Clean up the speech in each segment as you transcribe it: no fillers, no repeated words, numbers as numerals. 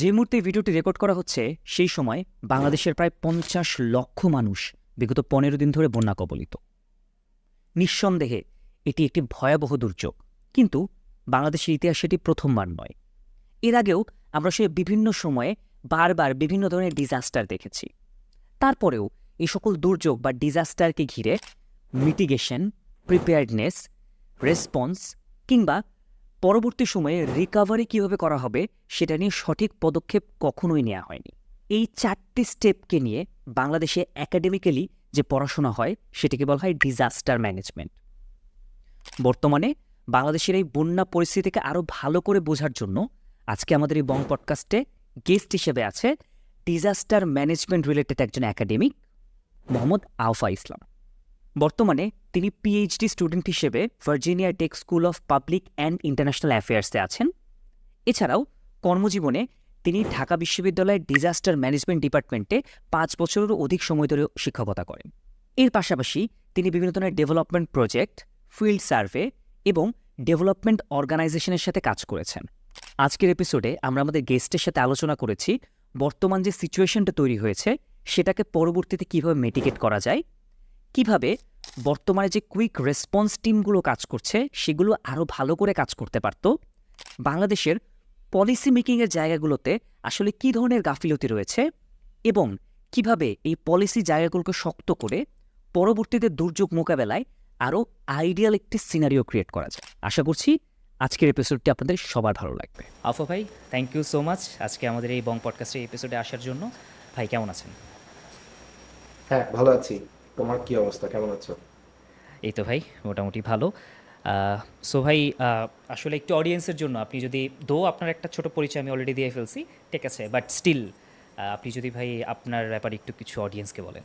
যে মুহূর্তে এই ভিডিওটি রেকর্ড করা হচ্ছে সেই সময় বাংলাদেশের প্রায় 50 লক্ষ মানুষ বিগত 15 দিন ধরে বন্যা কবলিত। নিঃসন্দেহে এটি একটি ভয়াবহ দুর্যোগ, কিন্তু বাংলাদেশের ইতিহাসে এটি প্রথমবার নয়। এর আগেও আমরা সে বিভিন্ন সময়ে বারবার বিভিন্ন ধরনের ডিজাস্টার দেখেছি। তারপরেও এই সকল দুর্যোগ বা ডিজাস্টারকে ঘিরে মিটিগেশন, প্রিপেয়ার্ডনেস, রেসপন্স কিংবা পরবর্তী সময়ে রিকভারি কীভাবে করা হবে সেটা নিয়ে সঠিক পদক্ষেপ কখনোই নেওয়া হয়নি। এই 4টি স্টেপকে নিয়ে বাংলাদেশে একাডেমিক্যালি যে পড়াশোনা হয় সেটিকে বলা হয় ডিজাস্টার ম্যানেজমেন্ট। বর্তমানে বাংলাদেশের এই বন্যা পরিস্থিতিকে আরও ভালো করে বোঝার জন্য আজকে আমাদের এই বং পডকাস্টে গেস্ট হিসেবে আছে ডিজাস্টার ম্যানেজমেন্ট রিলেটেড একজন একাডেমিক মোহাম্মদ আওফা ইসলাম। বর্তমানে তিনি পিএইচডি স্টুডেন্ট হিসেবে Virginia Tech School of Public and International অ্যাফেয়ার্সে আছেন। এছাড়াও কর্মজীবনে তিনি ঢাকা বিশ্ববিদ্যালয়ের ডিজাস্টার ম্যানেজমেন্ট ডিপার্টমেন্টে 5 বছরেরও অধিক সময় ধরে শিক্ষকতা করেন। এর পাশাপাশি তিনি বিভিন্ন ধরনের ডেভেলপমেন্ট প্রজেক্ট, ফিল্ড সার্ভে এবং ডেভেলপমেন্ট অর্গানাইজেশনের সাথে কাজ করেছেন। আজকের এপিসোডে আমরা আমাদের গেস্টের সাথে আলোচনা করেছি বর্তমান যে সিচুয়েশনটা তৈরি হয়েছে সেটাকে পরবর্তীতে কীভাবে মিটিগেট করা যায়, কিভাবে বর্তমানে যে কুইক রেসপন্স টিমগুলো কাজ করছে সেগুলো আরও ভালো করে কাজ করতে পারত, বাংলাদেশের পলিসি মেকিংয়ের জায়গাগুলোতে আসলে কী ধরনের গাফিলতি রয়েছে এবং কিভাবে এই পলিসি জায়গাগুলোকে শক্ত করে পরবর্তীতে দুর্যোগ মোকাবেলায় আরও আইডিয়াল একটি সিনারিও ক্রিয়েট করা যায়। আশা করছি আজকের এপিসোডটি আপনাদের সবার ভালো লাগবে। আফা ভাই, থ্যাংক ইউ সো মাচ আজকে আমাদের এই বং পডকাস্টের এপিসোডে আসার জন্য। ভাই কেমন আছেন? হ্যাঁ, ভালো আছি। তোমার কি অবস্থা, কেমন আছো? এই তো ভাই, মোটামুটি ভালো। সো ভাই, আসলে একটু অডিয়েন্সের জন্য আপনি যদি, আপনার একটা ছোট পরিচয় আমি অলরেডি দিয়ে ফেলছি, ঠিক আছে, বাট স্টিল আপনি যদি ভাই আপনার ব্যাপারে একটু কিছু অডিয়েন্সকে বলেন।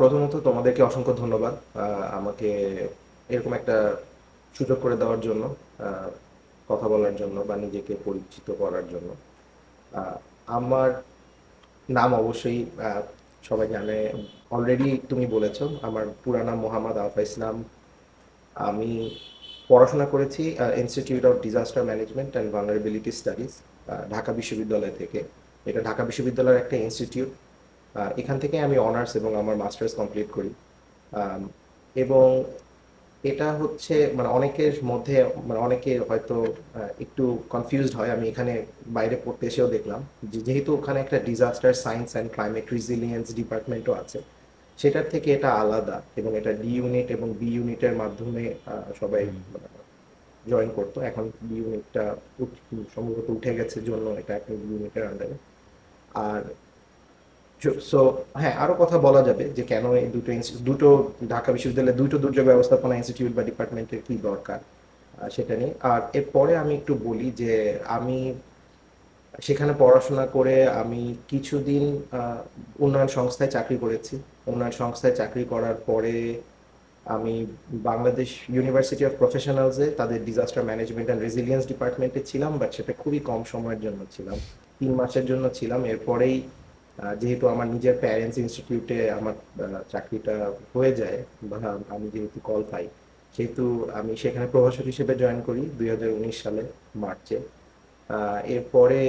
প্রথমত তোমাদেরকে অসংখ্য ধন্যবাদ আমাকে এরকম একটা সুযোগ করে দেওয়ার জন্য, আহ, কথা বলার জন্য বা নিজেকে পরিচিত করার জন্য। আহ, আমার নাম অবশ্যই সবাই জানে, অলরেডি তুমি বলেছো। আমার পুরা নাম মোহাম্মদ আওফা ইসলাম। আমি পড়াশোনা করেছি institute of disaster management and vulnerability studies, Dhaka বিশ্ববিদ্যালয় থেকে। এটা ঢাকা বিশ্ববিদ্যালয়ের একটা ইনস্টিটিউট। এখান থেকে আমি অনার্স এবং আমার মাস্টার্স কমপ্লিট করি। আম, এবং এটা হচ্ছে মানে অনেকের মধ্যে, মানে অনেকে হয়তো একটু কনফিউজড হয়। আমি এখানে বাইরে পড়তে এসেও দেখলাম যে যেহেতু ওখানে একটা ডিজাস্টার সায়েন্স অ্যান্ড ক্লাইমেট রিজিলিয়েন্স ডিপার্টমেন্টও আছে, সেটার থেকে এটা আলাদা এবং এটা ডি ইউনিট এবং বি ইউনিটের মাধ্যমে সবাই জয়েন করতো। এখন বি ইউনিটটা সম্ভবত উঠে গেছে, জন্য এটা এখন বি ইউনিটের আন্ডারে। আর সো হ্যাঁ, আরো কথা বলা যাবে যে কেন এই দুটো ঢাকা বিশ্ববিদ্যালয়ের দুটো দুর্যোগ ব্যবস্থাপনা ইনস্টিটিউট বা ডিপার্টমেন্টের কি দরকার, সেটা নিয়ে। আর এরপরে আমি একটু বলি যে আমি সেখানে পড়াশোনা করে আমি কিছুদিন উন্নয়ন সংস্থায় চাকরি করেছি। উন্নয়ন সংস্থায় চাকরি করার পরে আমি বাংলাদেশ ইউনিভার্সিটি অফ প্রফেশনালসে তাদের ডিজাস্টার ম্যানেজমেন্ট অ্যান্ড রেজিলিয়েন্স ডিপার্টমেন্টে ছিলাম, বাট সেটা খুবই কম সময়ের জন্য ছিলাম, 3 মাসের জন্য ছিলাম। এরপরেই যেহেতু আমার নিজের প্যারেন্টস ইনস্টিটিউটে আমার চাকরিটা হয়ে যায় বা আমি যেহেতু কল পাই, সেহেতু আমি সেখানে প্রভাষক হিসেবে জয়েন করি 2019 সালে মার্চে। এরপরে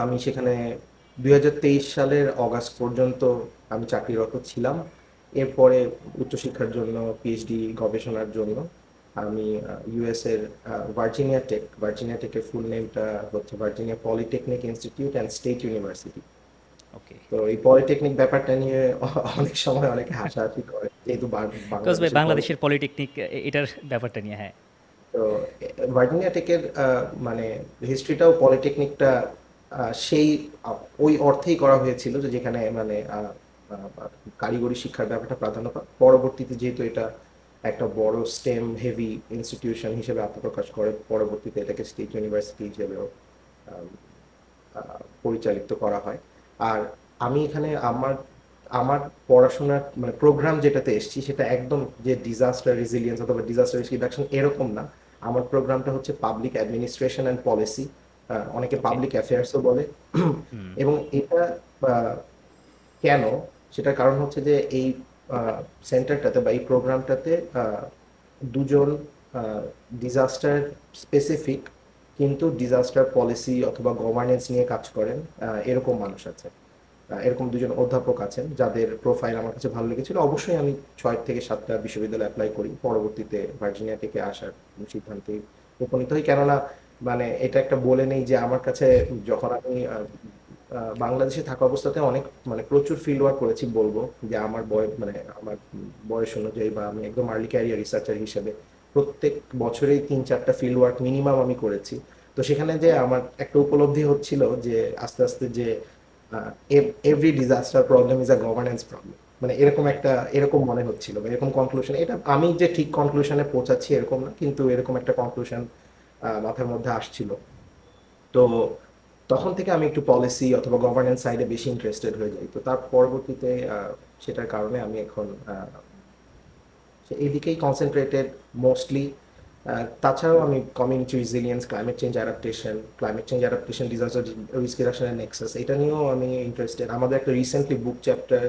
আমি সেখানে 2023 সালের অগাস্ট পর্যন্ত আমি চাকরিরত ছিলাম। এরপরে উচ্চশিক্ষার জন্য, পিএইচডি গবেষণার জন্য আমি ইউএস এর ভার্জিনিয়া টেকের ফুল নেমটা হচ্ছে Virginia Polytechnic Institute and State University. Okay. তো এই পলিটেকনিক ব্যাপারটা নিয়ে অনেক সময় অনেকে হাসাহাসি করে, যেহেতু বিকজ ভাই বাংলাদেশের বাংলাদেশের পলিটেকনিক এটার ব্যাপারটা নিয়ে, হ্যাঁ। তো ভার্জিনিয়া টেকের মানে হিস্ট্রিটাও পলিটেকনিকটা সেই ওই অর্থেই করা হয়েছিল যে যেখানে মানে কারিগরি শিক্ষার ব্যাপারটা প্রাধান্য পায়। পরবর্তীতে যেহেতু এটা একটা বড় স্টেম হেভি ইনস্টিটিউশন হিসেবে আত্মপ্রকাশ করে, পরবর্তীতে এটাকে স্টেট ইউনিভার্সিটি হিসেবেও আম, পরিচালিত করা হয়। আর আমি এখানে আমার আমার পড়াশোনার মানে প্রোগ্রাম যেটাতে এসেছি সেটা একদম যে ডিজাস্টার রেজিলিয়েন্স অথবা ডিজাস্টার রিস্ক রিডাকশন এরকম না। আমার প্রোগ্রামটা হচ্ছে পাবলিক অ্যাডমিনিস্ট্রেশন অ্যান্ড পলিসি, অনেকে ওকে। পাবলিক অ্যাফেয়ার্সও বলে। হুম। এবং এটা আহ, কেন, সেটার কারণ হচ্ছে যে এই সেন্টারটাতে বা এই প্রোগ্রামটাতে দুজন ডিজাস্টার স্পেসিফিক কিন্তু ডিজাস্টার পলিসি অথবা গভর্নেন্স নিয়ে কাজ করেন এরকম মানুষ আছে। এরকম দুজন অধ্যাপক আছেন যাদের প্রোফাইল আমার কাছে ভালো লেগেছিল। অবশ্যই আমি 6 থেকে 7টা বিশ্ববিদ্যালয়ে অ্যাপ্লাই করি, পরবর্তীতে ভার্জিনিয়া থেকে আসার সিদ্ধান্তে উপনীত হই। কেননা মানে এটা একটা বলে নেই যে আমার কাছে, যখন আমি বাংলাদেশে থাকা অবস্থাতে অনেক মানে প্রচুর ফিল্ড ওয়ার্ক করেছি বলবো, যে আমার মানে আমার বয়স অনুযায়ী বা আমি একদম আর্লি ক্যারিয়ার রিসার্চার হিসেবে প্রত্যেক বছরেই 3-4টা ফিল্ড ওয়ার্ক মিনিমাম আমি করেছি। তো সেখানে যে আমার একটা উপলব্ধি হচ্ছিল যে আস্তে আস্তে যে every disaster problem is a governance problem, মানে এরকম একটা এরকম মনে হচ্ছিল বা এরকম কনক্লুশন, এটা আমি যে ঠিক কনক্লুশনে পৌঁছাচ্ছি এরকম না, কিন্তু এরকম একটা কনক্লুশন মাথার মধ্যে আসছিল। তো তখন থেকে আমি একটু পলিসি অথবা গভর্নেন্স সাইডে বেশি ইন্টারেস্টেড হয়ে যাই। তো তার পরবর্তীতে সেটার কারণে আমি এখন এইদিকেই কনসেন্ট্রেটেড মোস্টলি। তাছাড়াও আমি community resilience, climate change adaptation, disaster risk reduction and nexus, এটা নিয়েও আমি ইন্টারেস্টেড। আমাদের একটা রিসেন্টলি বুক চ্যাপ্টার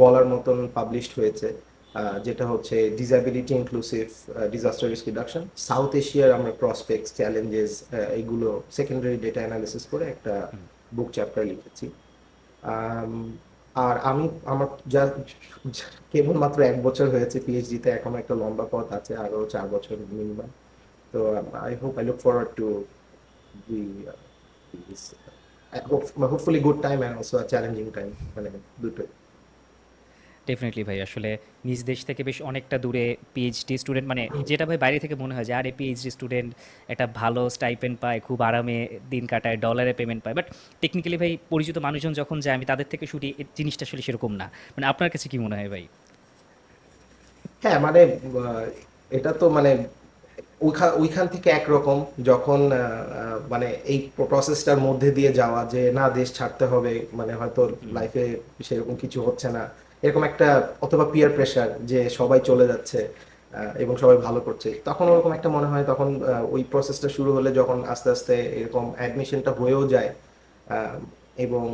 বলার মতন পাবলিশড হয়েছে, যেটা হচ্ছে disability inclusive disaster risk reduction south এশিয়ার আমরা প্রসপেক্টস চ্যালেঞ্জেস, এইগুলো সেকেন্ডারি ডেটা অ্যানালিসিস করে একটা বুক চ্যাপ্টার লিখেছি। আম, আর আমি আমার যা কেবলমাত্র 1 বছর হয়েছে পিএইচডিতে, এখনো একটা লম্বা পথ আছে, আরো 4 বছর মিনিমাম। তো I look forward to the hopefully good time and also challenging time, মানে দুটোই। ডেফিনেটলি ভাই, আসলে নিজ দেশ থেকে বেশ অনেকটা দূরে পিএইচডি স্টুডেন্ট, মানে যেটা ভাই বাইরে থেকে মনে হয় যে আরে পিএইচডি স্টুডেন্ট একটা ভালো স্টাইপেন্ড পায়, খুব আরামে দিন কাটায়, ডলারে পেমেন্ট পায়, বাট টেকনিক্যালি ভাই পরিচিত মানুষজন যখন যায় আমি তাদের থেকে শুনি এই জিনিসটা আসলে সেরকম না। মানে আপনার কাছে কি মনে হয় ভাই? হ্যাঁ মানে এটা তো মানে ওইখান থেকে একরকম, যখন মানে এই প্রসেসটার মধ্যে দিয়ে যাওয়া যে না দেশ ছাড়তে হবে, মানে হয়তো হুম। লাইফে সেরকম কিছু হচ্ছে না, এরকম একটা, অথবা পিয়ার প্রেশার যে সবাই চলে যাচ্ছে এবং সবাই ভালো করছে, তখন ওরকম একটা মনে হয়। তখন ওই প্রসেসটা শুরু হলে, যখন আস্তে আস্তে এরকম অ্যাডমিশনটা হয়েও যায় আহ, এবং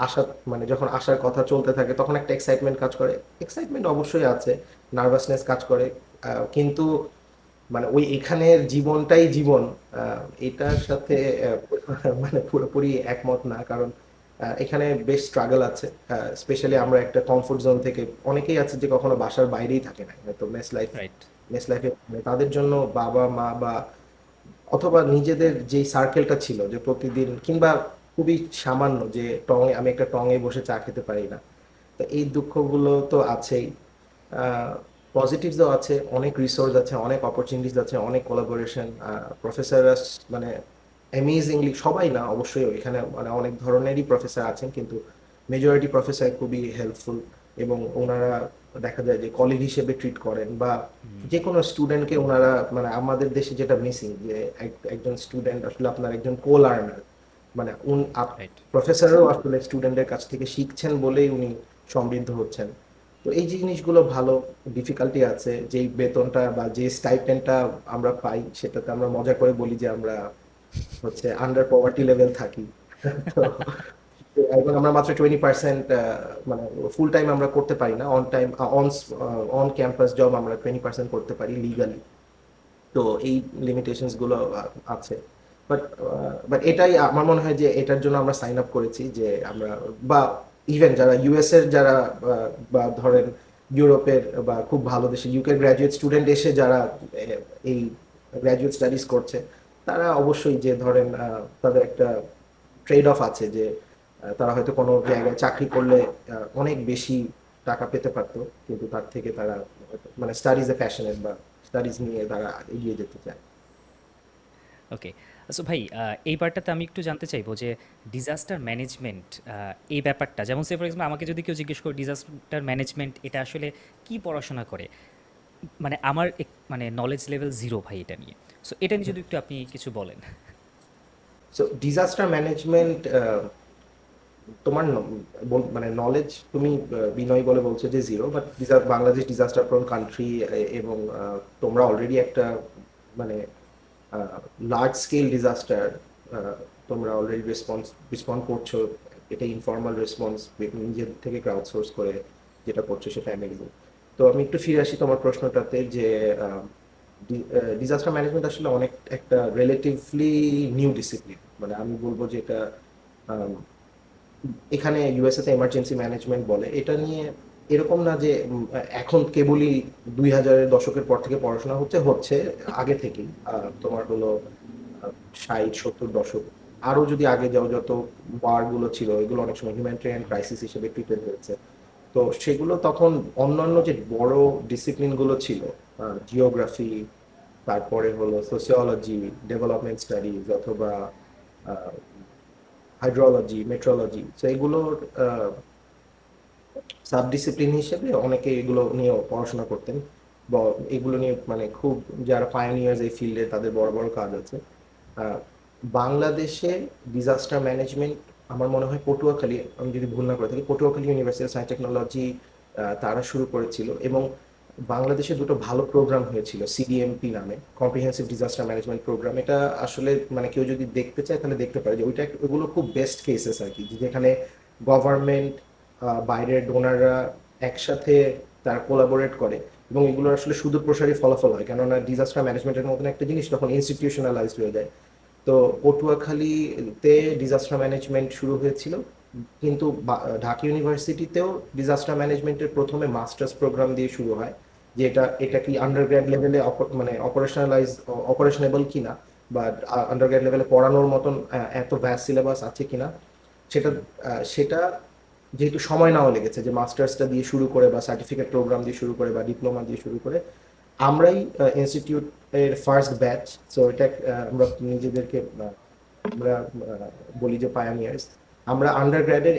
আশা মানে যখন আসার কথা চলতে থাকে, তখন একটা এক্সাইটমেন্ট কাজ করে। এক্সাইটমেন্ট অবশ্যই আছে, নার্ভাসনেস কাজ করে, কিন্তু মানে ওই এখানের জীবনটাই জীবন, এটার সাথে মানে পুরোপুরি একমত না। কারণ এখানে বেশ স্ট্রাগল আছে, স্পেশালি আমরা একটা কমফোর্ট জোন থেকে, অনেকেই আছে যে কখনো বাসার বাইরেই থাকে না, তো রাইট। মেস লাইফে তাদের জন্য বাবা মা বা অথবা নিজেদের যেই সার্কেলটা ছিল, যে প্রতিদিন কিংবা খুবই সামান্য, যে টঙে আমি একটা টঙে বসে চা খেতে পারি না, তো এই দুঃখগুলো তো আছেই। পজিটিভসও আছে, অনেক রিসোর্স আছে, অনেক অপরচুনিটিস আছে, অনেক কোলাবোরেশন, প্রফেসররা মানে অ্যামেজিংলি, সবাই না অবশ্যই, এখানে মানে অনেক ধরনেরই প্রফেসর আছেন, কিন্তু মেজরিটি প্রফেসর খুবই হেল্পফুল, এবং ওনারা দেখা যায় যে কলিগ হিসেবে ট্রিট করেন, বা হুম। যে কোনো স্টুডেন্টকে ওনারা, মানে আমাদের দেশে যেটা মিসিং, যে একজন স্টুডেন্ট আসলে আপনার একজন কো লার্নার, মানে রাইট। প্রফেসরও আসলে স্টুডেন্টের কাছ থেকে শিখছেন বলেই উনি সমৃদ্ধ হচ্ছেন। তো এই জিনিসগুলো ভালো। ডিফিকাল্টি আছে, যেই বেতনটা বা যে স্টাইপেন্ডটা আমরা পাই, সেটাতে আমরা মজা করে বলি যে আমরা হচ্ছে আন্ডার পভার্টি লেভেল থাকি। তো এখন আমরা মাত্র 20% মানে ফুল টাইম আমরা করতে পারি না, on time on campus job আমরা 20% করতে পারি লিগালি। তো এই লিমিটেশনস গুলো আছে। বাট এটাই আমার মনে হয় যে এটার জন্য আমরা সাইন আপ করেছি, যে আমরা বা ইভেন যারা ইউএস এর যারা বা ধরেন ইউরোপের বা খুব ভালো দেশে ইউকে গ্র্যাজুয়েট স্টুডেন্ট এসে যারা এই গ্র্যাজুয়েট স্টাডিজ করছে, তারা অবশ্যই যে ধরেন তাদের একটা ট্রেড অফ আছে, যে তারা হয়তো কোনো জায়গায় চাকরি করলে অনেক বেশি টাকা পেতে পারতো, কিন্তু তার থেকে তারা মানে স্টাডিজ এ প্যাশনেট বা স্টাডিজ নিয়ে তারা এগিয়ে যেতে চায়। ওকে। সো ভাই, এই পার্টটাতে আমি একটু জানতে চাইবো যে ডিজাস্টার ম্যানেজমেন্ট, এই ব্যাপারটা যেমন সে ফর এক্সাম্পল আমাকে যদি কেউ জিজ্ঞেস করে ডিজাস্টার ম্যানেজমেন্ট এটা আসলে কি পড়াশোনা করে, মানে আমার মানে নলেজ লেভেল জিরো ভাই এটা নিয়ে। সো এটা নিয়ে যদি একটু আপনি কিছু বলেন। সো ডিজাস্টার ম্যানেজমেন্ট, তোমার মানে নলেজ তুমি বিনয় বলে বলছো যে zero, but Bangladesh disaster prone country, এবং তোমরা অলরেডি একটা মানে লার্জ স্কেল ডিজাস্টার তোমরা অলরেডি রেসপন্ড করছো। এটা ইনফর্মাল রেসপন্স, নিজের থেকে ক্রাউড সোর্স করে যেটা করছো সেটা অ্যামেজিং। তো আমি একটু ফিরে আসি তোমার প্রশ্নটাতে, যে ডিজাস্টার ম্যানেজমেন্ট আসলে অনেক একটা রিলেটিভলি নিউ ডিসিপ্লিন, মানে আমি বলবো যে এটা আম, এখানে ইউএসএ তে এমার্জেন্সি ম্যানেজমেন্ট বলে এটা নিয়ে, এরকম না যে এখন কেবলই 2000-এর দশকের পর থেকে পড়াশোনা হচ্ছে হচ্ছে আগে থেকেই। তোমার হলো 60-70 দশক, আরো যদি আগে যাও, যত ওয়ার গুলো ছিল এগুলো অনেক সময় হিউম্যানিটেরিয়ান ক্রাইসিস হিসেবে ট্রিটেড হয়েছে। তো সেগুলো তখন অন্যান্য যে বড় ডিসিপ্লিন গুলো ছিল, জিওগ্রাফি, তারপরে হলো সোসিওলজি, ডেভেলপমেন্ট স্টাডিজ, অথবা হাইড্রোলজি, মেট্রোলজি, তো এগুলোর সাব ডিসিপ্লিন হিসেবে অনেকে এগুলো নিয়েও পড়াশোনা করতেন, বা এগুলো নিয়ে মানে খুব যারা পায়োনিয়ার্স এই ফিল্ডে তাদের বড় বড় কাজ আছে। আহ, বাংলাদেশে ডিজাস্টার ম্যানেজমেন্ট আমার মনে হয় পটুয়াখালী, আমি যদি ভুল না করে থাকি, Patuakhali university of science technology তারা শুরু করেছিল। এবং বাংলাদেশে দুটো ভালো প্রোগ্রাম হয়েছিল সিডিএমপি নামে, কম্প্রিহেন্সিভ ডিজাস্টার ম্যানেজমেন্ট প্রোগ্রাম। এটা আসলে মানে কেউ যদি দেখতে চায় তাহলে দেখতে পারে যে ওগুলো খুব বেস্ট কেসেস আর কি, যেখানে গভর্নমেন্ট, বাইরের ডোনাররা একসাথে তারা কোলাবোরেট করে, এবং এগুলো আসলে সুদূর প্রসারী ফলাফল হয়, কেননা ডিজাস্টার ম্যানেজমেন্টের মতন একটা জিনিস তখন ইনস্টিটিউশনালাইজড হয়ে যায়। তো পটুয়াখালীতে ডিজাস্টার ম্যানেজমেন্ট শুরু হয়েছিল, কিন্তু ঢাকা ইউনিভার্সিটিতেও ডিজাস্টার ম্যানেজমেন্টের প্রথমে মাস্টার্স প্রোগ্রাম দিয়ে শুরু হয়, যে এটা এটা কি আন্ডারগ্র্যাড লেভেলে মানে অপারেশনেবল কিনা, বা আন্ডারগ্র্যাড লেভেলে পড়ানোর মতন এত ভ্যাস্ট সিলেবাস আছে কিনা। সেটা যেহেতু সময় নেওয়া লেগেছে, যে মাস্টার্সটা দিয়ে শুরু করে বা সার্টিফিকেট প্রোগ্রাম দিয়ে শুরু করে বা ডিপ্লোমা দিয়ে শুরু করে, আমরাই ইনস্টিটিউট এর ফার্স্ট ব্যাচ। সো এটা আমরা নিজেদেরকে আমরা বলি যে পায়োনিয়ার্স। আমরা আন্ডারগ্র্যাডের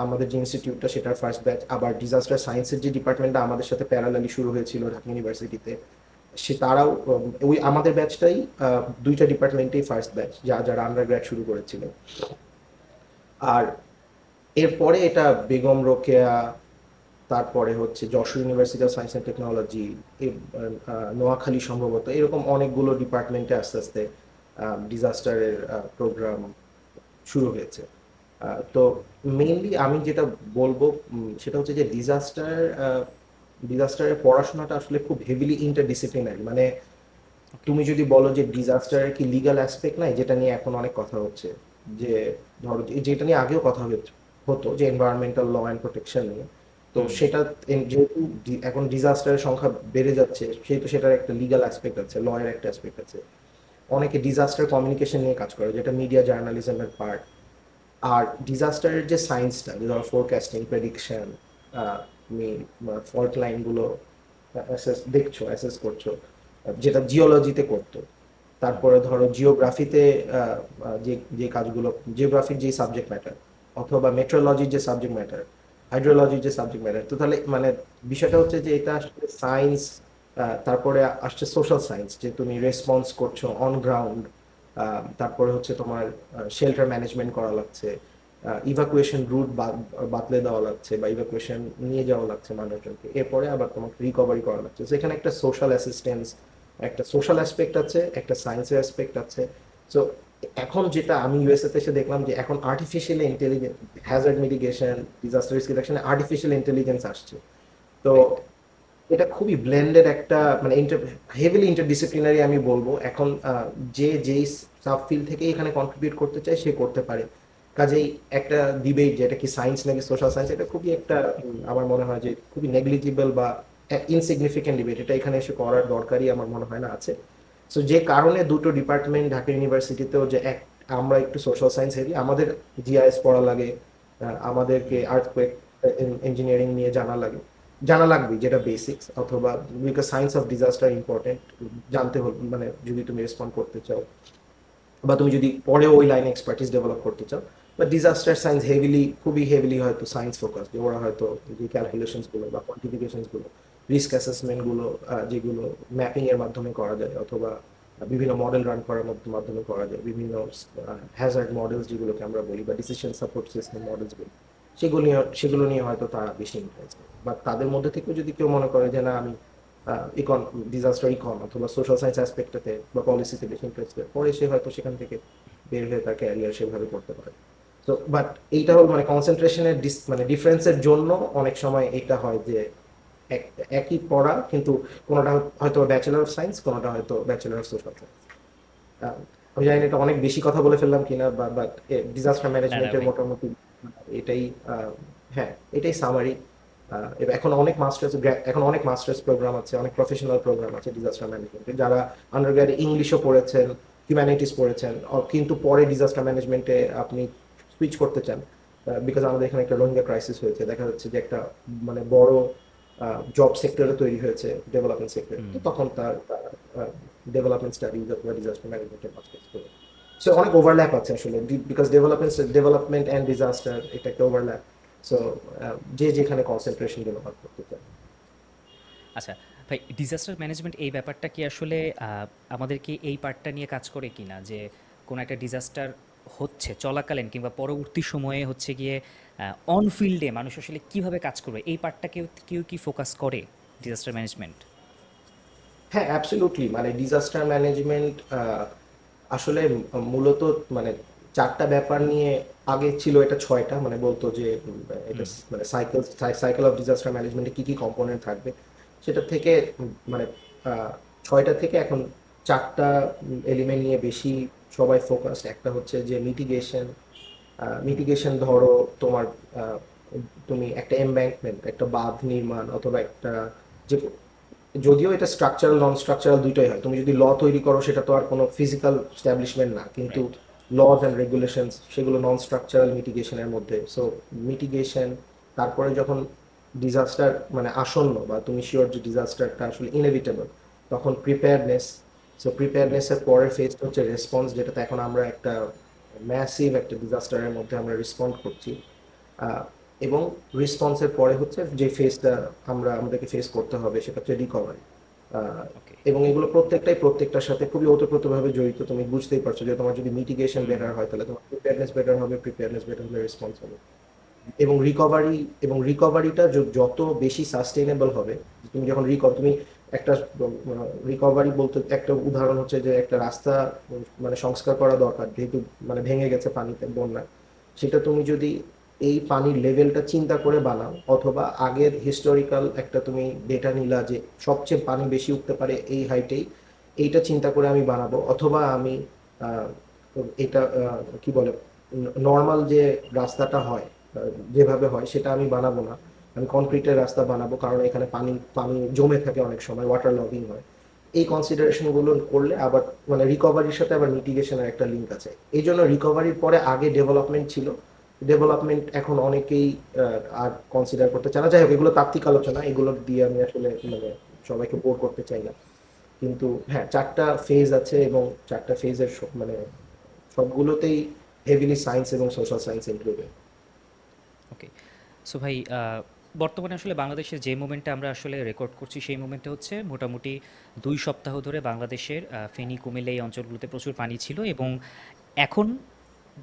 আমাদের যে ইনস্টিটিউটটা সেটার ফার্স্ট ব্যাচ, আবার ডিজাস্টার সায়েন্সের যে ডিপার্টমেন্টটা আমাদের সাথে প্যারালালি শুরু হয়েছিল ঢাকা ইউনিভার্সিটিতে, তারাও ওই আমাদের ব্যাচটাই দুইটা ডিপার্টমেন্টেই ফার্স্ট ব্যাচ যারা আন্ডারগ্র্যাড শুরু করেছিল। আর এরপরে এটা বেগম রোকেয়া, তারপরে হচ্ছে Jessore university of science and technology, Noakhali সম্ভবত, এরকম অনেকগুলো ডিপার্টমেন্টে আস্তে আস্তে ডিজাস্টারের প্রোগ্রাম শুরু হয়েছে। তো মেইনলি আমি যেটা বলবো সেটা হচ্ছে যে ডিজাস্টারের পড়াশোনাটা আসলে খুব হেভিলি ইন্টারডিসিপ্লিনারি। মানে তুমি যদি বলো যে ডিজাস্টারের কি লিগ্যাল অ্যাসপেক্ট নাই, যেটা নিয়ে এখন অনেক কথা হচ্ছে, যে ধরো যেটা নিয়ে আগেও কথা হতো, যে এনভায়রনমেন্টাল ল অ্যান্ড প্রোটেকশন নিয়ে, তো হুম। সেটা যেহেতু এখন ডিজাস্টারের সংখ্যা বেড়ে যাচ্ছে, সেহেতু সেটার একটা লিগ্যাল অ্যাসপেক্ট আছে, ল এর একটা অ্যাসপেক্ট আছে। অনেকে ডিজাস্টার কমিউনিকেশন নিয়ে কাজ করে, যেটা মিডিয়া জার্নালিজমের পার্ট। আর ডিজাস্টারের যে সায়েন্সটা, যে ধরো ফোরকাস্টিং, প্রেডিকশন, তুমি ফল্ট লাইনগুলো দেখছো, অ্যাসেস করছো, যেটা জিওলজিতে করতো। তারপরে ধরো জিওগ্রাফিতে যে যে কাজগুলো, জিওগ্রাফির যে সাবজেক্ট ম্যাটার, অথবা মেট্রোলজির যে সাবজেক্ট ম্যাটার, হাইড্রোলজির যে সাবজেক্ট ম্যাটার। তো তাহলে মানে বিষয়টা হচ্ছে যে এটা আসলে সায়েন্স। তারপরে আসছে সোশ্যাল সায়েন্স, যে তুমি রেসপন্স করছো অন গ্রাউন্ড। তারপরে হচ্ছে তোমার শেল্টার ম্যানেজমেন্ট করা লাগছে, ইভাকুয়েশন রুট বাতলে দেওয়া লাগছে, বা ইভাকুয়েশন নিয়ে যাওয়া লাগছে মানুষজনকে, এরপরে আবার তোমাকে রিকভারি করা লাগছে। তো এখানে একটা সোশ্যাল অ্যাসিস্ট্যান্স, একটা সোশ্যাল অ্যাসপেক্ট আছে, একটা সায়েন্সের অ্যাসপেক্ট আছে। সো এখন যেটা আমি ইউএসএ তে এসে দেখলাম, যে এখন artificial intelligence, hazard mitigation, disaster risk রিডাকশনে আর্টিফিশিয়াল ইন্টেলিজেন্স আসছে। তো এটা খুবই ব্লেন্ডেড একটা মানে হেভিলি ইন্টারডিসিপ্লিনারি আমি বলবো এখন। যে যেই সাব ফিল্ড থেকে এখানে কন্ট্রিবিউট করতে চায় সে করতে পারে। কাজেই একটা ডিবেট, যে এটা কি সায়েন্স নাকি সোশ্যাল সায়েন্স, এটা খুবই একটা আমার মনে হয় যে খুবই নেগলিজিবল বা ইনসিগনিফিকেন্ট ডিবেট, এটা এখানে এসে করার দরকারই আমার মনে হয় না আছে। সো যে কারণে দুটো ডিপার্টমেন্ট ঢাকা ইউনিভার্সিটিতেও, যে আমরা একটু সোশ্যাল সায়েন্স হেভি, আমাদের জিআইএস পড়া লাগে, আমাদেরকে আর্থকুয়েক ইঞ্জিনিয়ারিং নিয়ে জানা লাগবে, যেটা বেসিক্স, অথবা because science of disaster important জানতে হবে, মানে যদি তুমি রেসপন্ড করতে চাও, বা তুমি যদি পরে ওই লাইনে এক্সপার্টিস ডেভেলপ করতে চাও। বা ডিজাস্টার সায়েন্স খুবই হেভিলি হয়তো সায়েন্স ফোকাস, যে ওরা হয়তো যে ক্যালকুলেশনস গুলো বা কোয়ান্টিফিকেশনস গুলো, রিস্ক অ্যাসেসমেন্ট গুলো, যেগুলো ম্যাপিং এর মাধ্যমে করা যায়, অথবা বিভিন্ন মডেল রান করার মাধ্যমে করা যায়, বিভিন্ন হ্যাজার্ড মডেলস যেগুলোকে আমরা বলি, বা ডিসিশন সাপোর্ট সিস্টেম মডেলস বলি, সেগুলো নিয়ে হয়তো তারা বেশি ইন্টারেস্টেড। বাট তাদের মধ্যে থেকেও যদি কেউ মনে করে যে না, আমি ইকন ডিজাস্টার ইকন অথবা সোশ্যাল সায়েন্স অ্যাসপেক্টটাতে বা পলিসিতে বেশি ইন্টারেস্টেড, পরে সে হয়তো সেখান থেকে বের হয়ে তার ক্যারিয়ার সেভাবে করতে পারে। তো বাট এইটা হল মানে কনসেন্ট্রেশনের মানে ডিফারেন্সের জন্য অনেক সময় এটা হয় যে একই পড়া, কিন্তু কোনোটা হয়তো ব্যাচেলর অফ সায়েন্স, কোনোটা হয়তো ব্যাচেলর অফ সোশ্যাল সায়েন্স। আমি জানি না এটা অনেক বেশি কথা বলে ফেললাম কিনা, বাট ডিজাস্টার না না ম্যানেজমেন্টের ভাই। মোটামুটি এটাই, হ্যাঁ এটাই সামারি। এবার এখন অনেক মাস্টার্স প্রোগ্রাম আছে, অনেক প্রফেশনাল প্রোগ্রাম আছে ডিজাস্টার ম্যানেজমেন্টে, যারা আন্ডারগ্রেডে ইংলিশও পড়েছেন, হিউম্যানিটিস পড়েছেন, কিন্তু পরে ডিজাস্টার ম্যানেজমেন্টে আপনি সুইচ করতে চান, বিকজ আমাদের এখানে একটা রোহিঙ্গা ক্রাইসিস হয়েছে, দেখা যাচ্ছে যে একটা মানে বড় জব সেক্টরে তৈরি হয়েছে, ডেভেলপমেন্ট সেক্টরে, হুম। তো তখন তার ডেভেলপমেন্ট স্টাডিজ অথবা ডিজাস্টার ম্যানেজমেন্টের মাস্টার্স করে। সো অনেক ওভারল্যাপ আছে আসলে, বিকজ ডেভেলপমেন্ট অ্যান্ড ডিজাস্টার এটা একটা ওভারল্যাপ। সো যে যেখানে কনসেন্ট্রেশন ডেভেলপ করতে চায়। আচ্ছা ভাই, ডিজাস্টার ম্যানেজমেন্ট এই ব্যাপারটা কি আসলে আমাদেরকে এই পার্টটা নিয়ে কাজ করে কিনা, যে কোনো একটা ডিজাস্টার হচ্ছে চলাকালীন কিংবা পরবর্তী সময়ে হচ্ছে গিয়ে অন ফিল্ডে মানুষ আসলে কিভাবে কাজ করবে, এই পার্টটা কেউ কেউ কি ফোকাস করে ডিজাস্টার ম্যানেজমেন্ট? হ্যাঁ, অ্যাবসলিউটলি, মানে ডিজাস্টার ম্যানেজমেন্ট আসলে মূলত মানে চারটা ব্যাপার নিয়ে, আগে ছিল এটা ছয়টা, মানে বলতো যে এটা হুম। মানে সাইকেল অফ ডিজাস্টার ম্যানেজমেন্টে কি কি কম্পোনেন্ট থাকবে, সেটা থেকে মানে ছয়টা থেকে এখন চারটা এলিমেন্ট নিয়ে বেশি সবাই ফোকাসড। একটা হচ্ছে যে মিটিগেশন। হুম। মিটিগেশন ধরো তোমার, আহ, তুমি একটা এমব্যাঙ্কমেন্ট, একটা বাঁধ নির্মাণ, অথবা একটা যে, যদিও এটা স্ট্রাকচারাল নন স্ট্রাকচারাল দুইটাই হয়, তুমি যদি ল তৈরি করো সেটা তো আর কোনো ফিজিক্যাল স্ট্যাবলিশমেন্ট না, কিন্তু রাইট। লজ অ্যান্ড রেগুলেশনস সেগুলো নন স্ট্রাকচারাল মিটিগেশনের মধ্যে। সো মিটিগেশন, তারপরে যখন ডিজাস্টার মানে আসন্ন, বা তুমি শিওর যে ডিজাস্টারটা আসলে ইনএভিটেবল, তখন প্রিপেয়ারনেস। সো হুম। প্রিপেয়ারনেসের পরের ফেজটা হচ্ছে রেসপন্স, যেটাতে এখন আমরা একটা ম্যাসিভ একটা ডিজাস্টারের মধ্যে আমরা রেসপন্ড করছি। আহ, এবং রেসপন্সের পরে হচ্ছে যে ফেজটা আমাদেরকে ফেস করতে হবে, সেটা হচ্ছে রিকভারি। ওকে। এবং এগুলো প্রত্যেকটার সাথে খুবই ওতপ্রোতভাবে জড়িত। তুমি বুঝতেই পারছো যে তোমার যদি মিটিগেশন হুম। বেটার হয়, তাহলে তোমার প্রিপেয়ারনেস বেটার হলে রেসপন্স হবে। এবং রিকভারিটা যত বেশি সাস্টেইনেবল হবে, তুমি যখন তুমি একটা রিকভারি বলতে একটা উদাহরণ হচ্ছে যে একটা রাস্তা মানে সংস্কার করা দরকার, যেহেতু মানে ভেঙে গেছে পানিতে, বন্যা, সেটা তুমি যদি এই পানির লেভেলটা চিন্তা করে বানাও, অথবা আগের হিস্টোরিক্যাল একটা তুমি ডেটা নিলা যে সবচেয়ে পানি বেশি উঠতে পারে এই হাইটেই, এইটা চিন্তা করে আমি বানাবো, অথবা আমি আহ, এটা কি বলে নর্মাল যে রাস্তাটা হয়, যেভাবে হয় সেটা আমি বানাবো না, আমি কনক্রিটের রাস্তা বানাবো, কারণ এখানে পানি পানি জমে থাকে, অনেক সময় ওয়াটার লগিং হয়। এই কনসিডারেশন গুলো করলে আবার মানে রিকভারির সাথে আবার মিটিগেশনের একটা লিঙ্ক আছে। এই জন্য রিকভারির পরে আগে ডেভেলপমেন্ট ছিল। ডেভেলপমেন্ট এখন অনেকেই আর কনসিডার করতে চায় না। যাই হোক, এগুলো তাত্ত্বিক আলোচনা, এগুলো দিয়ে আমি আসলে মানে সবাইকে বোর করতে চাই না। কিন্তু হ্যাঁ, চারটা ফেজ আছে, এবং চারটা ফেজের মানে সবগুলোতেই হেভিলি সায়েন্স এবং সোশ্যাল সায়েন্স ইনক্লুডেড। ওকে। সো ভাই, বর্তমানে আসলে বাংলাদেশের যে মোমেন্টটা আমরা আসলে রেকর্ড করছি, সেই মোমেন্টে হচ্ছে মোটামুটি 2 সপ্তাহ ধরে বাংলাদেশের ফেনী, কুমিল্লা এই অঞ্চলগুলোতে প্রচুর পানি ছিল, এবং এখন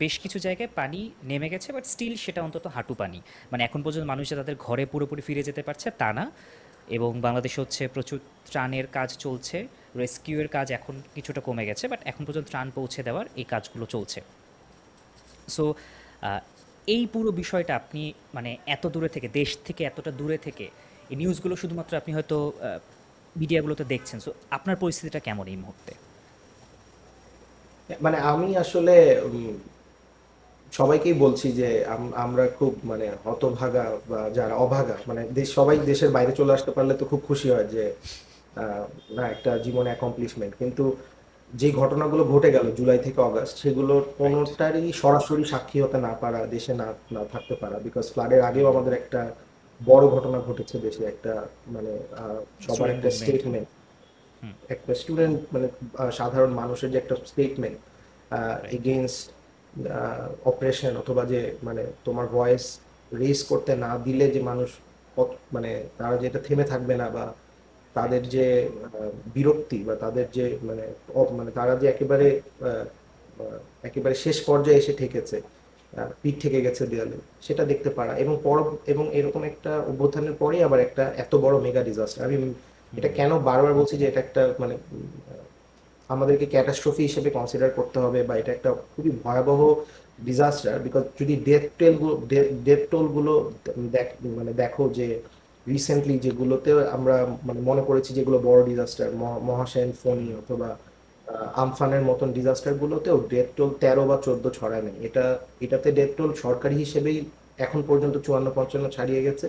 বেশ কিছু জায়গায় পানি নেমে গেছে, বাট স্টিল সেটা অন্তত হাঁটু পানি। মানে এখন পর্যন্ত মানুষ যে তাদের ঘরে পুরোপুরি ফিরে যেতে পারছে তা না। এবং বাংলাদেশে হচ্ছে প্রচুর ত্রাণের কাজ চলছে, রেস্কিউয়ের কাজ এখন কিছুটা কমে গেছে, বাট এখন পর্যন্ত ত্রাণ পৌঁছে দেওয়ার এই কাজগুলো চলছে। সো এই পুরো বিষয়টা আপনি মানে এত দূরে থেকে, দেশ থেকে এতটা দূরে থেকে এই নিউজগুলো শুধুমাত্র আপনি হয়তো মিডিয়াগুলোতে দেখছেন, সো আপনার পরিস্থিতিটা কেমন এই মুহূর্তে? মানে আমি আসলে সবাইকেই বলছি যে আমরা খুব মানে হতভাগা, বা যারা অভাগা, মানে সবাই দেশের বাইরে চলে আসতে পারলে তো খুব খুশি হয় যে আহ, না একটা জীবনে অ্যাকমপ্লিশমেন্ট, কিন্তু যে ঘটনাগুলো ঘটে গেল জুলাই থেকে অগাস্ট, সেগুলোর রাইট। কোনোটারই সরাসরি সাক্ষী হতে না পারা, দেশে না না থাকতে পারা, বিকজ ফ্লাডের আগেও হুম। আমাদের একটা বড় ঘটনা ঘটেছে দেশে, একটা মানে সবার স্টুডেন্ট একটা মুভমেন্ট। স্টেটমেন্ট, হুম। একটা স্টুডেন্ট মানে সাধারণ মানুষের যে একটা স্টেটমেন্ট রাইট। এগেনস্ট অপারেশন, অথবা যে মানে তোমার ভয়েস রেজ করতে না দিলে যে মানুষ মানে তারা যেটা থেমে থাকবে না, বা তাদের রাইট। যে বিরক্তি, বা তাদের যে মানে মানে তারা যে একেবারে আহ, একেবারে শেষ পর্যায়ে এসে ঠেকেছে, পিঠ থেকে গেছে দেয়ালে, সেটা দেখতে পারা, এবং এরকম একটা অভ্যুত্থানের পরেই আবার একটা এত বড় মেগা ডিজাস্টার। আমি এটা কেন বারবার বলছি যে এটা একটা মানে আমাদেরকে ক্যাটাস্ট্রফি হিসেবে কনসিডার করতে হবে, বা এটা একটা খুবই ভয়াবহ ডিজাস্টার, বিকজ যদি ডেথ টোল গুলো মানে দেখো যে রিসেন্টলি যেগুলোতে আমরা মানে মনে করেছি যেগুলো বড় ডিজাস্টার, মহাসেন, ফোনি অথবা আমফানের মতন ডিজাস্টার গুলোতেও ডেথ টোল 13 বা 14 ছড়ায় নাই। এটাতে ডেথ টোল সরকারি হিসেবেই এখন পর্যন্ত 54-55 ছাড়িয়ে গেছে।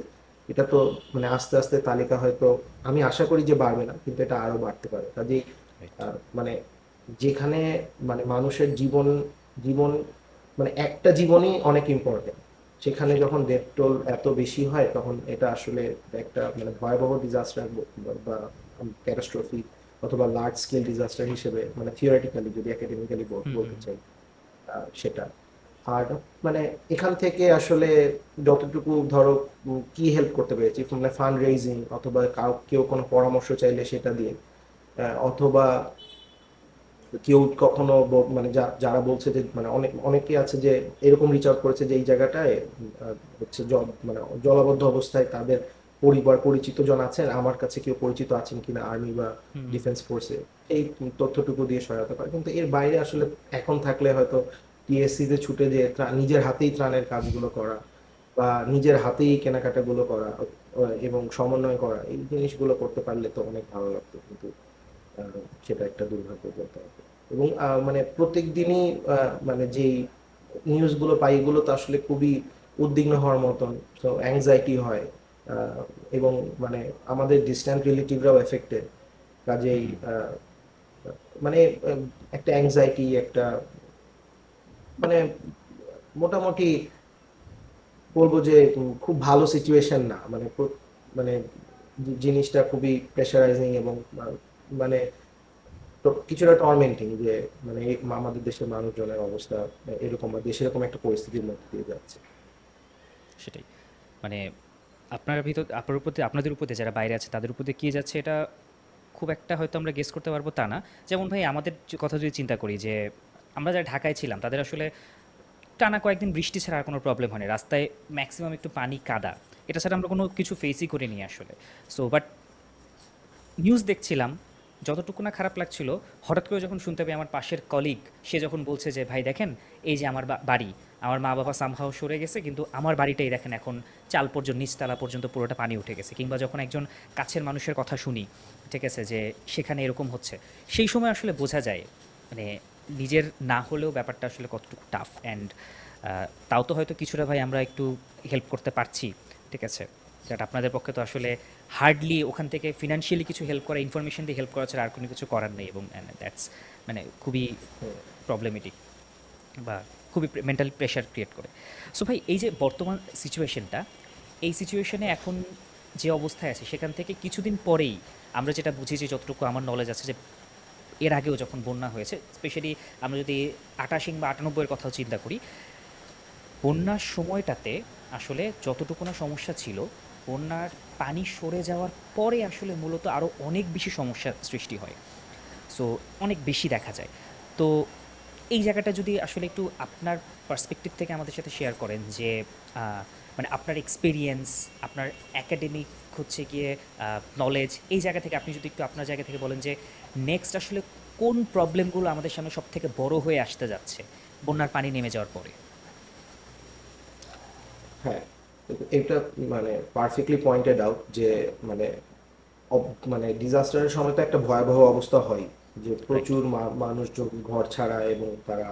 এটা তো মানে আস্তে আস্তে তালিকা হয়তো, আমি আশা করি যে বাড়বে না, কিন্তু এটা আরো বাড়তে পারে। কাজেই রাইট। মানে যেখানে মানে মানুষের জীবন জীবন মানে একটা জীবনই অনেক ইম্পর্টেন্ট, সেখানে সেটাই। যখন ডেথ টোল এত বেশি হয় তখন এটা আসলে একটা মানে ভয়াবহ ডিজাস্টার বা ক্যাটাস্ট্রফি অথবা লার্জ স্কেল ডিজাস্টার হিসেবে মানে থিওরিটিক্যালি যদি একাডেমিক্যালি হুম বলতে হুম। চাই সেটা। আর মানে এখান থেকে আসলে যতটুকু ধরো কি হেল্প করতে পেরেছি, মানে ফান্ড রেইজিং অথবা কেউ কোনো পরামর্শ চাইলে সেটা দিয়ে, অথবা কেউ কখনো মানে যারা বলছে যে মানে অনেকে আছে যে এরকম রিচ আউট করেছে যে এই জায়গাটায় হচ্ছে মানে জলাবদ্ধ অবস্থায় তাদের পরিবার পরিচিত জন আছেন, আমার কাছে কেউ পরিচিত আছেন কিনা আর্মি বা হুম। ডিফেন্স ফোর্সে, এই তথ্যটুকু দিয়ে সহায়তা করে। কিন্তু এর বাইরে আসলে এখন থাকলে হয়তো টিএসসি তে ছুটে যে নিজের হাতেই ত্রাণের কাজগুলো করা বা নিজের হাতেই কেনাকাটাগুলো করা এবং সমন্বয় করা, এই জিনিসগুলো করতে পারলে তো অনেক ভালো লাগতো, কিন্তু সেটা একটা দুর্ভাগ্য বলতে হবে। এবং মানে প্রত্যেক দিনই মানে যেই নিউজগুলো পাই এগুলো তো আসলে খুবই উদ্বিগ্ন হওয়ার মতন, তো অ্যাংজাইটি হয়। আহ, এবং মানে আমাদের ডিস্ট্যান্ট রিলেটিভরাও এফেক্টেড। কাজেই হুম। মানে একটা অ্যাংজাইটি, একটা মানে মোটামুটি বলবো যে খুব ভালো সিচুয়েশন না, মানে মানে জিনিসটা খুবই প্রেশারাইজিং এবং মানে তো কিছুটা টর্মেন্টিং যে মানে আমাদের দেশের মানুষজনের অবস্থা এরকম বা দেশের এরকম একটা পরিস্থিতির মধ্যে দিয়ে যাচ্ছে। সেটাই। মানে আপনার উপর দিয়ে, আপনাদের উপর দিয়ে যারা বাইরে আছে তাদের উপর দিয়ে কি যাচ্ছে এটা খুব একটা হয়তো আমরা গেস করতে পারবো তা না। যেমন ভাই আমাদের কথা যদি চিন্তা করি যে আমরা যারা ঢাকায় ছিলাম তাদের আসলে টানা কয়েকদিন বৃষ্টি ছাড়া আর কোনো প্রবলেম হয়নি, রাস্তায় ম্যাক্সিমাম একটু পানি কাদা, এটা ছাড়া আমরা কোনো কিছু ফেসই করিনি আসলে। সো বাট নিউজ দেখছিলাম, যতটুকু না খারাপ লাগছিল, হঠাৎ করে যখন শুনতে পাই আমার পাশের কলিগ, সে যখন বলছে যে ভাই দেখেন এই যে আমার বাড়ি, আমার মা বাবা সামহাও সরে গেছে কিন্তু আমার বাড়িটাই দেখেন এখন চাল পর্যন্ত, নিচতলা পর্যন্ত পুরোটা পানি উঠে গেছে। কিংবা যখন একজন কাছের মানুষের কথা শুনি, ঠিক আছে, যে সেখানে এরকম হচ্ছে, সেই সময় আসলে বোঝা যায় মানে নিজের না হলেও ব্যাপারটা আসলে কতটুকু টাফ। অ্যান্ড তাও তো হয়তো কিছুটা ভাই আমরা একটু হেল্প করতে পারছি, ঠিক আছে, বাট আপনাদের পক্ষে তো আসলে হার্ডলি ওখান থেকে ফিনান্সিয়ালি কিছু হেল্প করা, ইনফরমেশন দিয়ে হেল্প করা ছাড়া আর কোনো কিছু করার নেই। এবং দ্যাটস মানে খুবই হুম। প্রবলেমেটিক বা খুবই মেন্টাল প্রেশার ক্রিয়েট করে। সো ভাই এই যে বর্তমান সিচুয়েশনটা, এই সিচুয়েশনে এখন যে অবস্থায় আছে সেখান থেকে কিছুদিন পরেই আমরা যেটা বুঝি, যে যতটুকু আমার নলেজ আছে, যে এর আগেও যখন বন্যা হয়েছে, স্পেশালি আমরা যদি 88 বা 98-এর কথাও চিন্তা করি, বন্যার সময়টাতে আসলে যতটুকু না সমস্যা ছিল, বন্যার পানি সরে যাওয়ার পরে আসলে মূলত আরও অনেক বেশি সমস্যার সৃষ্টি হয়। সো অনেক বেশি দেখা যায়। তো এই জায়গাটা যদি আসলে একটু আপনার পার্সপেক্টিভ থেকে আমাদের সাথে শেয়ার করেন, যে মানে আপনার এক্সপিরিয়েন্স, আপনার একাডেমিক হচ্ছে গিয়ে নলেজ, এই জায়গা থেকে আপনি যদি একটু আপনার জায়গা থেকে বলেন যে নেক্সট আসলে কোন প্রবলেমগুলো আমাদের সামনে সব থেকে বড় হয়ে আসতে যাচ্ছে বন্যার পানি নেমে যাওয়ার পরে। হ্যাঁ, এটা মানে পারফেক্টলি পয়েন্টেড আউট যে মানে মানে ডিজাস্টারের সময় তো একটা ভয়াবহ অবস্থা হয়, যে রাইট। প্রচুর মানুষজন ঘর ছাড়া এবং তারা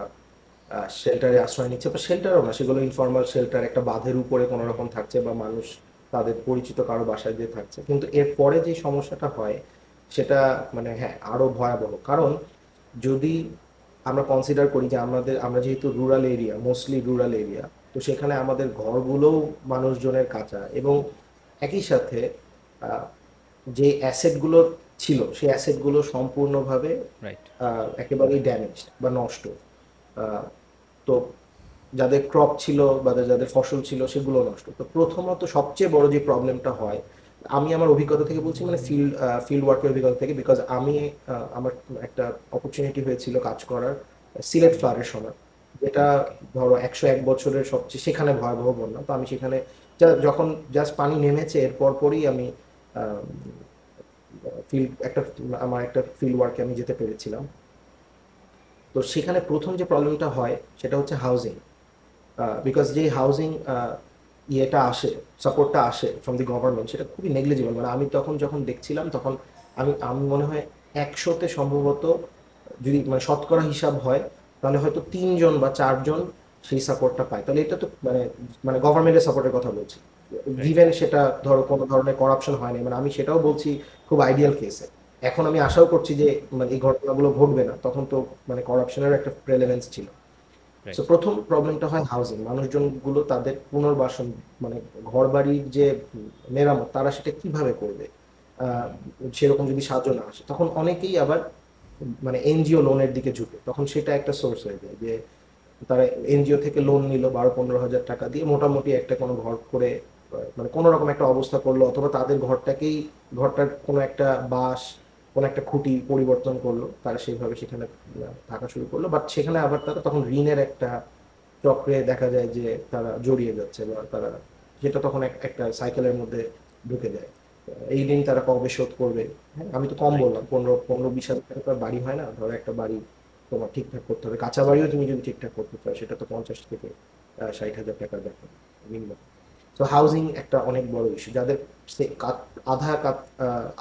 শেল্টারে আশ্রয় নিচ্ছে, বা শেল্টারও না, সেগুলো ইনফর্মাল শেল্টার, একটা বাঁধের উপরে কোনো রকম থাকছে বা মানুষ তাদের পরিচিত কারো বাসায় দিয়ে থাকছে। কিন্তু এরপরে যে সমস্যাটা হয় সেটা মানে হ্যাঁ আরো ভয়াবহ, কারণ যদি আমরা কনসিডার করি যে আমরা যেহেতু rural area, mostly rural area, তো সেখানে আমাদের ঘরগুলোও মানুষজনের কাঁচা, এবং একই সাথে আহ, যে অ্যাসেটগুলো ছিল সেই অ্যাসেটগুলো সম্পূর্ণভাবে রাইট। একেবারেই ড্যামেজ বা নষ্ট। আহ, তো যাদের ক্রপ ছিল বা যাদের ফসল ছিল সেগুলো নষ্ট। তো প্রথমত সবচেয়ে বড় যে প্রবলেমটা হয়, আমি আমার অভিজ্ঞতা থেকে বলছি, মানে ফিল্ড ওয়ার্কের অভিজ্ঞতা থেকে, বিকজ আমি আমার একটা অপরচুনিটি হয়েছিল কাজ করার সিলেট ফ্লাডের সময়, যেটা ওকে। ধরো 101 বছরের সবচেয়ে সেখানে ভয়াবহ বন্যা। তো আমি সেখানে যখন জাস্ট পানি নেমেছে এর পরপরই আমি ফিল্ড একটা আমার একটা ফিল্ড ওয়ার্কে আমি যেতে পেরেছিলাম। তো সেখানে প্রথম যে প্রবলেমটা হয় সেটা হচ্ছে হাউজিং, বিকজ যে হাউজিং ইয়েটা আসে, সাপোর্টটা আসে ফ্রম দি গভর্নমেন্ট, সেটা খুবই নেগলিজিবল। মানে আমি তখন যখন দেখছিলাম তখন আমি আমি মনে হয় 100-তে সম্ভবত, যদি মানে শতকরা হিসাব হয়, তাহলে হয়তো 3 জন বা 4 জন সেই সাপোর্টটা পায়। তাহলে এটা তো মানে মানে গভর্নমেন্টের সাপোর্টের কথা বলছি, রাইট। গিভেন সেটা ধরো কোনো ধরনের করাপশন হয়নি, মানে আমি সেটাও বলছি খুব আইডিয়াল কেসে। এখন আমি আশাও করছি যে মানে এই ঘটনাগুলো ঘটবে না, তখন তো মানে করাপশনের একটা প্রেলেভেন্স ছিল। So right. প্রথম প্রবলেমটা হয় হাউজিং, মানুষজনগুলো তাদের পুনর্বাসন, মানে ঘর বাড়ির যে মেরামত তারা সেটা কিভাবে করবে। আহ, সেরকম যদি সাহায্য না আসে, তখন অনেকেই আবার মানে এনজিও লোনের দিকে ঝুঁকে, তখন সেটা একটা সোর্স হয়ে যায় যে তারা এনজিও থেকে লোন নিল 12-15 হাজার টাকা দিয়ে, মোটামুটি একটা কোনো ঘর করে মানে কোনো রকম একটা অবস্থা করলো, অথবা তাদের ঘরটাকেই, ঘরটার কোনো একটা বাঁশ, কোনো একটা খুঁটি পরিবর্তন করলো, তারা সেইভাবে সেখানে থাকা শুরু করলো। বাট সেখানে আবার তারা তখন ঋণের একটা চক্রে দেখা যায় যে তারা জড়িয়ে যাচ্ছে, বা তারা যেটা তখন একটা সাইকেলের মধ্যে ঢুকে যায়। এই ঋণ তারা কবে শোধ করবে। হ্যাঁ, আমি তো কম রাইট। বললাম, 15-20 হাজার টাকা তো আর বাড়ি হয় না। ধরো একটা বাড়ি তোমার ঠিকঠাক করতে হবে, কাঁচা বাড়িও তুমি যদি ঠিকঠাক করতে চাও, সেটা তো 50 থেকে 60 হাজার টাকার ব্যাপার মিনিমাম। তো হাউজিং একটা অনেক বড় ইস্যু, যাদের আধা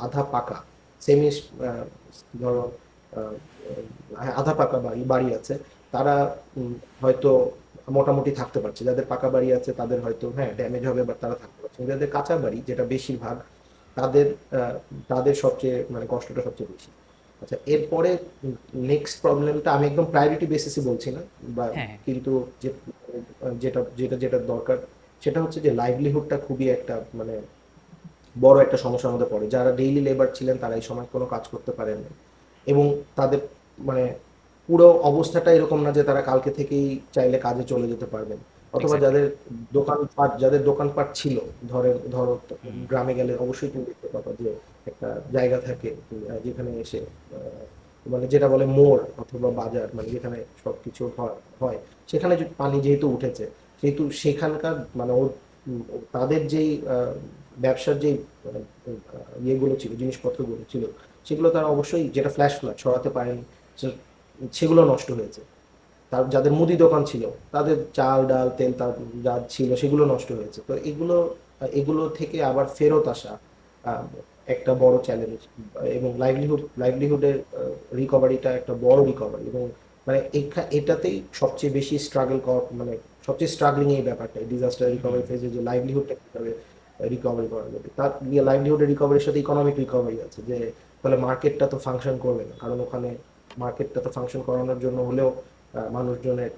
আধা পাকা সেমি, ধরো আধা পাকা বাড়ি বাড়ি আছে, তারা হয়তো মোটামুটি থাকতে পারছে। যাদের পাকা বাড়ি আছে তাদের হয়তো হ্যাঁ ড্যামেজ হবে, বা তারা থাকতে পারছে। কিন্তু যাদের কাঁচা বাড়ি, যেটা বেশিরভাগ, তাদের তাদের সবচেয়ে মানে কষ্টটা সবচেয়ে বেশি। আচ্ছা, এরপরে নেক্সট প্রবলেমটা আমি একদম প্রায়োরিটি বেসিসে বলছি না, বা হ্যাঁ, হ্যাঁ। কিন্তু যে যেটা যেটা যেটা দরকার, সেটা হচ্ছে যে লাইভলিহুডটা খুবই একটা মানে বড় একটা সমস্যার মধ্যে পড়ে। যারা ডেইলি লেবার ছিলেন তারা এই সময় কোনো কাজ করতে পারেন না, এবং তাদের মানে পুরো অবস্থাটা এরকম না যে তারা কালকে থেকেই চাইলে কাজে চলে যেতে পারবেন। অথবা এক্স্যাক্টলি। যাদের দোকানপাট ছিল, ধরো গ্রামে গেলে অবশ্যই তুমি দেখতে পাবা যে একটা জায়গা থাকে যেখানে এসে মানে যেটা বলে মোড় অথবা বাজার, মানে যেখানে সবকিছু হয়, সেখানে পানি যেহেতু উঠেছে, সেহেতু সেখানকার মানে তাদের যেই ব্যবসার যে ইয়েগুলো ছিল, জিনিসপত্রগুলো ছিল, সেগুলো তারা অবশ্যই, যেটা ফ্ল্যাশ ফ্লাড সরাতে পারেনি, সেগুলো নষ্ট হয়েছে। তার যাদের মুদি দোকান ছিল, তাদের চাল ডাল তেল তার যা ছিল সেগুলো নষ্ট হয়েছে। তো এগুলো এগুলো থেকে আবার ফেরত আসা আহ, একটা বড় চ্যালেঞ্জ। এবং লাইভলিহুডের রিকভারিটা একটা বড় রিকভারি, এবং মানে এটাতেই সবচেয়ে বেশি মানে সবচেয়ে স্ট্রাগলিং এই ব্যাপারটা, ডিজাস্টার রিকভারি ফেজে, যে লাইভলিহুডটা কিভাবে রিকভারি করা যাবে। তার লাইভলিহুডের রিকভারির সাথে ইকোনমিক রিকভারি আছে, যে তাহলে মার্কেটটা তো ফাংশন করবে না, কারণ ওখানে মার্কেটটা তো ফাংশন করানোর জন্য হলেও মানুষজনের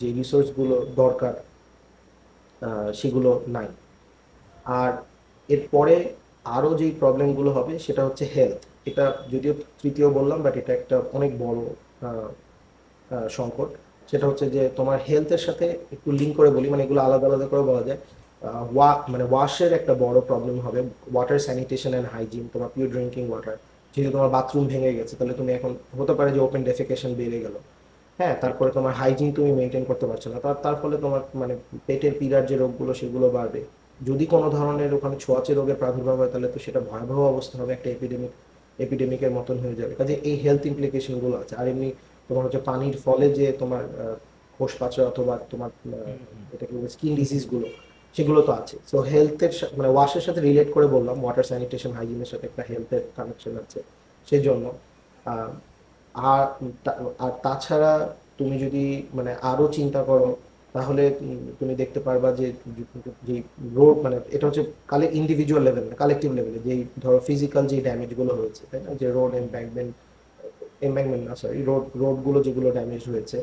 যে রিসোর্সগুলো দরকার সেগুলো নাই। আর এরপরে আরো যেই প্রবলেমগুলো হবে সেটা হচ্ছে হেলথ। এটা যদিও তৃতীয় বললাম, বাট এটা একটা অনেক বড় আহ, সংকট। সেটা হচ্ছে যে তোমার হেলথের সাথে একটু লিঙ্ক করে বলি, মানে এগুলো আলাদা আলাদা করে বলা যায়। মানে ওয়াশের একটা বড় প্রবলেম হবে, ওয়াটার স্যানিটেশন অ্যান্ড হাইজিন, তোমার পিওর ড্রিঙ্কিং ওয়াটার। যেহেতু তোমার বাথরুম ভেঙে গেছে, তাহলে তুমি এখন হতে পারে যে ওপেন ডেফেকেশন বেড়ে গেল। হ্যাঁ, রাইট। তারপরে তোমার হাইজিন তুমি মেনটেন করতে পারছো না, তার ফলে তোমার মানে পেটের পীড়ার যে রোগগুলো সেগুলো বাড়বে। যদি কোনো ধরনের ওখানে ছোঁয়াচে রোগের প্রাদুর্ভাব হয়, তাহলে তো সেটা ভয়াবহ অবস্থা হবে, একটা এপিডেমিকের মতন হয়ে যাবে। কাজে এই হেলথ ইমপ্লিকেশন গুলো আছে। আর এমনি তোমার হচ্ছে পানির ফলে যে তোমার কোষ পাচা, অথবা তোমার এটাকে স্কিন ডিজিজ গুলো, সেগুলো তো আছে। তো হেলথের মানে ওয়াশের সাথে রিলেট করে বললাম, ওয়াটার স্যানিটেশন হাইজিনের সাথে একটা হেলথের কানেকশন আছে। সেই জন্য আহ, আর আর তাছাড়া তুমি যদি মানে আরো চিন্তা করো, তাহলে তুমি দেখতে পারবা যে যে রোড, মানে এটা হচ্ছে ইন্ডিভিজুয়াল লেভেল না, কালেকটিভ লেভেলে, যেই ধরো ফিজিক্যাল যে ড্যামেজ গুলো হয়েছে, তাই না, যে রোড এম্বাঙ্কমেন্ট, এম্বাঙ্কমেন্ট না সরি, রোড গুলো যেগুলো ড্যামেজ হয়েছে,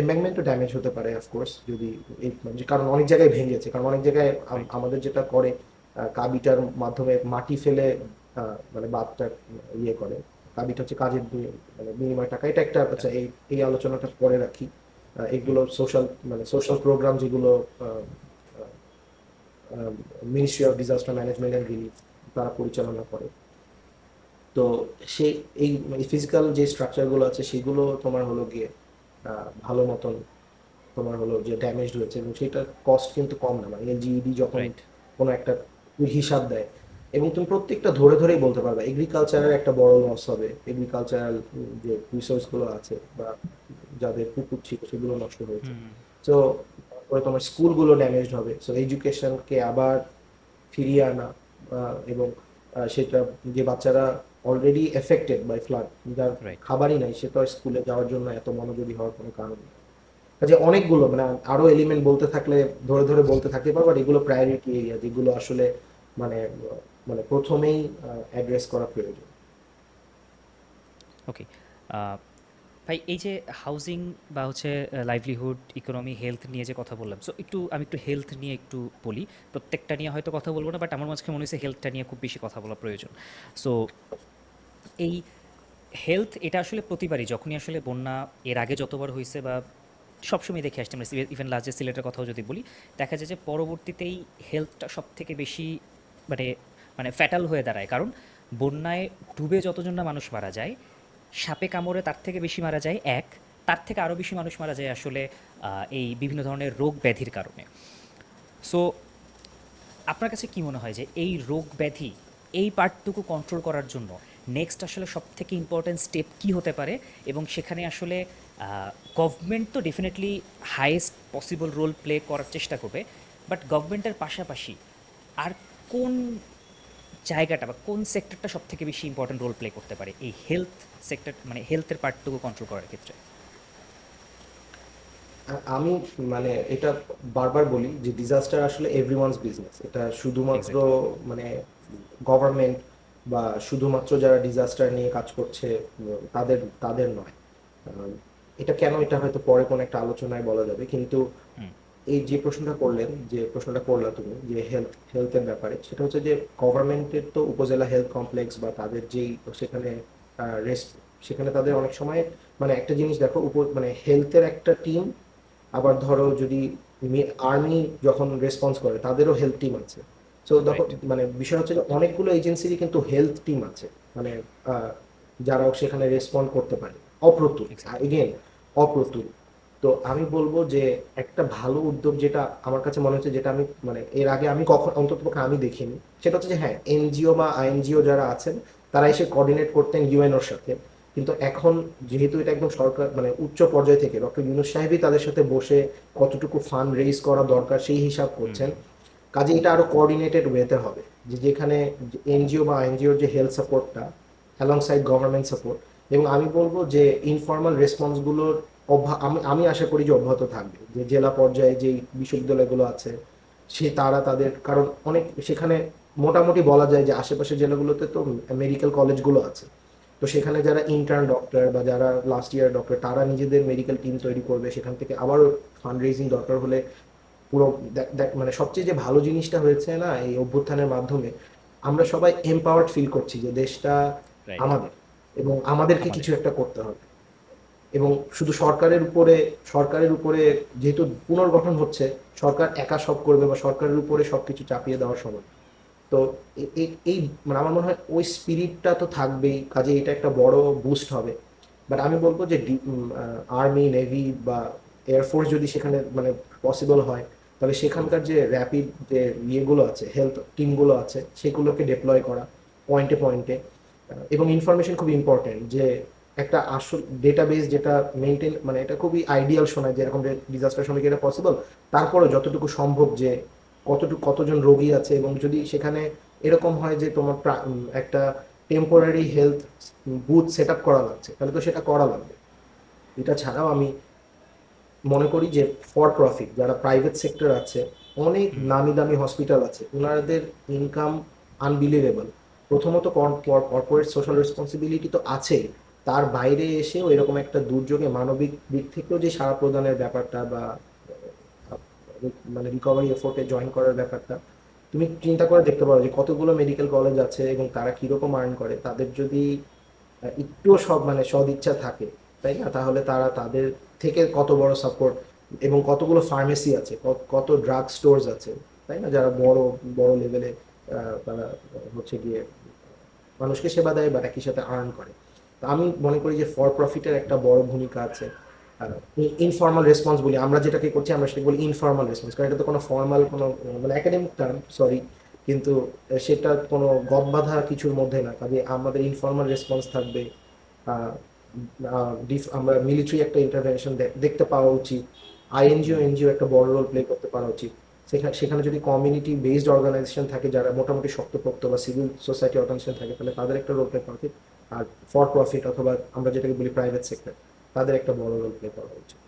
এম্বাঙ্কমেন্টও ড্যামেজ হতে পারে অফকোর্স, যদি মানে কারণ অনেক জায়গায় ভেঙেছে, কারণ অনেক জায়গায় রাইট। আমাদের যেটা করে কাবিটার মাধ্যমে মাটি ফেলে মানে বাঁধটা ইয়ে করে। কাবিটা হচ্ছে কাজের মানে বিনিময় টাকা, এটা একটা। আচ্ছা। আচ্ছা, এই এই আলোচনাটা পরে রাখি। এগুলো সোশ্যাল প্রোগ্রাম যেগুলো ministry of disaster management and relief তারা পরিচালনা করে। তো সেই এই ফিজিক্যাল যে স্ট্রাকচারগুলো আছে সেগুলো তোমার হলো গিয়ে ভালো মতন তোমার হলো যে ড্যামেজ হয়েছে, এবং সেটার কস্ট কিন্তু কম না। মানে এলজিইডি যখন রাইট। কোনো একটা হিসাব দেয়, এবং তুমি প্রত্যেকটা ধরে ধরেই বলতে পারবে, এগ্রিকালচারের একটা বড় লস হবে, এগ্রিকালচারাল যে রিসোর্স গুলো আছে, বা যাদের পুকুর ছিল সেগুলো নষ্ট হয়েছে। তো তারপরে তোমার স্কুলগুলো ড্যামেজড হবে, সো এডুকেশনকে আবার ফিরিয়ে আনা এবং সেটা যে বাচ্চারা অলরেডি এফেক্টেড বাই ফ্লাড, যার রাইট। খাবারই নাই, সে তো আর স্কুলে যাওয়ার জন্য এত মনোযোগী হওয়ার কোনো কারণ নেই। কাজে অনেকগুলো মানে আরো এলিমেন্ট বলতে থাকলে ধরে ধরে বলতে থাকতে পারবো, বাট এগুলো প্রায়োরিটি এরিয়া যেগুলো আসলে মানে মানে প্রথমেই অ্যাড্রেস করা প্রয়োজন। ওকে। ভাই, এই যে হাউজিং বা হচ্ছে লাইভলিহুড, ইকোনমি, হেলথ নিয়ে যে কথা বললাম, সো আমি একটু হেলথ নিয়ে একটু বলি। প্রত্যেকটা নিয়ে হয়তো কথা বলবো না, বাট আমার মাঝখানে মনে হচ্ছে হেলথটা নিয়ে খুব বেশি কথা বলা প্রয়োজন। সো এই হেলথ, এটা আসলে প্রতিবারই যখনই আসলে বন্যা এর আগে যতবার হয়েছে বা সবসময় দেখে আসছি আমরা, ইভেন লাস্ট যে সিলেটের কথাও যদি বলি, দেখা যায় যে পরবর্তীতেই হেলথটা সব থেকে বেশি মানে মানে ফ্যাটাল হয়ে দাঁড়ায়। কারণ বন্যায় ডুবে যতজন না মানুষ মারা যায়, সাপে কামড়ে তার থেকে বেশি মারা যায় এক, তার থেকে আরও বেশি মানুষ মারা যায় আসলে এই বিভিন্ন ধরনের রোগ ব্যাধির কারণে। সো আপনার কাছে কি মনে হয় যে এই রোগ ব্যাধি, এই পার্টটুকু কন্ট্রোল করার জন্য নেক্সট আসলে সব থেকে ইম্পর্ট্যান্ট স্টেপ কী হতে পারে? এবং সেখানে আসলে গভর্নমেন্ট তো definitely highest possible role play করার চেষ্টা করবে, বাট গভর্নমেন্টের পাশাপাশি আর কোন জায়গাটা বা কোন সেক্টরটা সব থেকে বেশি ইম্পর্ট্যান্ট রোল প্লে করতে পারে এই হেলথ সেক্টর, মানে হেলথের পার্টটুকু কন্ট্রোল করার ক্ষেত্রে? আমি মানে এটা বারবার বলি যে ডিজাস্টার আসলে এভরিওয়ানস বিজনেস, এটা শুধুমাত্র এক্স্যাক্টলি। মানে গভর্নমেন্ট বা শুধুমাত্র যারা ডিজাস্টার নিয়ে কাজ করছে তাদের তাদের নয়। আহ, এটা কেন, এটা হয়তো পরে কোনো একটা আলোচনায় বলা যাবে, কিন্তু হুম। এই যে প্রশ্নটা করলেন, যে প্রশ্নটা করলা তুমি যে হেলথের ব্যাপারে, সেটা হচ্ছে যে গভর্নমেন্টের তো উপজেলা হেলথ কমপ্লেক্স বা তাদের যেই সেখানে রেস্ট, সেখানে তাদের অনেক সময় মানে একটা জিনিস দেখো মানে হেলথের একটা টিম, আবার ধরো যদি আর্মি যখন রেসপন্স করে তাদেরও হেলথ টিম আছে। তো দেখো রাইট। মানে বিষয় হচ্ছে যে অনেকগুলো এজেন্সিরই কিন্তু হেলথ টিম আছে, মানে আহ, যারা সেখানে রেসপন্ড করতে পারে। অপ্রতুল, এক্স্যাক্টলি। এগেন অপ্রতুল। তো আমি বলবো যে একটা ভালো উদ্যোগ যেটা আমার কাছে মনে হচ্ছে, যেটা আমি মানে এর আগে আমি কখন অন্ততপক্ষে আমি দেখিনি, সেটা হচ্ছে যে হ্যাঁ, এনজিও বা আইএনজিও যারা আছেন তারা এসে কোঅর্ডিনেট করতেন ইউএনওর সাথে, কিন্তু এখন যেহেতু এটা একদম সরকার মানে উচ্চ পর্যায় থেকে ডক্টর ইউনূস সাহেবই তাদের সাথে বসে কতটুকু ফান্ড রেইজ করা দরকার সেই হিসাব হুম করছেন। হুম। কাজে এটা আরো কোঅর্ডিনেটেড ওয়েতে হবে, যে যেখানে এনজিও বা এনজিওর যে হেলথ সাপোর্টটা অ্যালং সাইড গভর্নমেন্ট সাপোর্ট, এবং আমি বলবো যে ইনফর্মাল রেসপন্সগুলোর আমি আমি আশা করি যে অব্যাহত থাকবে, যে জেলা পর্যায়ে যে বিশ্ববিদ্যালয়গুলো আছে সে তারা তাদের, কারণ অনেক সেখানে মোটামুটি বলা যায় যে আশেপাশের জেলাগুলোতে তো মেডিকেল কলেজগুলো আছে, তো সেখানে যারা ইন্টার্ন ডক্টর বা যারা লাস্ট ইয়ার ডক্টর তারা নিজেদের মেডিকেল টিম তৈরি করবে, সেখান থেকে আবারও ফান্ড রেজিং দরকার হলে পুরো মানে সবচেয়ে যে ভালো জিনিসটা হয়েছে না এই অভ্যুত্থানের মাধ্যমে, আমরা সবাই এমপাওয়ার্ড ফিল করছি যে দেশটা রাইট। আমাদের, এবং আমাদেরকে আমাদের। কিছু একটা করতে হবে। এবং শুধু সরকারের উপরে যেহেতু পুনর্গঠন হচ্ছে, সরকার একা সব করবে বা সরকারের উপরে সবকিছু চাপিয়ে দেওয়ার সময়, তো এই মানে আমার মনে হয় ওই স্পিরিটটা তো থাকবেই, কাজে এটা একটা বড় বুস্ট হবে। বাট আমি বলবো যে আর্মি নেভি বা এয়ারফোর্স যদি সেখানে মানে পসিবল হয়, তাহলে সেখানকার যে র্যাপিড যে ইয়েগুলো আছে, হেলথ টিমগুলো আছে, সেগুলোকে ডিপ্লয় করা পয়েন্টে পয়েন্টে। এবং ইনফরমেশন খুব ইম্পর্টেন্ট, যে একটা আসল ডেটাবেস যেটা মেনটেন, মানে এটা খুবই আইডিয়াল শোনায় যে এরকম ডিজাস্টার সময় কি এটা পসিবল, তারপরে যতটুকু সম্ভব যে কতজন রোগী আছে, এবং যদি সেখানে এরকম হয় যে তোমার একটা temporary health booth set up করা লাগছে, তাহলে তো সেটা করা লাগবে। এটা ছাড়াও আমি মনে করি যে ফর প্রফিট যারা প্রাইভেট সেক্টর আছে, অনেক হুম। নামি দামি হসপিটাল আছে, ওনাদের ইনকাম আনবিলিভেবল। প্রথমত কর্পোরেট সোশ্যাল রেসপন্সিবিলিটি তো আছেই, তার বাইরে এসেও এরকম একটা দুর্যোগে মানবিক দিক থেকেও যে সাড়া প্রদানের ব্যাপারটা বা মানে রিকভারি এফোর্টে জয়েন করার ব্যাপারটা, তুমি চিন্তা করে দেখতে পারো যে কতগুলো মেডিকেল কলেজ আছে এবং তারা কিরকম আর্ন করে, তাদের যদি একটুও সব মানে সদিচ্ছা থাকে, তাই না, তাহলে তারা তাদের থেকে কত বড় সাপোর্ট, এবং কতগুলো ফার্মেসি আছে, কত ড্রাগ স্টোরস আছে, তাই না, যারা বড় বড় লেভেলে তারা হচ্ছে গিয়ে মানুষকে সেবা দেয় বা একই সাথে আর্ন করে। তো আমি মনে করি যে ফর প্রফিটের একটা বড় ভূমিকা আছে। ইনফর্মাল রেসপন্স বলি আমরা যেটাকে করছি, আমরা সেটাকে বলি ইনফর্মাল রেসপন্স, কারণ এটা তো কোনো ফর্মাল কোনো মানে একাডেমিক টার্ম, সরি, কিন্তু সেটা কোনো গদ বাঁধা কিছুর মধ্যে না, কাজে আমাদের ইনফর্মাল রেসপন্স থাকবে। আহ, আমরা মিলিটারি একটা ইন্টারভেনশন দেখতে পাওয়া উচিত। আইএনজিও এনজিও একটা বড় রোল প্লে করতে পারা উচিত। সেখানে সেখানে যদি কমিউনিটি বেসড অর্গানাইজেশন থাকে যারা মোটামুটি শক্তপোক্ত, বা সিভিল সোসাইটি অর্গানাইজেশন থাকে, তাহলে তাদের একটা রোল প্লে করা উচিত। আর ফর প্রফিট অথবা আমরা যেটাকে বলি প্রাইভেট সেক্টর, তাদের একটা বড় রোল প্লে করা উচিত।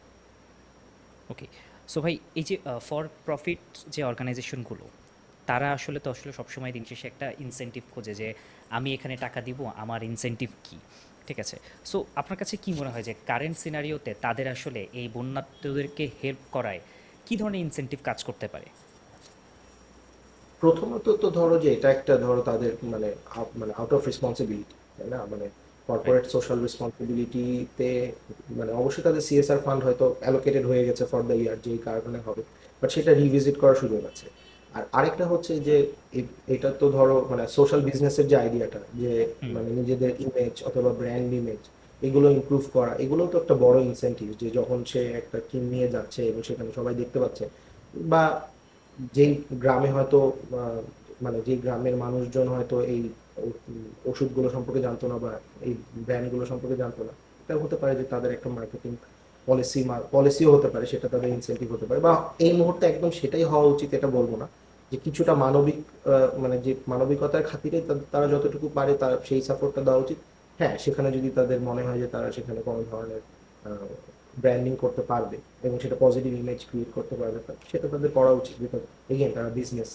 ওকে। সো ভাই, এই যে ফর প্রফিট যে অর্গানাইজেশনগুলো, তারা আসলে তো আসলে সবসময় দিন শেষে একটা ইনসেনটিভ খোঁজে যে আমি এখানে টাকা দিব, আমার ইনসেনটিভ কি? ঠিক আছে। সো আপনার কাছে কি মনে হয় যে কারেন্ট সিনারিওতে তাদের আসলে এই বন্যার্তদেরকে হেল্প করায় কি ধরনের ইনসেনটিভ কাজ করতে পারে? প্রথমত তো ধরো যে এটা একটা ধরো তাদের মানে মানে আউট অফ রেসপন্সিবিলিটি, তাই না? মানে রাইট। কর্পোরেট সোশ্যাল রেসপন্সিবিলিটিতে মানে অবশ্যই তাদের সিএসআর ফান্ড হয়তো অ্যালোকেটেড হয়ে গেছে ফর দ্য ইয়ার, যেই কারণে হবে, বাট সেটা রিভিজিট করার সুযোগ আছে। আর আরেকটা হচ্ছে যে এটা তো ধরো মানে সোশ্যাল বিজনেসের যে আইডিয়াটা, যে হুম। মানে নিজেদের ইমেজ অথবা ব্র্যান্ড ইমেজ এগুলো ইমপ্রুভ করা, এগুলো তো একটা বড় ইনসেন্টিভ, যে যখন সে একটা টিম নিয়ে যাচ্ছে এবং সেখানে সবাই দেখতে পাচ্ছে, বা যেই গ্রামে হয়তো আহ, মানে যেই গ্রামের মানুষজন হয়তো এই ওষুধগুলো সম্পর্কে জানতো না, বা এই ব্র্যান্ডগুলো সম্পর্কে জানতো না, এটা হতে পারে যে তাদের একটা মার্কেটিং পলিসিও হতে পারে, সেটা তাদের ইনসেন্টিভ হতে পারে। বা এই মুহূর্তে একদম সেটাই হওয়া উচিত এটা বলবো না, যে কিছুটা মানবিক মানে যে মানবিকতার খাতিরে তারা যতটুকু পারে তার সেই সাপোর্টটা দেওয়া উচিত। হ্যাঁ, সেখানে যদি তাদের মনে হয় যে তারা সেখানে কোনো ধরনের ব্র্যান্ডিং করতে পারবে এবং সেটা পজিটিভ ইমেজ ক্রিয়েট করতে পারবে, সেটা তাদের করা উচিত। বিকজ এগেন তারা বিজনেস,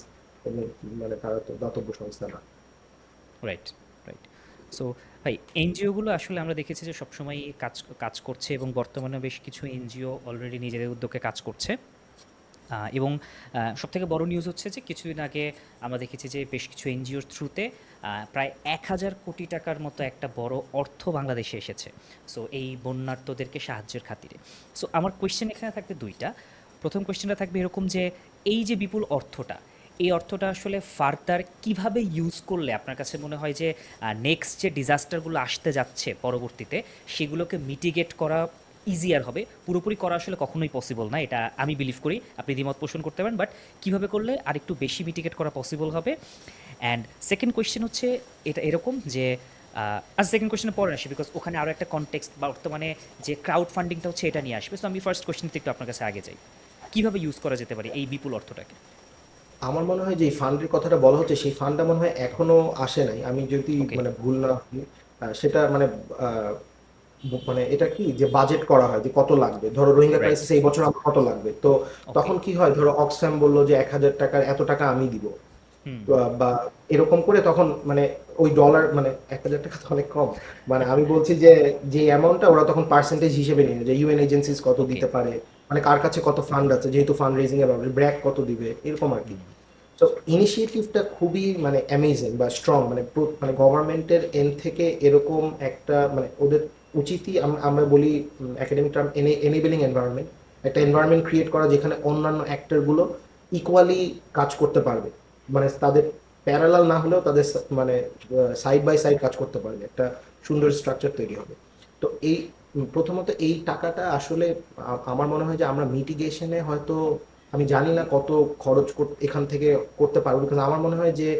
এবং মানে তারা তো দাতব্য সংস্থা না। Right, right. সো ভাই, এনজিওগুলো আসলে আমরা দেখেছি যে সবসময়ই কাজ কাজ করছে, এবং বর্তমানে বেশ কিছু এনজিও অলরেডি নিজেদের উদ্যোগে কাজ করছে। এবং সবথেকে বড় নিউজ হচ্ছে যে কিছুদিন আগে আমরা দেখেছি যে বেশ কিছু এনজিওর থ্রুতে প্রায় ১,০০০ কোটি টাকার মতো একটা বড় অর্থ বাংলাদেশে এসেছে। সো এই বন্যার্তদেরকে সাহায্যের খাতিরে। সো আমার কোয়েশ্চেন এখানে থাকবে ২টা। প্রথম কোয়েশ্চেনটা থাকবে এরকম যে এই যে বিপুল অর্থটা, এই অর্থটা আসলে ফার্দার কিভাবে ইউজ করলে আপনার কাছে মনে হয় যে নেক্সট যে ডিজাস্টারগুলো আসতে যাচ্ছে পরবর্তীতে, সেগুলোকে মিটিগেট করা ইজিয়ার হবে? পুরোপুরি করা আসলে কখনোই পসিবল না, এটা আমি বিলিভ করি। আপনি দ্বিমত পোষণ করতে পারেন, বাট কীভাবে করলে আরেকটু বেশি মিটিগেট করা পসিবল হবে? অ্যান্ড সেকেন্ড কোয়েশ্চেন হচ্ছে এটা এরকম যে আজ সেকেন্ড কোয়েশ্চেনে পরে আসি, বিকজ ওখানে আরও একটা কনটেক্সট বা বর্তমানে যে ক্রাউড ফান্ডিংটা হচ্ছে এটা নিয়ে আসবে। সো আমি ফার্স্ট কোয়েশ্চেনতে একটু আপনার কাছে আগে যাই, কীভাবে ইউজ করা যেতে পারে এই বিপুল অর্থটাকে? আমার মনে হয় যে এই ফান্ডের কথাটা বলা হচ্ছে, সেই ফান্ডটা মনে হয় এখনো আসে নাই, আমি যদি ওকে। মানে ভুল না হই। সেটা মানে মানে এটা কি যে বাজেট করা হয় যে কত লাগবে, ধরো রোহিঙ্গা রাইট। ক্রাইসিস এই বছর আমার কত লাগবে, তো ওকে। তখন কি হয়, ধরো অক্সফ্যাম বললো যে ১,০০০ টাকার এত টাকা আমি দিব, হুম। বা এরকম করে তখন মানে ওই ডলার মানে ১,০০০ টাকা তো অনেক কম। মানে আমি বলছি যে যে অ্যামাউন্টটা ওরা তখন পার্সেন্টেজ হিসেবে নিয়ে, যে ইউএন এজেন্সিস কত ওকে। দিতে পারে, মানে কার কাছে কত ফান্ড আছে, যেহেতু ফান্ড রেজিং এর ব্যাপারে ব্র্যাক কত দিবে, এরকম আর কি। হুম। তো ইনিশিয়েটিভটা খুবই মানে অ্যামেজিং বা স্ট্রং, মানে মানে গভর্নমেন্টের এন্ড থেকে এরকম একটা মানে ওদের উচিতই, আমরা বলি একাডেমিক টার্ম এনেবলিং এনভায়রনমেন্ট, একটা এনভায়রনমেন্ট ক্রিয়েট করা যেখানে অন্যান্য অ্যাক্টরগুলো ইকুয়ালি কাজ করতে পারবে, মানে তাদের প্যারালাল না হলেও তাদের মানে সাইড বাই সাইড কাজ করতে পারবে, একটা সুন্দর স্ট্রাকচার তৈরি হবে। তো এই প্রথমত এই টাকাটা আসলে আমার মনে হয় যে আমরা মিটিগেশনে হয়তো, আমি জানি না কত খরচ এখান থেকে করতে পারবো, বিকজ আমার মনে হয় যে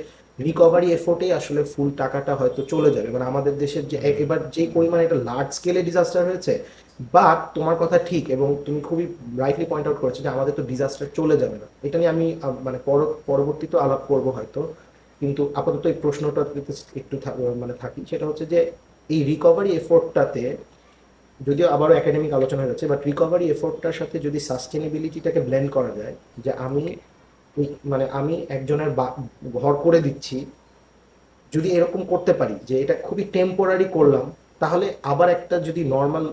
রিকভারি এফোর্টেই আসলে ফুল টাকাটা হয়তো চলে যাবে। মানে আমাদের দেশের যে হুম। এবার যে পরিমাণে একটা লার্জ স্কেলে ডিজাস্টার হয়েছে, বা তোমার কথা ঠিক, এবং তুমি খুবই রাইটলি পয়েন্ট আউট করেছো যে আমাদের তো ডিজাস্টার চলে যাবে না, এটা নিয়ে আমি মানে পরবর্তীতে আলাপ করব হয়তো। কিন্তু আপাতত এই প্রশ্নটা একটু মানে থাকি, সেটা হচ্ছে যে এই রিকভারি এফোর্টটাতে, যদিও আবারও একাডেমিক আলোচনা হয়ে যাচ্ছে, বাট রিকভারি এফোর্টটার সাথে যদি সাস্টেনেবিলিটিটাকে ব্লেন্ড করা যায়, যে আমি ওকে। মানে আমি একজনের ঘর করে দিচ্ছি, যদি এরকম করতে পারি যে এটা খুবই টেম্পোরারি করলাম, তাহলে আবার একটা যদি নর্মাল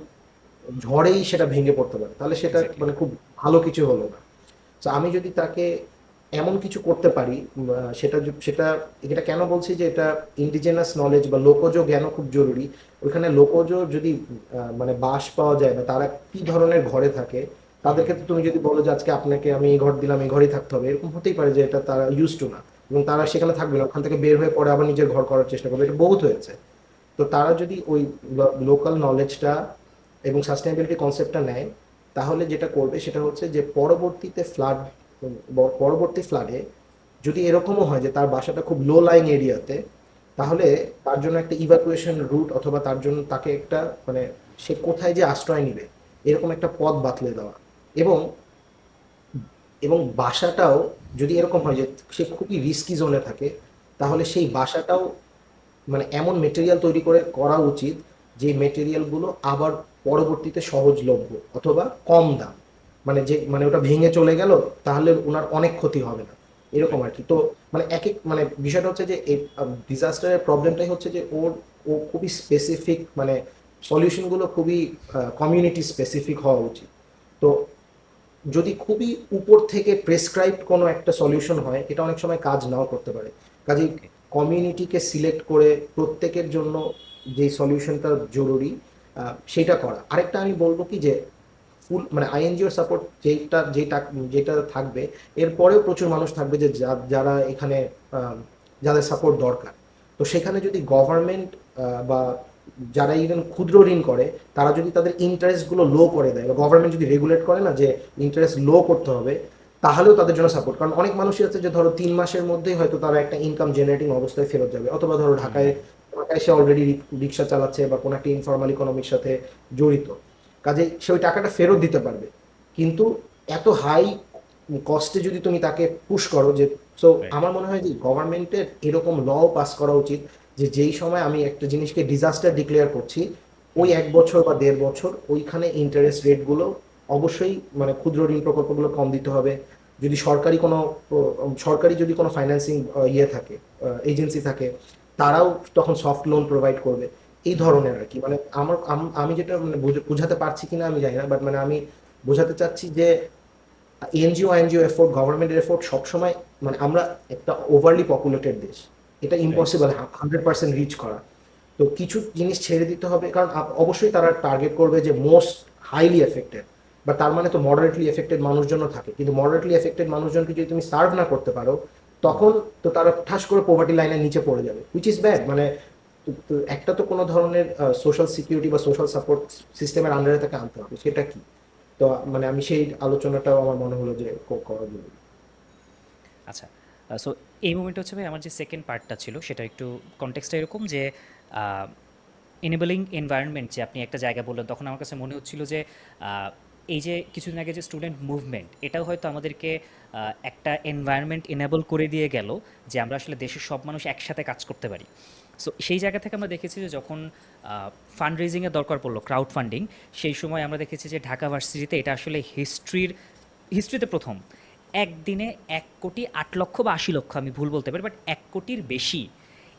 ঝড়েই সেটা ভেঙে পড়তে পারে, তাহলে সেটা এক্স্যাক্টলি। মানে খুব ভালো কিছু হলো না। তো আমি যদি তাকে এমন কিছু করতে পারি, সেটা সেটা এটা কেন বলছি যে এটা ইন্ডিজেনাস নলেজ বা লোকজ জ্ঞানও খুব জরুরি। ওইখানে লোকজ যদি মানে বাস পাওয়া যায়, বা তারা কি ধরনের ঘরে থাকে, তাদের হুম। ক্ষেত্রে তুমি যদি বলো যে আজকে আপনাকে আমি এই ঘর দিলাম, এই ঘরেই থাকতে হবে, এরকম হতেই পারে যে এটা তারা ইউজ টু না, এবং তারা রাইট। সেখানে থাকবে না, ওখান থেকে বের হয়ে পরে আবার নিজের ঘর করার চেষ্টা করবে, এটা বহুত হয়েছে। তো তারা যদি ওই লোকাল নলেজটা এবং সাস্টেনেবিলিটি কনসেপ্টটা নেয়, তাহলে যেটা করবে সেটা হচ্ছে যে পরবর্তী ফ্লাডে যদি এরকমও হয় যে তার বাসাটা খুব লো লাইং এরিয়াতে, তাহলে তার জন্য একটা ইভাকুয়েশন রুট, অথবা তার জন্য তাকে একটা মানে সে কোথায় যে আশ্রয় নিবে এরকম একটা পথ বাতলে দেওয়া। এবং এবং বাসাটাও যদি এরকম হয় যে সে খুবই রিস্কি জোনে থাকে, তাহলে সেই বাসাটাও মানে এমন মেটেরিয়াল তৈরি করে করা উচিত যে মেটেরিয়ালগুলো আবার পরবর্তীতে সহজলভ্য অথবা কম দাম, মানে যে মানে ওটা ভেঙে চলে গেল তাহলে ওনার অনেক ক্ষতি হবে না, এরকম আর কি। তো মানে এক এক মানে বিষয়টা হচ্ছে যে এই ডিজাস্টারের প্রবলেমটাই হচ্ছে যে ও খুবই স্পেসিফিক, মানে সলিউশনগুলো খুবই কমিউনিটি স্পেসিফিক হওয়া উচিত। তো যদি খুবই উপর থেকে প্রেসক্রাইব কোনো একটা সলিউশন হয়, এটা অনেক সময় কাজ নাও করতে পারে। কাজেই ওকে। কমিউনিটিকে সিলেক্ট করে প্রত্যেকের জন্য যে সলিউশনটা জরুরি সেটা করা। আরেকটা আমি বলবো কি যে ফুল মানে আইএনজিওর সাপোর্ট যেটা থাকবে, এরপরেও প্রচুর মানুষ থাকবে যে যারা এখানে আহ, যাদের সাপোর্ট দরকার। তো সেখানে যদি গভর্নমেন্ট বা যারা ইভেন ক্ষুদ্র ঋণ করে, তারা যদি তাদের ইন্টারেস্টগুলো লো করে দেয় বা গভর্নমেন্ট যদি রেগুলেট করে না যে ইন্টারেস্ট লো করতে হবে, তাহলেও তাদের জন্য সাপোর্ট। কারণ অনেক মানুষই আছে যে ধরো 3 মাসের মধ্যেই হয়তো তারা একটা ইনকাম জেনারেটিং অবস্থায় ফেরত যাবে, অথবা ধরো ঢাকায় ঢাকায় সে অলরেডি রিক্সা চালাচ্ছে বা কোনো একটা ইনফর্মাল ইকোনমির সাথে জড়িত, কাজে সে ওই টাকাটা ফেরত দিতে পারবে। কিন্তু এত হাই কস্টে যদি তুমি তাকে পুশ করো যে, সো রাইট। আমার মনে হয় যে গভর্নমেন্টের এরকম ল পাস করা উচিত যে যেই সময় আমি একটা জিনিসকে ডিজাস্টার ডিক্লেয়ার করছি, ওই 1 বছর বা 1.5 বছর ওইখানে ইন্টারেস্ট রেটগুলো অবশ্যই মানে ক্ষুদ্র ঋণ প্রকল্পগুলো কম দিতে হবে। যদি সরকারি যদি কোনো ফাইন্যান্সিং ইয়ে থাকে, এজেন্সি থাকে, তারাও তখন সফট লোন প্রোভাইড করবে। এই ধরনের আর কি, মানে আমি যেটা মানে বুঝাতে পারছি কিনা আমি জানি না, বাট মানে আমি বোঝাতে চাচ্ছি যে এনজিও এফোর্ট, গভর্নমেন্টের এফোর্ট সবসময়, মানে আমরা একটা ওভারলি পপুলেটেড দেশ, এটা রাইট। ইম্পসিবল 100% রিচ করা। তো কিছু জিনিস ছেড়ে দিতে হবে, কারণ অবশ্যই তারা টার্গেট করবে যে মোস্ট হাইলি এফেক্টেড, বা তার মানে তো মডারেটলি এফেক্টেড মানুষজনও থাকে, কিন্তু মডারেটলি এফেক্টেড মানুষজনকে যদি তুমি সার্ভ না করতে পারো, তখন তো তারা ঠাস করে পোভার্টি লাইনের নিচে পড়ে যাবে, হুইচ ইজ ব্যাড। মানে তো একটা তো কোনো ধরনের সোশ্যাল সিকিউরিটি বা সোশ্যাল সাপোর্ট সিস্টেমের আন্ডারে তাকে আনতে হবে, সেটা কি? তো মানে আমি সেই আলোচনাটাও আমার মনে হলো যে করা জরুরি। আচ্ছা। সো এই মোমেন্টে হচ্ছে ভাই আমার যে সেকেন্ড পার্টটা ছিল সেটা একটু কনটেক্সটটা এরকম যে এনেবলিং এনভায়রনমেন্ট যে আপনি একটা জায়গা বললেন তখন আমার কাছে মনে হচ্ছিল যে আহ, এই যে কিছুদিন আগে যে স্টুডেন্ট মুভমেন্ট এটাও হয়তো আমাদেরকে একটা এনভায়রনমেন্ট এনেবল করে দিয়ে গেল যে আমরা আসলে দেশের সব মানুষ একসাথে কাজ করতে পারি। সো সেই জায়গা থেকে আমরা দেখেছি যে যখন ফান্ড রেজিংয়ের দরকার পড়লো ক্রাউড ফান্ডিং, সেই সময় আমরা দেখেছি যে ঢাকা ভার্সিটিতে এটা আসলে হিস্ট্রিতে প্রথম একদিনে 1,08,00,000 বা 80,00,000, আমি ভুল বলতে পারি, বাট 1,00,00,000-র বেশি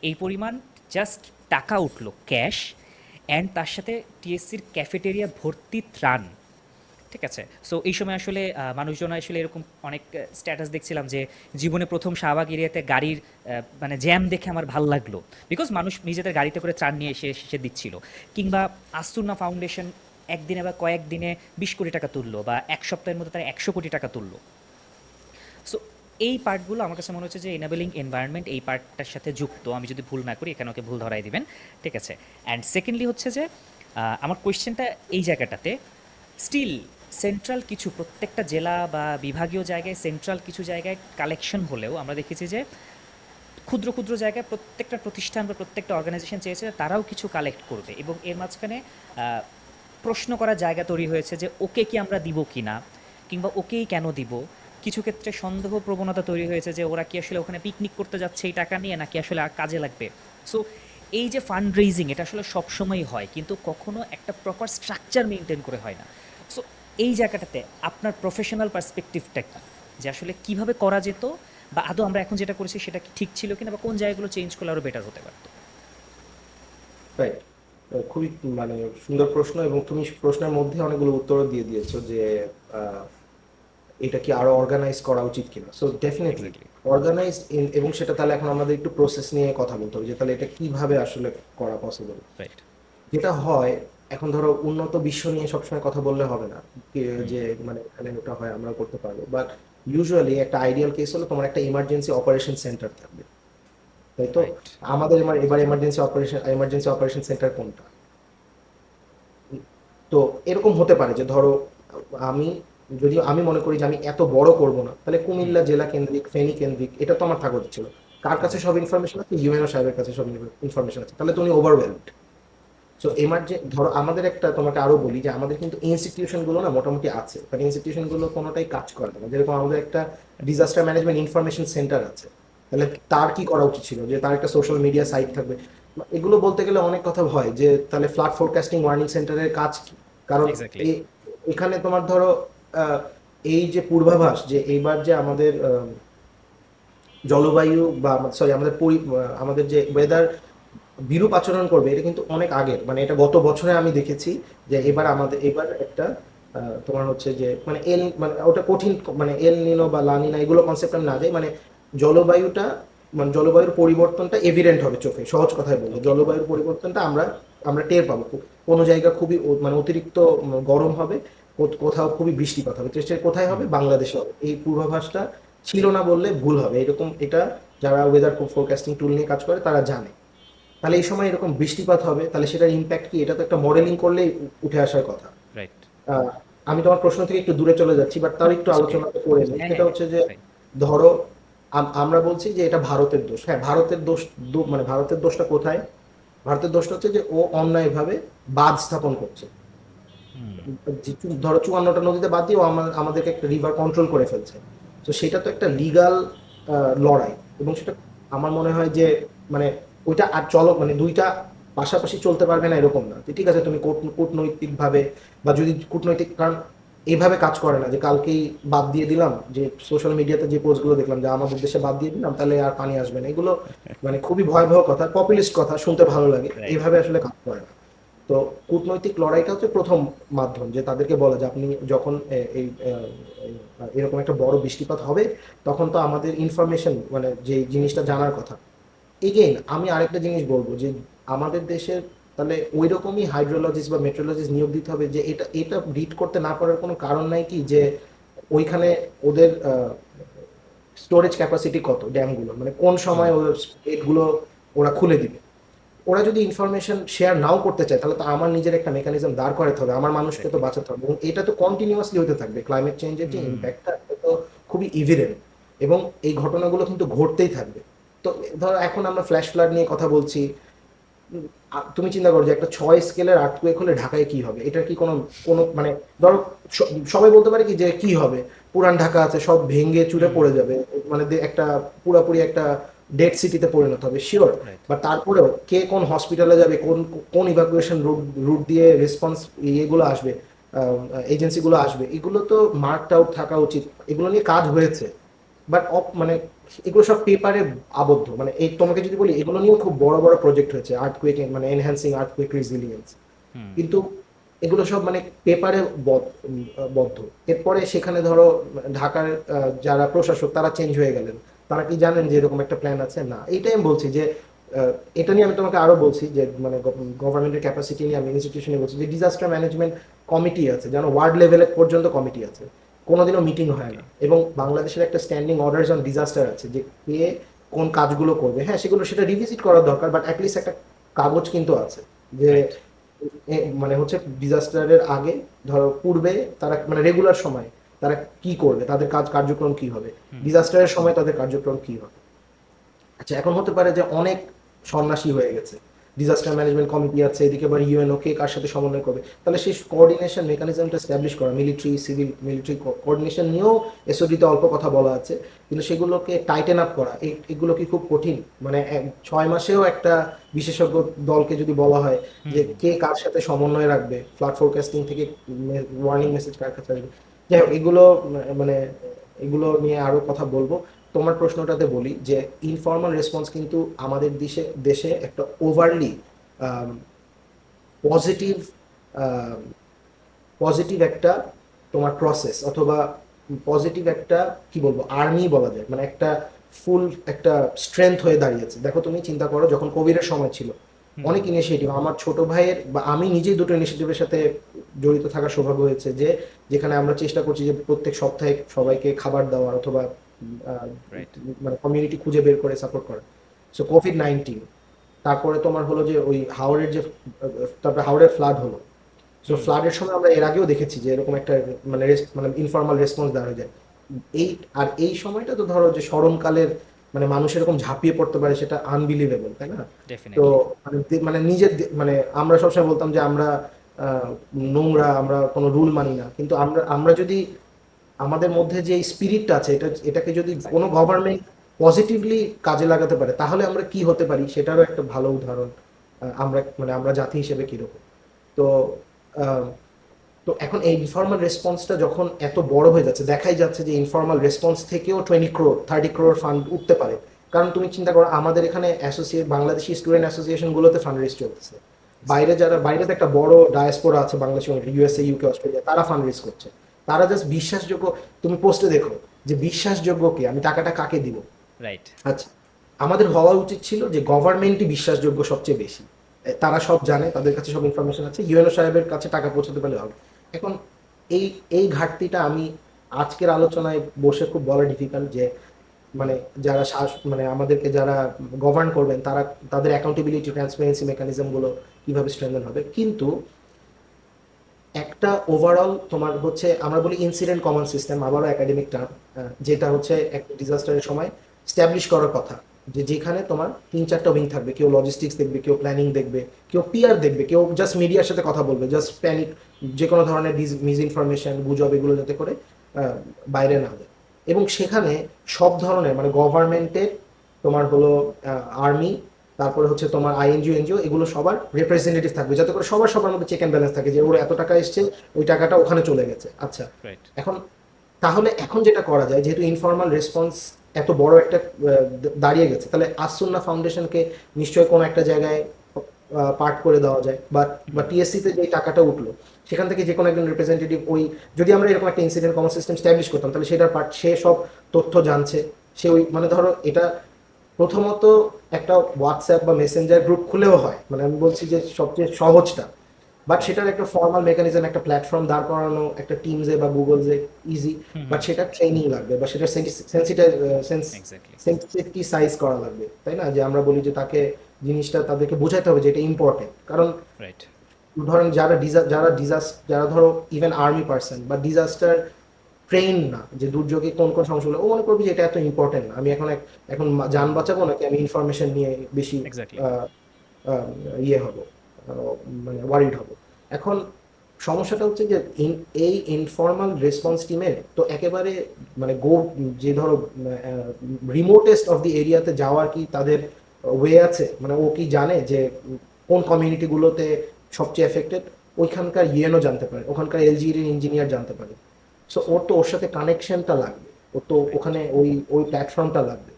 এই পরিমাণ জাস্ট টাকা উঠলো ক্যাশ, অ্যান্ড তার সাথে টিএসসির ক্যাফেটেরিয়া ভর্তি ত্রাণ। ঠিক আছে। সো এই সময় আসলে মানুষজন আসলে এরকম অনেক স্ট্যাটাস দেখছিলাম যে জীবনে প্রথম শাহবাগ এরিয়াতে গাড়ির মানে জ্যাম দেখে আমার ভাল লাগলো, বিকজ মানুষ নিজেদের গাড়িতে করে ত্রাণ নিয়ে এসে এসে দিচ্ছিল। কিংবা আসুন্না ফাউন্ডেশন একদিনে বা কয়েকদিনে 20 কোটি টাকা তুললো, বা এক সপ্তাহের মধ্যে তারা 100 কোটি টাকা তুললো। সো এই পার্টগুলো আমার কাছে মনে হচ্ছে যে এনাবেলিং এনভায়রনমেন্ট এই পার্টটার সাথে যুক্ত, আমি যদি ভুল না করি, এখানে ওকে ভুল ধরাই দিবেন। ঠিক আছে। অ্যান্ড সেকেন্ডলি হচ্ছে যে আমার কোয়েশ্চেনটা এই জায়গাটাতে স্টিল সেন্ট্রাল কিছু প্রত্যেকটা জেলা বা বিভাগীয় জায়গায় সেন্ট্রাল কিছু জায়গায় কালেকশন হলেও আমরা দেখেছি যে ক্ষুদ্র ক্ষুদ্র জায়গায় প্রত্যেকটা প্রতিষ্ঠান বা প্রত্যেকটা অর্গানাইজেশন চেয়েছে যে তারাও কিছু কালেক্ট করবে, এবং এর মাঝখানে প্রশ্ন করার জায়গা তৈরি হয়েছে যে ওকে কি আমরা দিব কি না, কিংবা ওকেই কেন দিব। কিছু ক্ষেত্রে সন্দেহ প্রবণতা তৈরি হয়েছে যে ওরা কি আসলে ওখানে পিকনিক করতে যাচ্ছে এই টাকা নিয়ে, নাকি আসলে আর কাজে লাগবে। সো এই যে ফান্ড রেইজিং এটা আসলে সবসময়ই হয়, কিন্তু কখনো একটা প্রপার স্ট্রাকচার মেনটেন করে হয় না। সো এই জায়গাটাতে আপনার প্রফেশনাল পার্সপেক্টিভটা কি, যে আসলে কিভাবে করা যেত, বা আদৌ আমরা এখন যেটা করেছি সেটা কি ঠিক ছিল কিনা, বা কোন জায়গাগুলো চেঞ্জ করলে আরও বেটার হতে পারতো। রাইট। খুবই মানে সুন্দর প্রশ্ন, এবং তুমি প্রশ্নের মধ্যে অনেকগুলো উত্তর দিয়ে দিয়েছো যে আহ, এটা কি আরো অর্গানাইজ করা উচিত কিনা। So definitely exactly. অর্গানাইজ, এবং সেটা তাহলে এখন আমাদের একটু প্রসেস নিয়ে কথা বলতে হবে যে তাহলে এটা কিভাবে আসলে করা পসিবল। রাইট। যেটা হয়, এখন ধরো উন্নত বিশ্ব নিয়ে সবসময় কথা বললে হবে না, যে মানে এখানে ওটা হয় আমরা করতে পারবো, বাট ইউজুয়ালি একটা আইডিয়াল কেস হলো তোমার একটা ইমার্জেন্সি অপারেশন সেন্টার থাকবে, তাই তো? রাইট। আমাদের এবার এমার্জেন্সি অপারেশন সেন্টার কোনটা? তো এরকম হতে পারে যে ধরো আমি যদি আমি মনে করি যে আমি এত বড় করব না, তাহলে কুমিল্লা জেলা কেন্দ্রিক, ফেনী কেন্দ্রিক, এটা তো আমার থাকা উচিত ছিল। কার কাছে সব এক্স্যাক্টলি। ইনফরমেশন আছে? ইউএনও সাহেবের কাছে সব ইনফরমেশন আছে, তাহলে তুমি ওভারওয়েলড। সো এমার্জে ধরো আমাদের একটা তোমাকে আরো বলি যে আমাদের কিন্তু ইনস্টিটিউশন গুলো না মোটামুটি আছে, বাট ইনস্টিটিউশন গুলো কোনোটাই কাজ করে না। যেরকম আমাদের একটা ডিজাস্টার ম্যানেজমেন্ট ইনফরমেশন সেন্টার আছে, তাহলে তার কি করা উচিত ছিল যে তার একটা সোশ্যাল মিডিয়া সাইট থাকবে। এগুলো বলতে গেলে অনেক কথা হয় যে তাহলে ফ্লাড ফোরকাস্টিং ওয়ার্নিং সেন্টারের কাজ কি, কারণ এক্স্যাক্টলি। এখানে তোমার ধরো আহ, এই যে পূর্বাভাস যে এইবার যে আমাদের জলবায়ু বা সরি আমাদের আমাদের যে ওয়েদার বিরূপ আচরণ করবে, এটা কিন্তু অনেক আগের, মানে এটা গত বছরে আমি দেখেছি যে এবার একটা তোমার হচ্ছে যে মানে মানে ওটা কঠিন, মানে এল নিনো বা লানিনা এগুলো কনসেপ্ট আমি না যাই, মানে জলবায়ুটা মানে জলবায়ুর পরিবর্তনটা এভিডেন্ট হবে চোখে, সহজ কথায় বলবো ওকে। জলবায়ুর পরিবর্তনটা আমরা আমরা টের পাবো। কোনো জায়গা খুবই মানে অতিরিক্ত গরম হবে, কোথাও খুবই বৃষ্টিপাত হবে, তো সেটা কোথায় হবে, বাংলাদেশে হবে। এই পূর্বাভাসটা ছিল না বললে ভুল হবে, এরকম এটা যারা ওয়েদার ফোরকাস্টিং টুল নিয়ে কাজ করে তারা জানে। তাহলে এই সময় এরকম বৃষ্টিপাত হবে, তাহলে সেটার ইম্প্যাক্ট কি, এটা তো একটা মডেলিং করলেই উঠে আসার কথা। রাইট। আহ, আমি তোমার প্রশ্ন থেকে একটু দূরে চলে যাচ্ছি, বাট তার একটু ওকে। আলোচনা করে নিই। হ্যাঁ সেটা হ্যাঁ, হচ্ছে যে ফাইন। ধরো আমরা বলছি যে এটা ভারতের দোষ। হ্যাঁ, ভারতের দোষ, মানে ভারতের দোষটা কোথায়? ভারতের দোষটা হচ্ছে যে ও অন্যায়ভাবে বাঁধ স্থাপন করছে। ধরো 54টা নদীতে বাদ দিয়ে ও আমাদেরকে একটা রিভার কন্ট্রোল করে ফেলছে। তো সেটা তো একটা লিগাল লড়াই, এবং সেটা আমার মনে হয় যে মানে ওইটা আর চলো মানে দুইটা পাশাপাশি চলতে পারবে না এরকম না। তো ঠিক আছে, তুমি কূটনৈতিক ভাবে বা যদি কূটনৈতিক, কারণ এইভাবে কাজ করে না যে কালকেই বাদ দিয়ে দিলাম, যে সোশ্যাল মিডিয়াতে যে পোস্টগুলো দেখলাম যে আমাদের দেশে বাদ দিয়ে দিলাম তাহলে আর পানি আসবে না, এগুলো মানে খুবই ভয়াবহ কথা, পপুলিস্ট কথা, শুনতে ভালো লাগে, রাইট। এইভাবে আসলে কাজ করে না। তো কূটনৈতিক লড়াইটা হচ্ছে প্রথম মাধ্যম, যে তাদেরকে বলা যে আপনি যখন এরকম একটা বড় বৃষ্টিপাত হবে তখন তো আমাদের ইনফরমেশন মানে যে জিনিসটা জানার কথা। এগেইন আমি আরেকটা জিনিস বলবো যে আমাদের দেশের তাহলে ওই রকমই হাইড্রোলজিস্ট বা মেট্রোলজিস্ট নিয়োগ দিতে হবে, যে এটা এটা রিড করতে না পারার কোনো কারণ নাই কি, যে ওইখানে ওদের স্টোরেজ ক্যাপাসিটি কত ড্যামগুলো, মানে কোন সময় ওদের গেটগুলো ওরা খুলে দিবে। ওরা যদি ইনফরমেশন শেয়ার নাও করতে চায় তাহলে তো আমার নিজের একটা মেকানিজম দাঁড় করাতে হবে, আমার মানুষকে তো বাঁচাতে হবে, এবং এটা তো কন্টিনিউয়াসলি হতে থাকবে। ক্লাইমেট চেঞ্জের যে ইম্প্যাক্টটা এটা তো খুবই ইভিডেন্ট, এবং এই ঘটনাগুলো কিন্তু ঘটতেই থাকবে। তো ধরো এখন আমরা ফ্ল্যাশ ফ্লাড নিয়ে কথা বলছি, তুমি চিন্তা করো যে একটা 6 স্কেলের আর্থকুয়েক হলে ঢাকায় কি হবে, এটার কি কোনো কোনো মানে ধরো সবাই বলতে পারে কি যে কি হবে, পুরান ঢাকা আছে সব ভেঙে চুরে পড়ে যাবে, মানে একটা পুরাপুরি একটা ডেড সিটিতে পরিণত হবে, শিওর। রাইট। বাট তারপরেও কে কোন হসপিটালে যাবে, কোন কোন ইভাকুয়েশন রুট রুট দিয়ে রেসপন্স ইয়েগুলো আসবে, এজেন্সিগুলো আসবে, এগুলো তো মার্কড আউট থাকা উচিত, এগুলো নিয়ে কাজ হয়েছে। বাট মানে এগুলো সব পেপারে আবদ্ধ, মানে এই তোমাকে যদি বলি এগুলো নিয়েও খুব বড় বড় প্রজেক্ট হয়েছে, আর্থকুয়েক মানে এনহ্যান্সিং আর্থকুয়েক রেজিলিয়েন্স, কিন্তু এগুলো সব মানে পেপারে বদ্ধ। এরপরে সেখানে ধরো ঢাকার যারা প্রশাসক তারা চেঞ্জ হয়ে গেলেন, তারা কি জানেন যে এরকম একটা প্ল্যান আছে? না। এইটাই আমি বলছি যে এটা নিয়ে আমি তোমাকে আরো বলছি যে মানে গভর্নমেন্টের ক্যাপাসিটি নিয়ে আমি ইনস্টিটিউশনে বলছি যে ডিজাস্টার ম্যানেজমেন্ট কমিটি আছে, যেন ওয়ার্ড লেভেলে পর্যন্ত কমিটি আছে, কোনোদিনও মিটিং হয় না। এবং বাংলাদেশের একটা স্ট্যান্ডিং অর্ডারস অন ডিজাস্টার আছে যে কে কোন কাজগুলো করবে। হ্যাঁ, সেটা রিভিজিট করার দরকার, বাট অ্যাটলিস্ট একটা কাগজ কিন্তু আছে যে রাইট। মানে হচ্ছে ডিজাস্টারের আগে ধরো পূর্বে তারা মানে রেগুলার সময় তারা কি করবে, তাদের কার্যক্রম কি হবে, ডিজাস্টারের সময় তাদের কার্যক্রম কি হবে। আচ্ছা, এখন হতে পারে যে অনেক সন্ন্যাসী হয়ে গেছে, ডিজাস্টার ম্যানেজমেন্ট কমিটি আছে, এদিকে আবার ইউএনও, কে কার সাথে সমন্বয় করবে, তাহলে সেই কোঅর্ডিনেশন মেকানিজমটা এস্টাবলিশ করা, মিলিটারি কোঅর্ডিনেশন নিয়েও এসওডিতে অল্প কথা বলা আছে, কিন্তু সেগুলোকে টাইটেন আপ করা এগুলো কি খুব কঠিন? মানে 6 মাসেও একটা বিশেষজ্ঞ দলকে যদি বলা হয় যে কে কার সাথে সমন্বয় রাখবে, ফ্লাড ফোরকাস্টিং থেকে ওয়ার্নিং মেসেজ কার কাছে আসবে, যাই হোক এগুলো মানে এগুলো নিয়ে আরো কথা বলবো। তোমার প্রশ্নটাতে বলি যে ইনফর্মাল রেসপন্স কিন্তু আমাদের দেশে দেশে একটা ওভারলি পজিটিভ পজিটিভ একটা তোমার প্রসেস, অথবা পজিটিভ একটা কি বলবো আর্মি বলা যায়, মানে একটা ফুল একটা স্ট্রেংথ হয়ে দাঁড়িয়েছে। দেখো তুমি চিন্তা করো যখন কোভিডের সময় ছিল, অনেক ইনিশিয়েটিভ, আমার ছোট ভাইয়ের বা আমি নিজেই দুটো ইনিশিয়েটিভের সাথে জড়িত থাকার সৌভাগ্য হয়েছে, যে যেখানে আমরা চেষ্টা করছি যে প্রত্যেক সপ্তাহে সবাইকে খাবার দেওয়ার, অথবা আহ, রাইট। মানে কমিউনিটি খুঁজে বের করে সাপোর্ট করা। সো কোভিড-19, তারপরে তোমার হলো যে ওই হাওড়ের যে তারপরে হাওড়ের ফ্লাড হলো। সো ফ্লাডের সময় আমরা এর আগেও দেখেছি যে এরকম একটা মানে মানে ইনফর্মাল রেসপন্স দেওয়া যায়। এই আর এই সময়টা তো ধরো যে স্মরণকালের মানে মানুষ এরকম ঝাঁপিয়ে পড়তে পারে সেটা আনবিলিভেবল, তাই না? তো ডেফিনেটলি। মানে নিজের মানে আমরা সবসময় বলতাম যে আমরা আহ, নোংরা, আমরা কোনো রুল মানি না, কিন্তু আমরা আমরা যদি আমাদের মধ্যে যে স্পিরিটটা আছে এটাকে যদি কোনো এক্স্যাক্টলি। গভর্নমেন্ট পজিটিভলি কাজে লাগাতে পারে তাহলে আমরা কি হতে পারি সেটারও একটা ভালো উদাহরণ। আমরা মানে আমরা জাতি হিসেবে কিরকম। তো আহ, তো এখন এই ইনফর্মাল রেসপন্সটা যখন এত বড় হয়ে যাচ্ছে, দেখাই যাচ্ছে যে ইনফর্মাল রেসপন্স থেকেও 20 crore 30 crore ফান্ড উঠতে পারে। কারণ তুমি চিন্তা করো আমাদের এখানে বাংলাদেশি স্টুডেন্ট অ্যাসোসিয়েশন গুলোতে ফান্ড রেজ চলতেছে। বাইরে এক্স্যাক্টলি। যারা বাইরে তো একটা বড় ডায়াসপোরা আছে বাংলাদেশ, ইউএসএ, ইউকে, অস্ট্রেলিয়া, তারা ফান্ড রেজ করছে। তারা জাস্ট বিশ্বাসযোগ্য, তুমি পোস্টে দেখো যে বিশ্বাসযোগ্য কে, আমি টাকাটা কাকে দিব। রাইট। আচ্ছা, আমাদের হওয়া উচিত ছিল যে গভর্নমেন্টই বিশ্বাসযোগ্য সবচেয়ে বেশি। তারা সব জানে, তাদের কাছে সব ইনফরমেশন আছে, ইউএনও সাহেবের কাছে টাকা পৌঁছাতে পারলে হবে। এখন এই এই ঘাটতিটা আমি আজকের আলোচনায় বসে খুব বলা ডিফিকাল্ট যে মানে যারা মানে আমাদেরকে যারা গভর্ন করবেন তারা তাদের অ্যাকাউন্টেবিলিটি, ট্রান্সপারেন্সি মেকানিজম গুলো কিভাবে স্ট্রেংথেন হবে। কিন্তু একটা ওভারঅল তোমার হচ্ছে আমরা বলি ইনসিডেন্ট কমন সিস্টেম, আবারও একাডেমিক টার্ম, যেটা হচ্ছে একটা ডিজাস্টারের সময় স্ট্যাবলিশ করার কথা। যে যেখানে তোমার 3-4টা উইং থাকবে, কেউ লজিস্টিক্স দেখবে, কেউ প্ল্যানিং দেখবে, কেউ পিআর দেখবে, কেউ জাস্ট মিডিয়ার সাথে কথা বলবে, জাস্ট প্যানিক, যে কোনো ধরনের মিস ইনফরমেশন, গুজব, এগুলো যাতে করে বাইরে না যায়। এবং সেখানে সব ধরনের মানে গভর্নমেন্টের, তোমার হলো আর্মি, তারপরে হচ্ছে তোমার আইএনজিও, এনজিও, এগুলো সবার রিপ্রেজেন্টেটিভ থাকবে, যাতে করে সবার সবার মধ্যে চেক অ্যান্ড ব্যালেন্স থাকে, যে ওর এত টাকা এসছে, ওই টাকাটা ওখানে চলে গেছে। আচ্ছা, রাইট। এখন তাহলে এখন যেটা করা যায়, যেহেতু ইনফর্মাল রেসপন্স এত বড় একটা দাঁড়িয়ে গেছে, তাহলে আসুন্না ফাউন্ডেশনকে নিশ্চয়ই কোনো একটা জায়গায় পার্ট করে দেওয়া যায়, বা বা টিএসসি তে যে টাকাটা উঠলো সেখান থেকে যে কোনো একজন রিপ্রেজেন্টেটিভ, ওই যদি আমরা এরকম একটা ইনসিডেন্ট কমন সিস্টেম স্ট্যাবলিশ করতাম, তাহলে সেটার পার্ট, সে সব তথ্য জানছে। সে ওই মানে ধরো এটা প্রথমত একটা হোয়াটসঅ্যাপ বা মেসেঞ্জার গ্রুপ খুলেও হয়, মানে আমি বলছি যে সবচেয়ে সহজটা, বাট রাইট। সেটার একটা ফর্মাল মেকানিজম, একটা প্ল্যাটফর্ম দাঁড় করানো, একটা টিমসে বা গুগলসে ইজি। হুম বাট হুম। সেটা ট্রেনিং লাগবে, বা সেটা এক্স্যাক্টলি। সেন্সিটিসাইজ করা লাগবে, তাই না? যে আমরা বলি যে তাকে জিনিসটা তাদেরকে বোঝাতে হবে যে এটা ইম্পর্টেন্ট। কারণ রাইট। ধরেন যারা ধরো ইভেন আর্মি পার্সন বা ডিজাস্টার ট্রেন না, যে দুর্যোগে কোন কোন সমস্যা হলো ও মনে করবে যে এটা এত ইম্পর্টেন্ট না, আমি এখন যান বাঁচাবো নাকি আমি ইনফরমেশন নিয়ে বেশি এক্স্যাক্টলি। আহ, আহ, ইয়ে হব, মানে ওয়ারিড হব। এখন সমস্যাটা হচ্ছে যে এই ইনফর্মাল রেসপন্স টিমের তো একেবারে মানে যে ধরো রিমোটেস্ট অফ দি এরিয়াতে যাওয়ার কি তাদের ওয়ে আছে? মানে ও কি জানে যে কোন কমিউনিটিগুলোতে সবচেয়ে এফেক্টেড? ওইখানকার ইউএনও জানতে পারে, ওখানকার এলজির ইঞ্জিনিয়ার জানতে পারে। সো ওর তো ওর সাথে কানেকশনটা লাগবে, ওর তো রাইট। ওখানে ওই ওই প্ল্যাটফর্মটা লাগবে,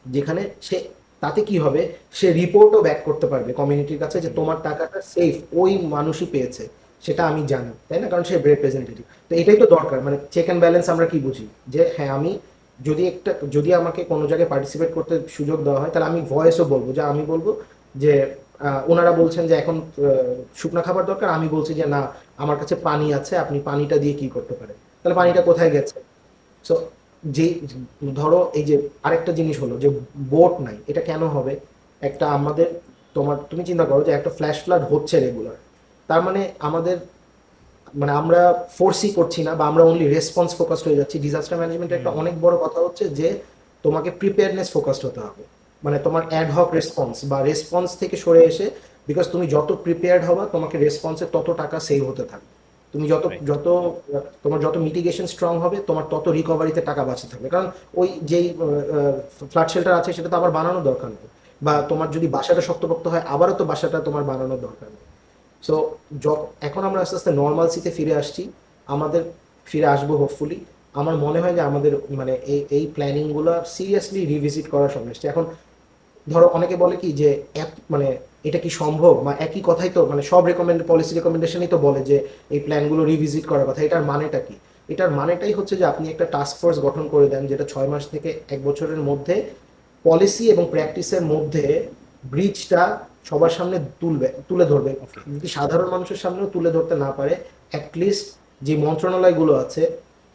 যেখানে সে, তাতে কি হবে, সে রিপোর্টও ব্যাক করতে পারবে কমিউনিটির কাছে যে তোমার টাকাটা সেফ ওই মানুষই পেয়েছে, সেটা আমি জানি, তাই না? কারণ সে রিপ্রেজেন্টেটিভ। তো এটাই তো দরকার, মানে চেক অ্যান্ড ব্যালেন্স আমরা কি বুঝি, যে হ্যাঁ আমি যদি আমাকে কোনো জায়গায় পার্টিসিপেট করতে সুযোগ দেওয়া হয়, তাহলে আমি ভয়েসও বলবো, যে আমি বলবো যে ওনারা বলছেন যে এখন শুকনো খাবার দরকার, আমি বলছি যে না, আমার কাছে পানি আছে, আপনি পানিটা দিয়ে কি করতে পারেন, তাহলে হুম পানিটা হুম। কোথায় গেছে। সো যে ধরো এই যে আরেকটা জিনিস হলো যে বোট নাই, এটা কেন হবে? একটা আমাদের, তুমি চিন্তা করো যে একটা ফ্ল্যাশ ফ্লাড হচ্ছে রেগুলার, তার মানে আমাদের মানে আমরা ফোর্সই করছি না, বা আমরা অনলি রেসপন্স ফোকাসড হয়ে যাচ্ছি। ডিজাস্টার ম্যানেজমেন্টের একটা হুম। অনেক বড় কথা হচ্ছে যে তোমাকে প্রিপেয়ারনেস ফোকাসড হতে হবে, মানে তোমার অ্যাডহক রেসপন্স বা রেসপন্স থেকে সরে এসে, বিকজ তুমি যত প্রিপেয়ার্ড হবা তোমাকে রেসপন্সে তত টাকা সেভ হতে থাকবে। তুমি যত রাইট। যত তোমার যত মিটিগেশন স্ট্রং হবে তোমার তত রিকভারিতে টাকা বাঁচতে থাকবে, কারণ ওই যেই ফ্লাড শেল্টার আছে সেটা তো আবার বানানোর দরকার নেই, বা তোমার যদি বাসাটা শক্তপোক্ত হয় আবারও তো বাসাটা তোমার বানানোর দরকার নেই। সো এখন আমরা আস্তে আস্তে নর্মালসিতে ফিরে আসছি, আমাদের ফিরে আসবো হোপফুলি। আমার মনে হয় যে আমাদের মানে এই প্ল্যানিংগুলো সিরিয়াসলি রিভিজিট করার সময় এসছে। এখন ধরো অনেকে বলে কি যে মানে এটা কি সম্ভব, বা একই কথাই তো মানে সব পলিসি রেকমেন্ডেশনই তো বলে যে এই প্ল্যানগুলো রিভিজিট করার কথা। এটার মানেটা কি? এটার মানেটাই হচ্ছে যে আপনি একটা টাস্ক ফোর্স গঠন করে দেন, যেটা 6 মাস থেকে 1 বছরের মধ্যে পলিসি এবং প্র্যাকটিসের মধ্যে ব্রিজটা সবার সামনে তুলে ধরবে। ওকে। যদি সাধারণ মানুষের সামনেও তুলে ধরতে না পারে, অ্যাটলিস্ট যে মন্ত্রণালয়গুলো আছে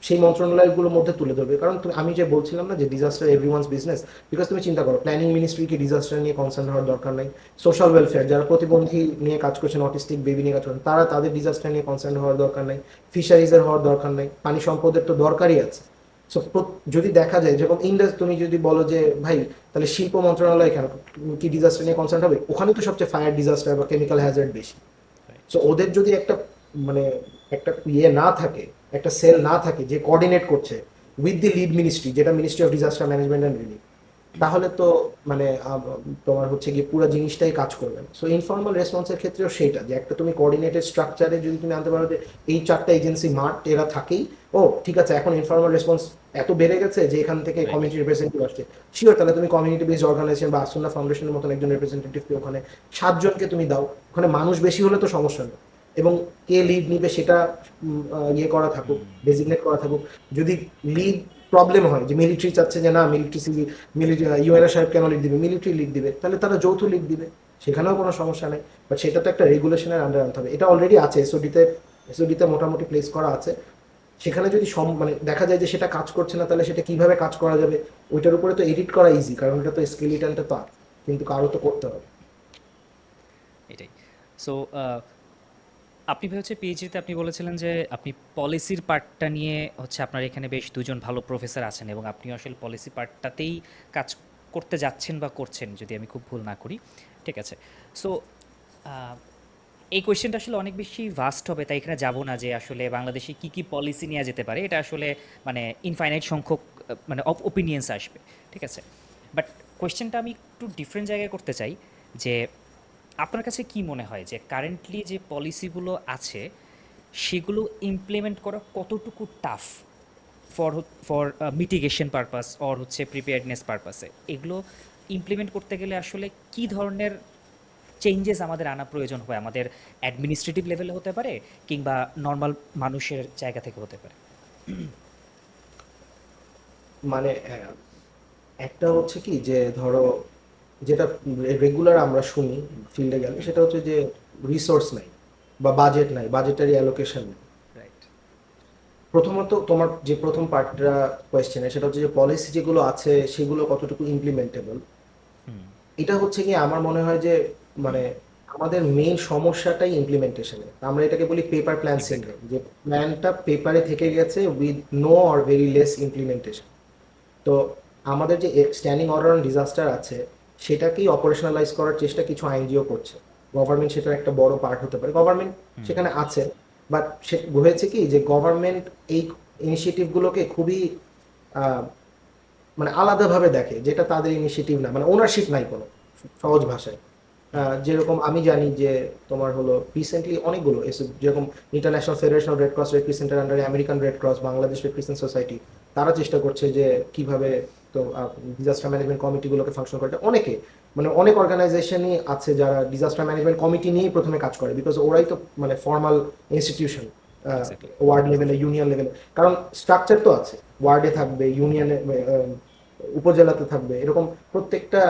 সেই মন্ত্রণালয়গুলোর মধ্যে তুলে ধরবে। কারণ আমি যে বলছিলাম না যে ডিজাস্টার এভরিওয়ানস বিজনেস, বিকজ তুমি চিন্তা করো প্ল্যানিং মিনিস্ট্রিকে ডিজাস্টার নিয়ে কনসার্ন হওয়ার দরকার নাই। সোশ্যাল ওয়েলফেয়ার যারা প্রতিবন্ধী নিয়ে কাজ করছেন, অটিস্টিক বেবি নিয়ে কাজ করেন, তারা তাদের ডিজাস্টার নিয়ে কনসার্ন হওয়ার দরকার নাই। ফিশারিজের হওয়ার দরকার নাই, পানি সম্পদের তো দরকারই আছে। সো যদি দেখা যায় যেমন তুমি যদি বলো যে ভাই তাহলে শিল্প মন্ত্রণালয় কেন কি ডিজাস্টার নিয়ে কনসার্ন হবে, ওখানে তো সবচেয়ে ফায়ার ডিজাস্টার বা কেমিক্যাল হ্যাজার্ড বেশি। রাইট। সো ওদের যদি একটা মানে একটা না থাকে, একটা সেল না থাকে যে কোঅর্ডিনেট করছে উইথ দি লিড মিনিস্ট্রি, যেটা ministry of disaster management and relief, তাহলে তো মানে তোমার হচ্ছে গিয়ে পুরো জিনিসটাই কাজ করবে না। সো ইনফর্মাল রেসপন্সের ক্ষেত্রেও সেটা যে একটা তুমি কোঅর্ডিনেটেড স্ট্রাকচারে যদি তুমি আনতে পারো যে এই চারটা এজেন্সি মার্ট এরা থাকেই, ও ঠিক আছে এখন ইনফর্মাল রেসপন্স এত বেড়ে গেছে যে এখান থেকে রাইট। কমিউনিটি রিপ্রেজেন্টেটিভ আসছে, শিওর তাহলে তুমি কমিউনিটি বেসড অর্গানাইজেশন বা আসুন্না ফাউন্ডেশনের মতন একজন রিপ্রেজেন্টেটিভকে ওখানে 7 জনকে তুমি দাও, ওখানে মানুষ বেশি হলে তো সমস্যা নেই। এবং কে লিড নিবে সেটা ইয়ে করা থাকুক, ডেজিগনেট করা থাকুক। যদি লিড প্রবলেম হয় যে মিলিটারি চাচ্ছে যে না মিলিটারি ইউএনএ সাহেব কেন লিড দিবে, মিলিটারি লিড দিবে, তাহলে তারা যৌথ লিড দিবে, সেখানেও কোনো সমস্যা নেই। বাট সেটা তো একটা রেগুলেশনের আন্ডার আনতে হবে। এটা অলরেডি আছে এসওডিতে মোটামুটি প্লেস করা আছে। সেখানে যদি মানে দেখা যায় যে সেটা কাজ করছে না, তাহলে সেটা কিভাবে কাজ করা যাবে ওইটার উপরে তো এডিট করা ইজি, কারণ এটা তো স্কেলিটনটা তো আছে, কিন্তু কারো তো করতে হবে। এটাই। সো আপনি হচ্ছে পিএইচডিতে আপনি বলেছিলেন যে আপনি পলিসির পার্টটা নিয়ে হচ্ছে আপনার এখানে বেশ দুজন ভালো প্রফেসর আছেন এবং আপনি আসলে পলিসি পার্টটাতেই কাজ করতে যাচ্ছেন বা করছেন, যদি আমি খুব ভুল না করি। ঠিক আছে। সো এই কোয়েশ্চেনটা আসলে অনেক বেশি ভাস্ট হবে, তাই এখানে যাব না যে আসলে বাংলাদেশে কি কি পলিসি নেওয়া যেতে পারে। এটা আসলে মানে ইনফাইনাইট সংখ্যক মানে ওপিনিয়ন্স আসবে। ঠিক আছে। বাট কোয়েশ্চেনটা আমি একটু ডিফারেন্ট জায়গায় করতে চাই যে আপনার কাছে কি মনে হয় যে কারেন্টলি যে পলিসিগুলো আছে সেগুলো ইমপ্লিমেন্ট করা কতটুকু tough for for mitigation purpose or হচ্ছে প্রিপেয়ারনেস পারপাসে? এগুলো ইমপ্লিমেন্ট করতে গেলে আসলে কি ধরনের চেঞ্জেস আমাদের আনা প্রয়োজন হয়? আমাদের অ্যাডমিনিস্ট্রেটিভ লেভেলে হতে পারে কিংবা নর্মাল মানুষের জায়গা থেকে হতে পারে। মানে একটা হচ্ছে কি যে ধরো যেটা রেগুলার আমরা শুনি ফিল্ডে গেলে, সেটা হচ্ছে যে রিসোর্স নাই বা বাজেট নাই, বাজেটারি অ্যালোকেশন নেই। রাইট। প্রথমত তোমার যে প্রথম পার্টটা কোয়েশ্চেনে, সেটা হচ্ছে যে পলিসি যেগুলো আছে সেগুলো কতটুকু ইমপ্লিমেন্টেবল। হুম। এটা হচ্ছে কি আমার মনে হয় যে মানে আমাদের মেইন সমস্যাটাই ইমপ্লিমেন্টেশনে। আমরা এটাকে বলি পেপার প্ল্যান এক্স্যাক্টলি। সিনড্রোম, যে প্ল্যানটা পেপারে থেকে গেছে with no or very less implementation. তো আমাদের যে স্ট্যান্ডিং অর্ডার অন ডিজাস্টার আছে সেটাকেই অপারেশনালাইজ করার চেষ্টা কিছু আইনজিও করছে। গভর্নমেন্ট সেটার একটা বড় পার্ট হতে পারে, গভর্নমেন্ট হুম। সেখানে আছে। বাট সে হয়েছে কি যে গভর্নমেন্ট এই ইনিশিয়েটিভগুলোকে খুবই আহ, মানে আলাদাভাবে দেখে, যেটা তাদের ইনিশিয়েটিভ না, মানে ওনারশিপ নাই কোনো, সহজ ভাষায়। যেরকম আমি জানি যে তোমার হলো রিসেন্টলি অনেকগুলো যেরকম International Federation of Red Cross Red ক্রিসেন্টের আন্ডারে American Red Cross, Bangladesh Red Crescent Society, তারা চেষ্টা করছে যে কিভাবে তো ডিজাস্টার ম্যানেজমেন্ট কমিটিগুলোকে ফাংশন করে। অনেকে মানে অনেক অর্গানাইজেশনই আছে যারা ডিজাস্টার ম্যানেজমেন্ট কমিটি নিয়েই প্রথমে কাজ করে, বিকজ ওরাই তো মানে ফর্মাল ইনস্টিটিউশন, এক্স্যাক্টলি। ওয়ার্ড লেভেলে, ইউনিয়ন লেভেলে। কারণ স্ট্রাকচার তো আছে, ওয়ার্ডে থাকবে, ইউনিয়নে, উপজেলাতে থাকবে, এরকম প্রত্যেকটা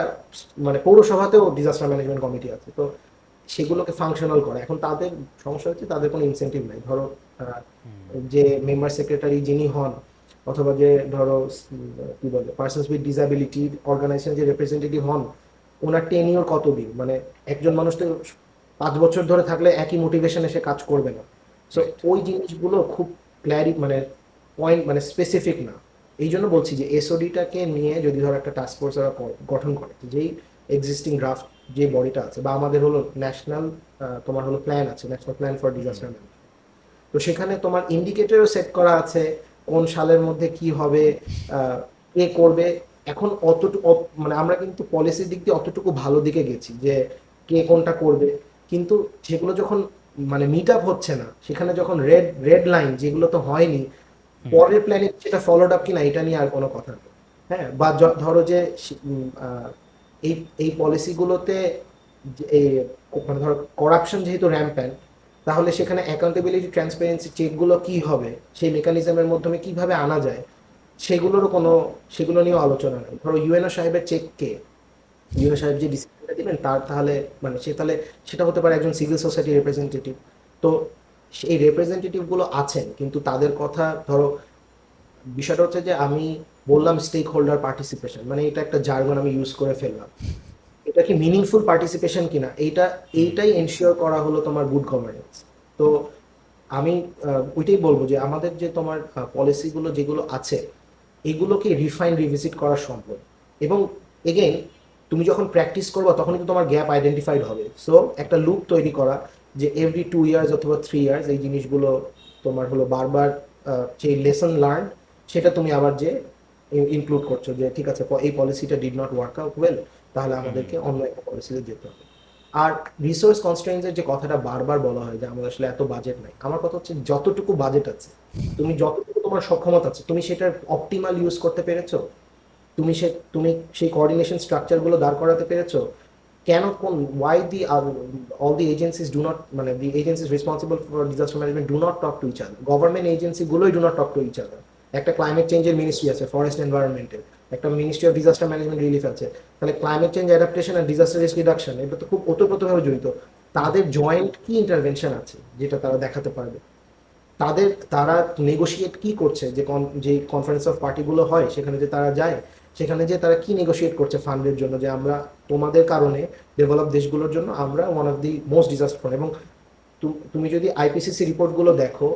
মানে পৌরসভাতেও ডিজাস্টার ম্যানেজমেন্ট কমিটি আছে। তো সেগুলোকে ফাংশনাল করে। এখন তাদের সমস্যা হচ্ছে তাদের কোনো ইনসেন্টিভ নাই। ধরো আহ, যে মেম্বার সেক্রেটারি যিনি হন, অথবা যে ধরো কি বলে পার্সনস উইথ ডিসাবিলিটি অর্গানাইজেশন যে রিপ্রেজেন্টেটিভ হন, ওনার টেনিওর কতদিন, মানে একজন মানুষ তো 5 বছর ধরে থাকলে একই মোটিভেশনে সে কাজ করবে না। So right. ওই জিনিসগুলো খুব মানে পয়েন্ট মানে স্পেসিফিক না। এই জন্য বলছি যে এসওডিটাকে নিয়ে যদি ধরো একটা টাস্ক ফোর্স ওরা গঠন করে, যেই এক্সিস্টিং ড্রাফট যে বডিটা আছে, বা আমাদের হলো ন্যাশনাল তোমার হলো প্ল্যান আছে, national plan for disaster management. তো সেখানে তোমার ইন্ডিকেটরও সেট করা আছে কোন সালের মধ্যে কি হবে, কে করবে। এখন অতটুকু মানে আমরা কিন্তু পলিসির দিক দিয়ে অতটুকু ভালো দিকে গেছি যে কে কোনটা করবে, কিন্তু সেগুলো যখন মানে মিট আপ হচ্ছে না, সেখানে যখন রেড রেড লাইন যেগুলো তো হয়নি, পরের প্ল্যানে সেটা ফলোড আপ কিনা এটা নিয়ে আর কোনো কথা নেই। হ্যাঁ, বা ধরো যে এই এই পলিসিগুলোতে এই মানে ধরো করাপশন যেহেতু র্যাম্প্যান্ট, তাহলে সেখানে অ্যাকাউন্টেবিলিটি ট্রান্সপারেন্সি চেকগুলো কি হবে, সেই মেকানিজমের মাধ্যমে কিভাবে আনা যায়, সেগুলোরও কোনো, সেগুলো নিয়েও আলোচনা নেই। ধরো ইউএনও সাহেবের চেক কে, ইউএনও সাহেব যে ডিসিশনটা দিবেন তার তাহলে মানে সে তাহলে সেটা হতে পারে একজন সিভিল সোসাইটি রিপ্রেজেন্টেটিভ। তো সেই রিপ্রেজেন্টেটিভ গুলো আছেন, কিন্তু তাদের কথা ধরো বিষয়টা হচ্ছে যে আমি বললাম স্টেক হোল্ডার পার্টিসিপেশন, মানে এটা একটা জার্গন আমি ইউজ করে ফেললাম। এটা কি মিনিংফুল পার্টিসিপেশন কিনা, এইটাই এনশিওর করা হলো তোমার গুড গভর্নেন্স। তো আমি ওইটাই বলবো যে আমাদের যে তোমার পলিসিগুলো যেগুলো আছে এগুলোকে রিফাইন রিভিজিট করা সম্ভব। এবং এগেইন তুমি যখন প্র্যাকটিস করবা তখন কিন্তু তোমার গ্যাপ আইডেন্টিফাইড হবে। সো একটা লুপ তৈরি করা যে এভরি 2 ইয়ার্স অথবা 3 ইয়ার্স এই জিনিসগুলো তোমার হলো বারবার যে লেসন লার্ন সেটা তুমি আবার যে ইনক্লুড করছো যে ঠিক আছে এই পলিসিটা did not work out well, তাহলে হুম আমাদেরকে অন্য একটা পলিসিতে যেতে হবে। আর রিসোর্স কনস্ট্রেন্টসের যে কথাটা বারবার বলা হয় যে আমাদের আসলে এত বাজেট নাই, আমার কথা হচ্ছে যতটুকু বাজেট আছে, তুমি যতটুকু তোমার সক্ষমতা আছে তুমি সেটার অপটিমাল ইউজ করতে পেরেছো? তুমি সেই কোঅর্ডিনেশন স্ট্রাকচারগুলো দাঁড় করাতে পেরেছো? কেন কোন why the all the agencies do not, মানে the agencies responsible for disaster management do not talk to each other, government agency গুলোই do not talk to each other. একটা ক্লাইমেট চেঞ্জের মিনিস্ট্রি আছে, ফরেস্ট এনভায়রনমেন্টের একটা ministry of disaster management relief আছে, তাহলে climate change adaptation আর disaster risk reduction এটা তো খুব ওতপ্রোতভাবে জড়িত। তাদের জয়েন্ট কি ইন্টারভেনশন আছে যেটা তারা দেখাতে পারবে? তারা নেগোশিয়েট কি করছে, যে কনফারেন্স অফ পার্টিগুলো হয় সেখানে যে তারা যায়, সেখানে যে তারা কি নেগোশিয়েট করছে ফান্ডের জন্য, যে আমরা তোমাদের কারণে ডেভেলপ দেশগুলোর জন্য আমরা one of the most disaster. এবং তুমি যদি আইপিসিসি রিপোর্টগুলো দেখো,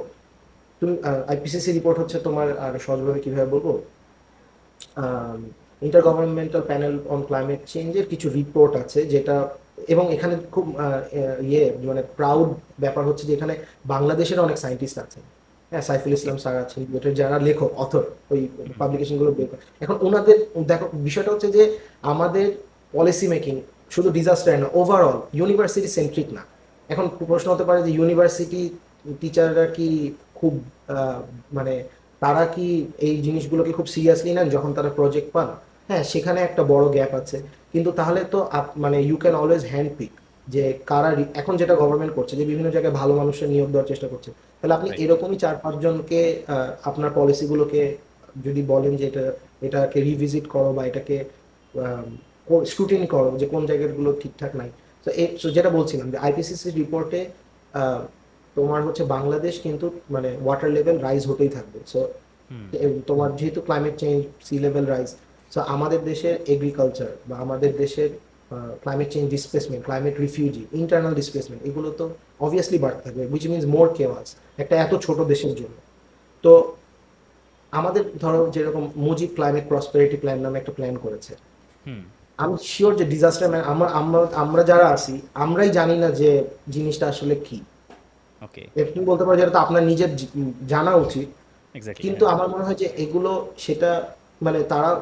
তুমি আইপিসিসি রিপোর্ট হচ্ছে তোমার, আর সহজভাবে কিভাবে বলবো, inter governmental panel on climate চেঞ্জের কিছু রিপোর্ট আছে যেটা, এবং এখানে খুব মানে প্রাউড ব্যাপার হচ্ছে যে এখানে বাংলাদেশের অনেক সায়েন্টিস্ট আছেন। হ্যাঁ, সাইফুল ওকে ইসলাম স্যার আছেন, বুয়েটের যারা লেখক অথর ওই হুম পাবলিকেশনগুলো বের করে। এখন ওনাদের দেখো বিষয়টা হচ্ছে যে আমাদের পলিসি মেকিং শুধু ডিজাস্টার না, ওভারঅল ইউনিভার্সিটি সেন্ট্রিক না। এখন প্রশ্ন হতে পারে যে ইউনিভার্সিটি টিচাররা কি খুব আহ, মানে তারা কি এই জিনিসগুলোকে খুব সিরিয়াসলি নেন যখন তারা প্রজেক্ট পান? হ্যাঁ, সেখানে একটা বড় গ্যাপ আছে। কিন্তু তাহলে তো মানে you can always hand pick যে কারা এখন যেটা গভর্নমেন্ট করছে যে বিভিন্ন জায়গায় ভালো মানুষের নিয়োগ দেওয়ার চেষ্টা করছে, তাহলে আপনি রাইট এরকমই 4-5 জনকে আপনার পলিসিগুলোকে যদি বলেন যে এটাকে রিভিজিট করো বা এটাকে স্ক্রুটিনি করো যে কোন জায়গাগুলো ঠিকঠাক নাই। তো যেটা বলছিলাম যে আইপিসিসি রিপোর্টে তোমার হচ্ছে বাংলাদেশ কিন্তু মানে ওয়াটার লেভেল রাইজ হতেই থাকবে। সো হুম তোমার যেহেতু climate change, sea level rise, so আমাদের দেশের এগ্রিকালচার বা আমাদের দেশের climate change displacement, climate refugee, internal displacement এগুলো তো অবভিয়াসলি বাড়তে থাকবে, উইচ মিনস মোর কেওয়াস একটা এত ছোট দেশের জন্য। তো আমাদের ধরো যেরকম মুজিব ক্লাইমেট প্রসপেরিটি প্ল্যান নামে একটা প্ল্যান করেছে, হুম আমি শিওর যে ডিজাস্টার আমরা আমরা আমরা যারা আছি আমরাই জানি না যে জিনিসটা আসলে কি। ওকে তুমি বলতে পারো যেটা তো আপনার নিজের জানা উচিত, এক্স্যাক্টলি কিন্তু হ্যাঁ আমার মনে হয় যে এগুলো সেটা মানে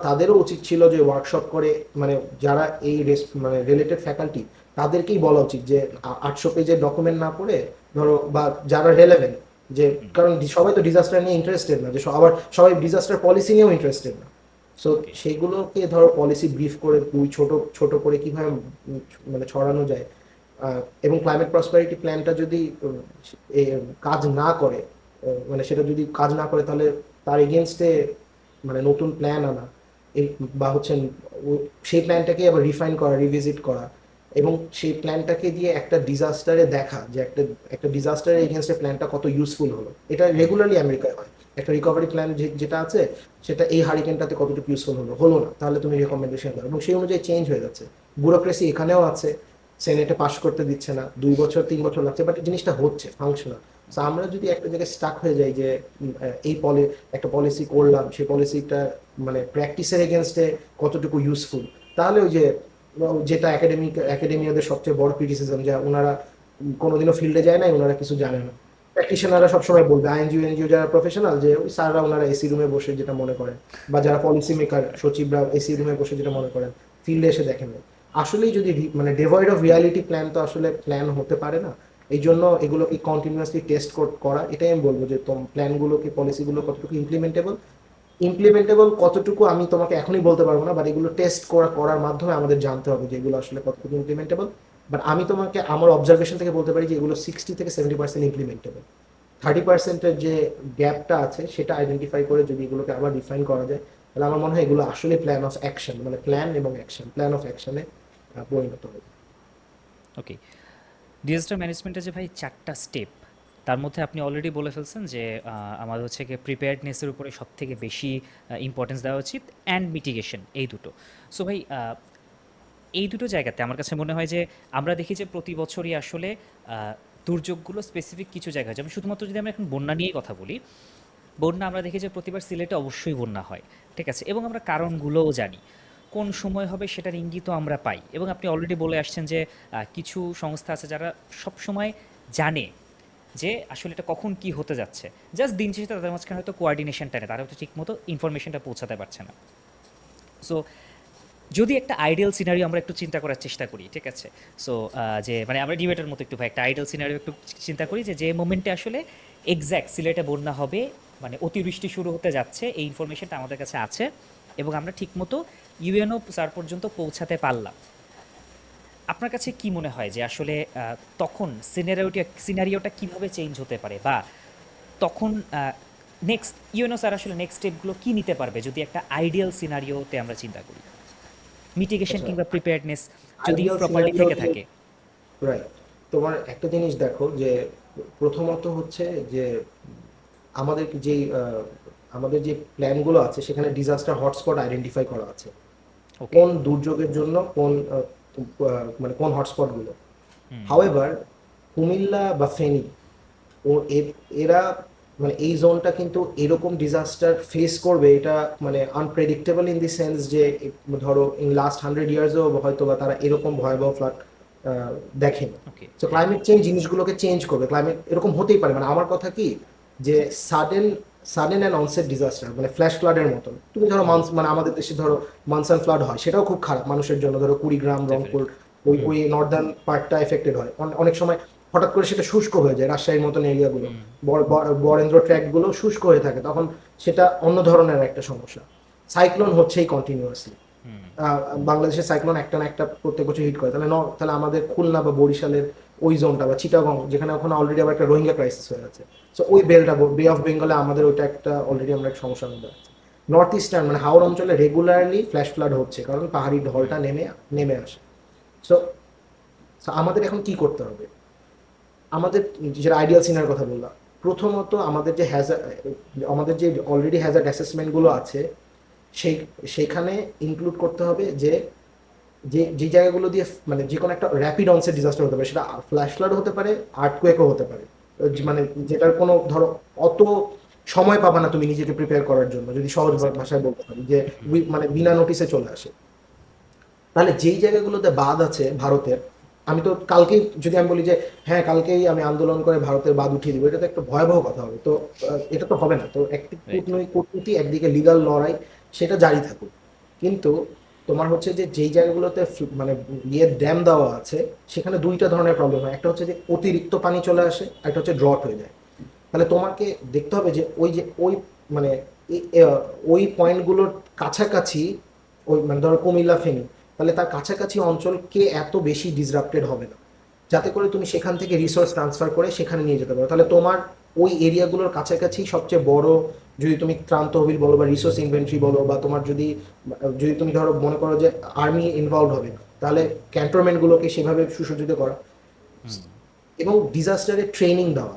তাদেরও উচিত ছিল যে ওয়ার্কশপ করে, মানে যারা এই মানে রিলেটেড ফ্যাকাল্টি তাদেরকেই বলা উচিত যে 800 পেজের ডকুমেন্ট না পড়ে ধরো, বা যারা রেলেভেন্ট, যে হুম কারণ সবাই তো ডিজাস্টার নিয়ে ইন্টারেস্টেড না, যে আবার সবাই ডিজাস্টার পলিসি নিয়েও ইন্টারেস্টেড না। সো ওকে সেগুলোকে ধরো পলিসি ব্রিফ করে ছোট ছোট করে কিভাবে মানে ছড়ানো যায়। এবং ক্লাইমেট প্রসপারিটি প্ল্যানটা যদি কাজ না করে, মানে সেটা যদি কাজ না করে তাহলে তার এগেনস্টে মানে নতুন প্ল্যান আনা, এই বা হচ্ছে সেই প্ল্যানটাকে আবার রিফাইন করা, রিভিজিট করা, এবং সেই প্ল্যানটাকে দিয়ে একটা ডিজাস্টারে দেখা যে একটা একটা ডিজাস্টারের এগেনস্টে প্ল্যানটা কত ইউজফুল হলো। এটা রেগুলারলি আমেরিকায় হয়। একটা রিকভারি প্ল্যান যেটা আছে সেটা এই হারিকেনটাতে কতটুকু ইউজফুল হলো না, তাহলে তুমি রেকমেন্ডেশন দাও এবং সেই অনুযায়ী চেঞ্জ হয়ে যাচ্ছে। ব্যুরোক্রেসি এখানেও আছে, সেনেটে পাস করতে দিচ্ছে না, 2 বছর 3 বছর লাগছে, বাট জিনিসটা হচ্ছে ফাংশনাল। তো আমরা যদি একটা জায়গায় স্টাক হয়ে যাই যে এই একটা পলিসি করলাম, সেই পলিসিটা মানে প্র্যাকটিসের এগেনস্টে কতটুকু ইউজফুল, তাহলে ওই যে যেটা একাডেমিয়াদের সবচেয়ে বড় ক্রিটিসিজম যে ওনারা কোনোদিনও ফিল্ডে যায় না, ওনারা কিছু জানে না। প্র্যাকটিশনাররা সবসময় বলবে, আইএনজিও এনজিও যারা প্রফেশনাল, যে ওই স্যাররা ওনারা এসি রুমে বসে যেটা মনে করেন, বা যারা পলিসি মেকার সচিবরা এসি রুমে বসে যেটা মনে করেন, ফিল্ডে এসে দেখেন না। আসলেই যদি মানে ডেভয়েড অফ রিয়ালিটি প্ল্যান তো আসলে প্ল্যান হতে পারে না। এই জন্য এগুলোকে কন্টিনিউয়াসলি টেস্ট করা, এটাই আমি বলবো যে প্ল্যানগুলোকে, পলিসিগুলো কতটুকু ইমপ্লিমেন্টেবল কতটুকু আমি তোমাকে এখনই বলতে পারবো না, বাট এগুলো টেস্ট করার মাধ্যমে আমাদের জানতে হবে যে এগুলো আসলে কতটুকু ইমপ্লিমেন্টেবল। বাট আমি তোমাকে আমার অবজারভেশন থেকে বলতে পারি যে এগুলো 60 থেকে 70% ইমপ্লিমেন্টেবল। 30%-এর যে গ্যাপটা আছে সেটা আইডেন্টিফাই করে যদি এগুলোকে আবার রিফাইন করা যায়, তাহলে আমার মনে হয় এগুলো আসলে প্ল্যান অফ অ্যাকশন, মানে প্ল্যান এবং অ্যাকশন, প্ল্যান অফ অ্যাকশনে পরিণত হবে। ওকে ডিজাস্টার ম্যানেজমেন্টে যে ভাই 4টা স্টেপ, তার মধ্যে আপনি অলরেডি বলে ফেলছেন যে আমাদের হচ্ছে গিয়ে প্রিপেয়ার্ডনেসের উপরে সব থেকে বেশি ইম্পর্টেন্স দেওয়া উচিত অ্যান্ড মিটিগেশন, এই দুটো। সো ভাই এই দুটো জায়গাতে আমার কাছে মনে হয় যে আমরা দেখি যে প্রতি বছরই আসলে দুর্যোগগুলো স্পেসিফিক কিছু জায়গায়, যেমন শুধুমাত্র যদি আমরা এখন বন্যা নিয়েই কথা বলি, বন্যা আমরা দেখি যে প্রতিবার সিলেটে অবশ্যই বন্যা হয়, ঠিক আছে, এবং আমরা কারণগুলোও জানি, কোন সময় হবে সেটার ইঙ্গিতও আমরা পাই। এবং আপনি অলরেডি বলে আসছেন যে কিছু সংস্থা আছে যারা সব সময় জানে যে আসলে এটা কখন কি হতে যাচ্ছে, জাস্ট দিন শেষে তাদের মাঝখানে হয়তো কোয়ার্ডিনেশনটা নেই, তারা হয়তো ঠিক মতো ইনফরমেশনটা পৌঁছাতে পারছে না। সো যদি একটা আইডিয়াল সিনারিও আমরা একটু চিন্তা করার চেষ্টা করি, ঠিক আছে, সো যে মানে আমরা ডিবেটের মতো একটু ভাই একটা আইডিয়াল সিনারিও একটু চিন্তা করি যে যে মোমেন্টে আসলে এক্স্যাক্ট সিলেটে বন্যা হবে, মানে অতিবৃষ্টি শুরু হতে যাচ্ছে, এই ইনফরমেশনটা আমাদের কাছে আছে এবং আমরা ঠিকমতো ইউএনও স্যার পর্যন্ত পৌঁছাতে পারলাম। আপনার কাছে কি মনে হয় যে আসলে তখন সিনারিওটা কিভাবে চেঞ্জ হতে পারে, বা তখন নেক্সট ইউএনও স্যার আসলে নেক্সট স্টেপগুলো কি নিতে পারবে যদি একটা আইডিয়াল সিনারিওতে আমরা চিন্তা করি, মিটিগেশন আচ্ছা, কিংবা প্রিপেয়ারনেস যদি আইডিয়াল প্রপারলি থেকে সিনারিওতে, থাকে? রাইট, তোমার একটা জিনিস দেখো যে প্রথমত হচ্ছে যে আমাদের যেই আমাদের যে প্ল্যানগুলো আছে সেখানে ডিজাস্টার হটস্পট আইডেন্টিফাই করা আছে, ওকে। কোন দুর্যোগের জন্য কোন মানে কোন হটস্পটগুলো। হুম। হাওয়েভার কুমিল্লা বা ফেনী ও এরা মানে এই জোনটা কিন্তু এরকম ডিজাস্টার ফেস করবে, এটা মানে আনপ্রেডিক্টেবল ইন দি সেন্স যে ধরো ইন লাস্ট 100 ইয়ার্সও হয়তো বা তারা এরকম ভয়াবহ ফ্লাড দেখেনি। ওকে। তো হ্যাঁ। ক্লাইমেট চেঞ্জ জিনিসগুলোকে চেঞ্জ করবে, ক্লাইমেট এরকম হতেই পারে। মানে আমার কথা কি যে sudden sudden and onset disaster মানে ফ্ল্যাশ ফ্লাডের মতন, তুমি ধরো হুম। মানে আমাদের দেশে ধরো মানসান ফ্লাড হয়, সেটাও খুব খারাপ মানুষের জন্য, ধরো কুড়িগ্রাম রংপুর ডেফিনেটলি। ওই হুম। ওই নর্দার্ন পার্টটা এফেক্টেড হয়। অনেক সময় হঠাৎ করে সেটা শুষ্ক হয়ে যায়, রাজশাহীর মতন এরিয়াগুলো হুম। বরেন্দ্র ট্র্যাক্টগুলো শুষ্ক হয়ে থাকে, তখন সেটা অন্য ধরনের একটা সমস্যা। সাইক্লোন হচ্ছেই কন্টিনিউয়াসলি, হুম। আহ, বাংলাদেশের সাইক্লোন একটা না একটা প্রত্যেক বছর হিট করে, তাহলে আমাদের খুলনা বা বরিশালের ওই জোনটা বা চিটাগং, যেখানে ওখানে অলরেডি আবার একটা রোহিঙ্গা ক্রাইসিস হয়ে আছে, সো ওই বেলটা বে অফ বেঙ্গলে আমাদের ওইটা একটা অলরেডি আমরা একটা সমস্যার মধ্যে আছি। নর্থ ইস্টার্ন মানে হাওড় অঞ্চলে রেগুলারলি ফ্ল্যাশ ফ্লাড হচ্ছে, কারণ পাহাড়ি হুম। ঢলটা নেমে নেমে আসে। সো আমাদের এখন কি করতে হবে? আমাদের যেটা আইডিয়াল সিনার কথা বললাম, প্রথমত আমাদের যে আমাদের যে অলরেডি হ্যাজার্ড অ্যাসেসমেন্টগুলো আছে সেই সেইখানে ইনক্লুড করতে হবে যে যে যে জায়গাগুলো দিয়ে মানে যে কোনো একটা র্যাপিড অনসেট ডিজাস্টার হতে পারে, সেটা ফ্ল্যাশ ফ্লাড হতে পারে, আর্থকোয়েকও হতে পারে, হুম। মানে যেটার কোনো ধরো অত সময় পাবা না তুমি নিজেকে প্রিপেয়ার করার জন্য, যদি সহজ এক্স্যাক্টলি। ভাষায় বলতে পারি যে হুম। মানে বিনা নোটিসে চলে আসে। তাহলে যেই জায়গাগুলোতে বাঁধ আছে ভারতের, আমি তো কালকেই যদি আমি বলি যে হ্যাঁ কালকেই আমি আন্দোলন করে ভারতের বাঁধ উঠিয়ে দিব, এটা তো একটা ভয়াবহ কথা হবে। তো এটা তো হবে না। তো একটি রাইট। কূটনীতি, একদিকে লিগাল লড়াই, সেটা জারি থাকুক, কিন্তু তোমার হচ্ছে যে যেই জায়গাগুলোতে মানে ড্যাম দেওয়া আছে সেখানে দুইটা ধরনের প্রবলেম হয়। একটা হচ্ছে যে অতিরিক্ত পানি চলে আসে, একটা হচ্ছে ড্রট হয়ে যায়। তাহলে তোমাকে দেখতে হবে যে ওই মানে ওই পয়েন্টগুলোর কাছাকাছি, ওই মানে ধরো কুমিল্লা ফেনী, তাহলে তার কাছাকাছি অঞ্চলকে এত বেশি ডিসরাপ্টেড হবে না, যাতে করে তুমি সেখান থেকে রিসোর্স ট্রান্সফার করে সেখানে নিয়ে যেতে পারো। তাহলে তোমার ওই এরিয়াগুলোর কাছাকাছি সবচেয়ে বড়, যদি তুমি ত্রাণ তহবিল বলো বা রিসোর্স ইনভেন্টরি বলো, বা তোমার যদি যদি তুমি ধরো মনে করো যে আর্মি ইনভলভ হবে, তাহলে ক্যান্টনমেন্টগুলোকে সেভাবে সুসজ্জিত করা হুম। এবং ডিজাস্টারের ট্রেনিং দেওয়া।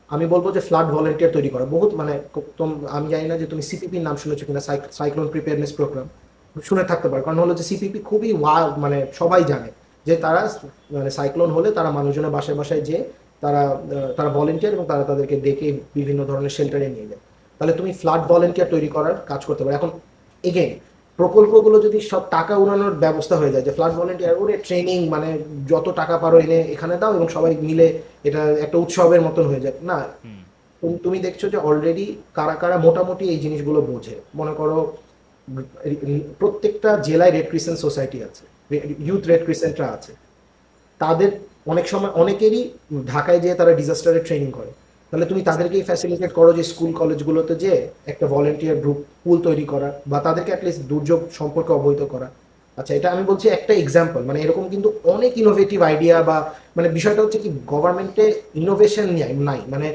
আমি বলবো যে ফ্লাড ভলেন্টিয়ার তৈরি করা বহুত মানে আমি জানি না যে তুমি সিপিপির নাম শুনেছো কিনা, সাইক্লোন প্রিপেয়ারনেস প্রোগ্রাম শুনে থাকতে পারো। কারণ হলো যে সিপিপি খুবই মানে সবাই জানে যে তারা মানে সাইক্লোন হলে তারা মানুষজনের বাসায় বাসায় যে তারা তারা ভলেন্টিয়ার এবং তারা তাদেরকে ডেকে বিভিন্ন ধরনের শেল্টারে নিয়ে যায়। তাহলে তুমি ফ্লাড ভলেন্টিয়ার তৈরি করার কাজ করতে পারো। এখন এগেইন প্রকল্পগুলো যদি সব টাকা উড়ানোর ব্যবস্থা হয়ে যায়, যে ফ্লাড ভলেন্টিয়ার ওরে ট্রেনিং মানে যত টাকা পারো এনে এখানে দাও এবং সবাই মিলে এটা একটা উৎসবের মতন হয়ে যায় না। হুম। তুমি দেখছো যে অলরেডি কারা কারা মোটামুটি এই জিনিসগুলো বোঝে। মনে করো প্রত্যেকটা জেলায় রেড ক্রিসেন্ট সোসাইটি আছে, ইউথ রেড ক্রিসেন্টরা আছে, তাদের অনেক সময় অনেকেরই ঢাকায় যেয়ে তারা ডিজাস্টারের ট্রেনিং করে। তাহলে তুমি এক্স্যাক্টলি। তাদেরকেই ফ্যাসিলিটেট করো যে স্কুল কলেজগুলোতে যে একটা ভলেন্টিয়ার গ্রুপ পুল তৈরি করা, বা তাদেরকে অ্যাটলিস্ট দুর্যোগ সম্পর্কে অবহিত করা। আচ্ছা, এটা আমি বলছি একটা এক্সাম্পল, মানে এরকম কিন্তু অনেক ইনোভেটিভ আইডিয়া বা মানে বিষয়টা হচ্ছে কি গভর্নমেন্টে ইনোভেশন নাই, মানে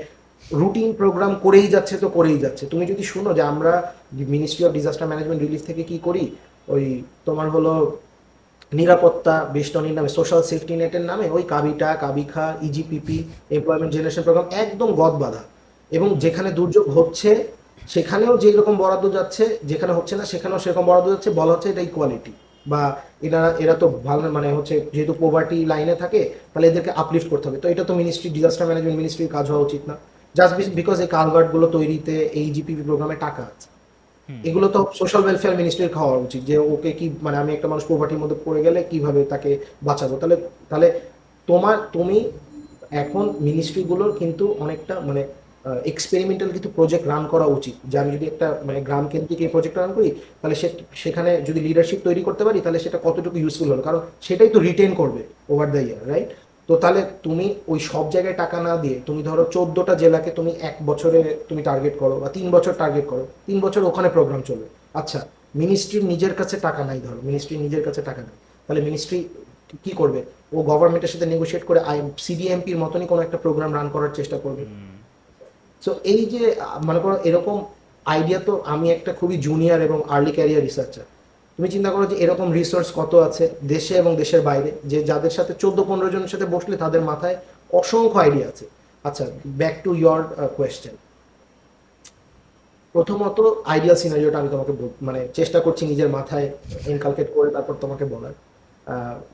রুটিন প্রোগ্রাম করেই যাচ্ছে তো করেই যাচ্ছে। তুমি যদি শুনো যে আমরা ministry of disaster management relief থেকে কি করি, ওই তোমার হলো নিরাপত্তা বেষ্টনীর নামে, সোশ্যাল সেফটি নেটের নামে ওই কাবিটা কাবিখা ইজিপিপি এমপ্লয়মেন্ট জেনারেশন প্রোগ্রাম একদম গদ বাঁধা, এবং হুম। যেখানে দুর্যোগ হচ্ছে সেখানেও যেই রকম বরাদ্দ যাচ্ছে, যেখানে হচ্ছে না সেখানেও সেরকম বরাদ্দ যাচ্ছে, বলা হচ্ছে এটা ইকুয়ালিটি, বা এরা তো ভালো মানে হচ্ছে যেহেতু পোভার্টি লাইনে থাকে তাহলে এদেরকে আপলিফট করতে হবে। তো এটা তো মিনিস্ট্রি ডিজাস্টার ম্যানেজমেন্ট মিনিস্ট্রির কাজ হওয়া উচিত না? জাস্ট বিকজ এই কালভার্ট গুলো তৈরিতে এই জিপিপি প্রোগ্রামে টাকা আছে। হুম এগুলো তো সোশ্যাল ওয়েলফেয়ার মিনিস্ট্রির খাওয়া উচিত, যে ওকে কি মানে আমি একটা মানুষ পোভার্টির মধ্যে পড়ে গেলে কিভাবে তাকে বাঁচাবো। তাহলে তাহলে তুমি এখন মিনিস্ট্রিগুলোর কিন্তু অনেকটা মানে এক্সপেরিমেন্টাল কিছু প্রজেক্ট রান করা উচিত, যে আমি যদি একটা মানে গ্রাম কেন্দ্রিক এই প্রজেক্ট রান করি, তাহলে সেখানে যদি লিডারশিপ তৈরি করতে পারি, তাহলে সেটা কতটুকু ইউজফুল হলো, কারণ সেটাই তো রিটেন করবে ওভার দ্য ইয়ার, রাইট? তো তাহলে তুমি ওই সব জায়গায় টাকা না দিয়ে তুমি ধরো 14টা জেলাকে তুমি 1 বছরে তুমি টার্গেট করো, বা 3 বছর টার্গেট করো, 3 বছর ওখানে প্রোগ্রাম চলবে। আচ্ছা, মিনিস্ট্রির নিজের কাছে টাকা নাই, ধরো মিনিস্ট্রির নিজের কাছে টাকা নাই, তাহলে মিনিস্ট্রি কি করবে? ও গভর্নমেন্টের সাথে নেগোশিয়েট করে সিডিএমপির মতনই কোনো একটা প্রোগ্রাম রান করার চেষ্টা করবে। হুম সো এই যে মনে করো এরকম আইডিয়া, তো আমি একটা খুবই জুনিয়র এবং আর্লি ক্যারিয়ার রিসার্চার, তুমি চিন্তা করো যে এরকম রিসোর্স কত আছে দেশে এবং দেশের বাইরে, যে যাদের সাথে 14-15 জনের সাথে বসলে তাদের মাথায় অসংখ্য আইডিয়া আছে। আচ্ছা, ব্যাক টু ইয়োর কোয়েশ্চেন। প্রথমত আইডিয়াল সিনারিওটা আমি তোমাকে মানে চেষ্টা করছি নিজের মাথায় ইনকালকেট করে তারপর তোমাকে বলার।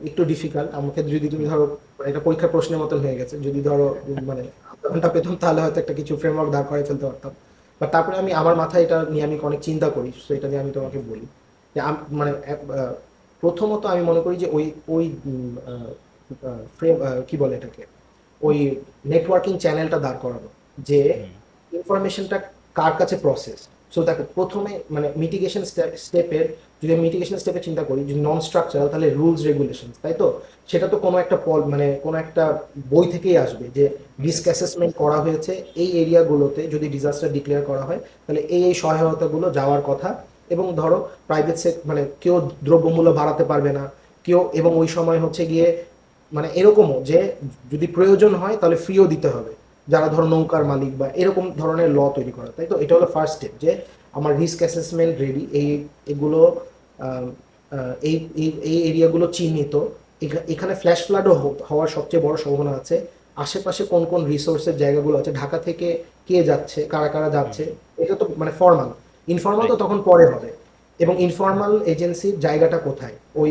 একটু ডিফিকাল্ট আমাকে, যদি তুমি ধরো এটা পরীক্ষার প্রশ্নের মতন হয়ে গেছে, যদি ধরো মানে আধা ঘন্টা পেতাম তাহলে হয়তো একটা কিছু ফ্রেমওয়ার্ক দাঁড় করে ফেলতে পারতাম। বাট তারপরে আমি আমার মাথায় এটা নিয়ে আমি অনেক চিন্তা করি, তো এটা নিয়ে আমি তোমাকে বলি যে মানে প্রথমত আমি মনে করি যে ওই ওই ফ্রেম কি বলে এটাকে, ওই নেটওয়ার্কিং চ্যানেলটা দাঁড় করানো, যে হুম ইনফরমেশনটা কার কাছে প্রসেস। সো দেখো প্রথমে মানে মিটিগেশন স্টেপের, যদি মিটিগেশন স্টেপে চিন্তা করি, যদি নন স্ট্রাকচারাল, তাহলে রুলস রেগুলেশন, তাই তো? সেটা তো কোনো একটা মানে কোনো একটা বই থেকেই আসবে, যে রিস্ক এক্স্যাক্টলি অ্যাসেসমেন্ট করা হয়েছে এই এরিয়াগুলোতে, যদি ডিজাস্টার ডিক্লেয়ার করা হয় তাহলে এই সহায়তাগুলো যাওয়ার কথা। এবং ধরো প্রাইভেট মানে কেউ দ্রব্যমূল্য বাড়াতে পারবে না, কেউ, এবং ওই সময় হচ্ছে গিয়ে মানে এরকমও যে যদি প্রয়োজন হয় তাহলে ফ্রিও দিতে হবে, যারা ধরো নৌকার মালিক বা এরকম ধরনের ল তৈরি করা, তাই তো? এটা হলো ফার্স্ট স্টেপ, যে আমার রিস্ক অ্যাসেসমেন্ট রেডি, এগুলো আহ, এই এই এই এরিয়াগুলো চিহ্নিত। এখানে ফ্ল্যাশ ফ্লাডও হওয়ার সবচেয়ে বড় সম্ভাবনা আছে। আশেপাশে কোন কোন রিসোর্সের জায়গাগুলো আছে, ঢাকা থেকে কে যাচ্ছে, কারা কারা হুম যাচ্ছে, এটা তো মানে ফর্মাল। ইনফর্মাল তো রাইট তখন পরে হবে। এবং ইনফর্মাল এজেন্সির জায়গাটা কোথায়, ওই